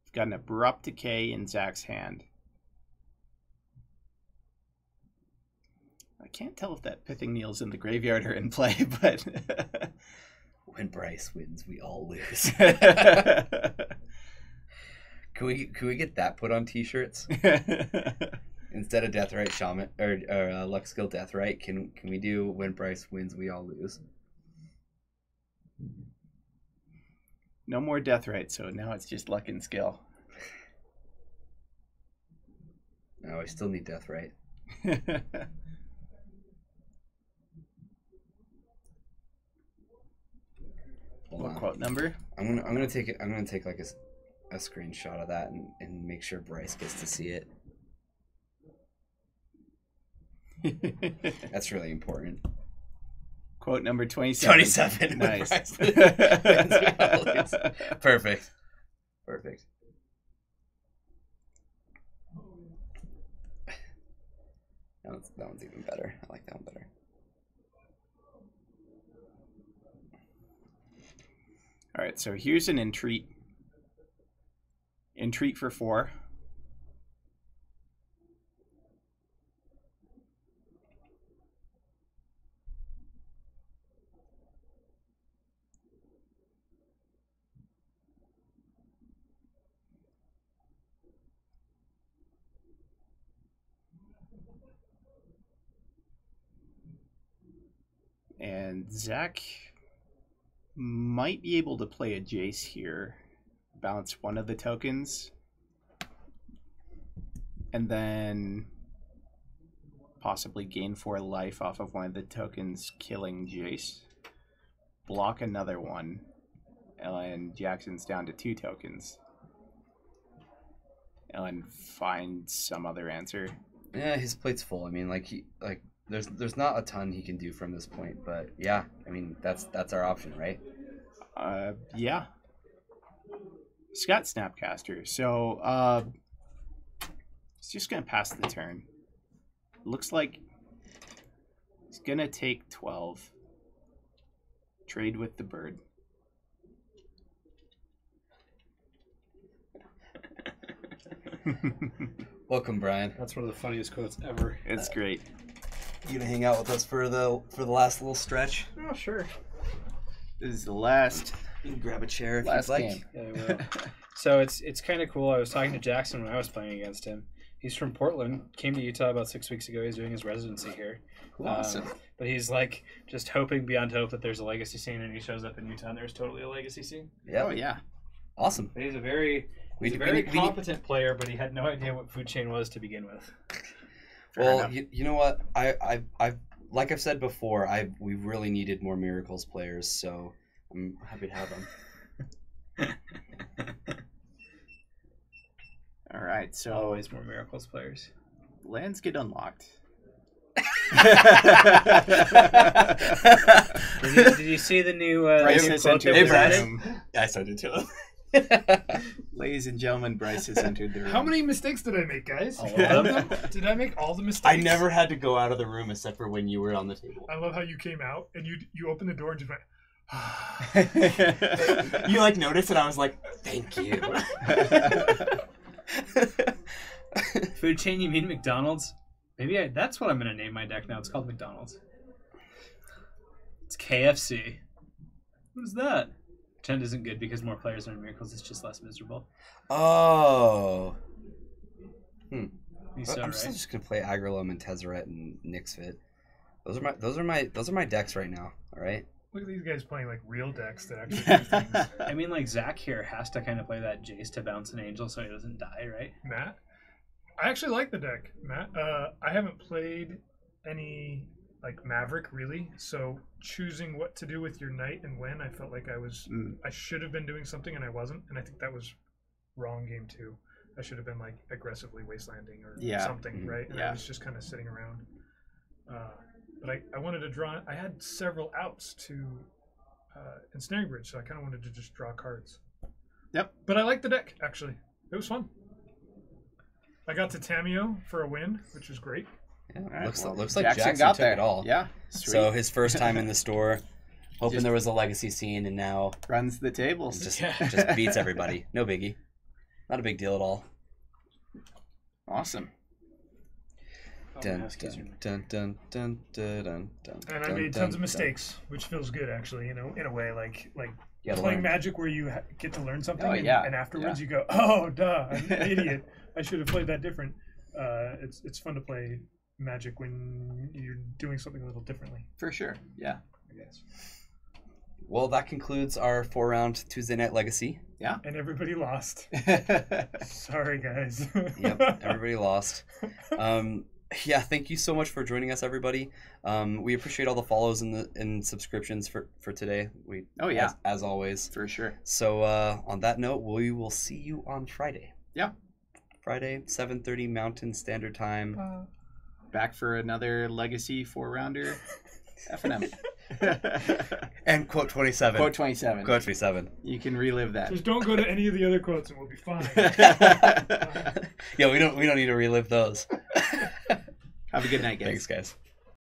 A: We've got an Abrupt Decay in Zach's hand. I can't tell if that Pithing Needle's in the graveyard or in play, but...
B: When Bryce wins, we all lose. Can we get that put on t-shirts? Instead of Deathrite Shaman or Luck Skill Deathrite, can we do when Bryce wins, we all lose?
A: No more Deathrite, so now it's just Luck and Skill.
B: No, I still need Deathrite.
A: What quote number?
B: I'm gonna take it. I'm gonna take like a screenshot of that and make sure Bryce gets to see it. That's really important.
A: Quote number 27.
B: 27.
A: Nice.
B: Perfect. Perfect. That one's even better. I like that one better.
A: All right, so here's an Entreat. Entreat for 4. And Zach might be able to play a Jace here, bounce one of the tokens, and then possibly gain 4 life off of one of the tokens, killing Jace, block another one, and Jackson's down to 2 tokens, and find some other answer.
B: Yeah, his plate's full. I mean, there's not a ton he can do from this point, but yeah, I mean that's our option, right?
A: Yeah. Scott Snapcaster. So he's just gonna pass the turn. Looks like he's gonna take 12. Trade with the bird.
B: Welcome, Brian.
C: That's one of the funniest quotes ever.
A: It's great.
B: You gonna hang out with us for the last little stretch?
C: Oh, sure.
A: This is the last
B: You can grab a chair if
A: last
B: you'd like.
A: game.
C: Yeah, I will. So it's kind of cool. I was talking to Jackson when I was playing against him. He's from Portland. Came to Utah about 6 weeks ago. He's doing his residency here.
A: Awesome.
C: But he's like just hoping beyond hope that there's a legacy scene, and he shows up in Utah and there's totally a legacy scene.
B: Yep.
A: Oh yeah.
B: Awesome.
C: But he's a very competent player, but he had no idea what food chain was to begin with.
B: Well, you know what? I've like I've said before, we've really needed more Miracles players, so I'm happy to have them.
A: All right, so
C: Always more Miracles players.
A: lands get unlocked.
C: Did you see the new,
A: Bryce
C: new
A: has
C: quote
A: entered
C: that was
A: the
C: added?
A: room.
B: I sent it to him.
A: Ladies and gentlemen, Bryce has entered the room.
C: How many mistakes did I make, guys?
A: All
C: All of them? Did I make all the mistakes?
B: I never had to go out of the room except for when you were on the table.
D: I love how you came out and you opened the door and just went.
B: You like noticed and I was like, thank you.
C: Food chain, you mean McDonald's? Maybe that's what I'm going to name my deck now. It's called McDonald's. It's KFC. Who's that? Pretend isn't good because more players are in Miracles. It's just less miserable.
B: Oh.
C: You so
B: I'm
C: right.
B: still just gonna play Agrilum and Tezzeret and Nyxfit. Those are my decks right now. All right.
D: Look at these guys playing like real decks that actually do things.
C: I mean, like Zach here has to kind of play that Jace to bounce an angel so he doesn't die, right?
D: Matt, I actually like the deck, Matt. I haven't played any like Maverick really, so choosing what to do with your knight and when, I felt like I should have been doing something and I wasn't, and I think that was wrong game 2. I should have been like aggressively wastelanding or something, right? And I was just kind of sitting around. But I wanted to draw. I had several outs to Ensnaring Bridge, so I kind of wanted to just draw cards.
A: Yep.
D: But I liked the deck actually. It was fun. I got to Tameo for a win, which was great.
B: Yeah,
A: Right,
B: looks like Jackson
A: got
B: took
A: there.
B: it all.
A: Yeah. Sweet.
B: So his first time in the store, hoping
A: Just-
B: there was a legacy scene, and now
A: Runs the tables.
B: just beats everybody. No biggie. Not a big deal at all.
A: Awesome.
B: Dun, dun, dun, dun, dun, dun, dun, dun,
D: And I
B: dun,
D: made
B: dun,
D: tons of
B: dun.
D: mistakes, which feels good actually. You know, in a way, like
B: You gotta
D: playing
B: learn.
D: Magic where you get to learn something,
A: Oh,
D: and,
A: yeah,
D: and afterwards you go, "Oh, duh, I'm an idiot. I should have played that different." It's fun to play Magic when you're doing something a little differently,
A: For sure. Yeah.
D: I guess.
B: Well, that concludes our 4-round Tuesday Night Legacy.
D: And everybody lost. Sorry, guys.
B: Yep, everybody lost. Yeah, thank you so much for joining us, everybody. We appreciate all the follows and subscriptions for today. As always.
A: For sure.
B: So on that note, we will see you on Friday.
A: Yeah.
B: Friday, 7:30 Mountain Standard Time.
A: Back for another Legacy 4-rounder. F&M.
B: And quote 27.
A: Quote 27.
B: Quote 27.
A: You can relive that.
D: Just don't go to any of the other quotes, and we'll be fine.
B: Yeah, we don't need to relive those.
A: Have a good night, guys.
B: Thanks, guys.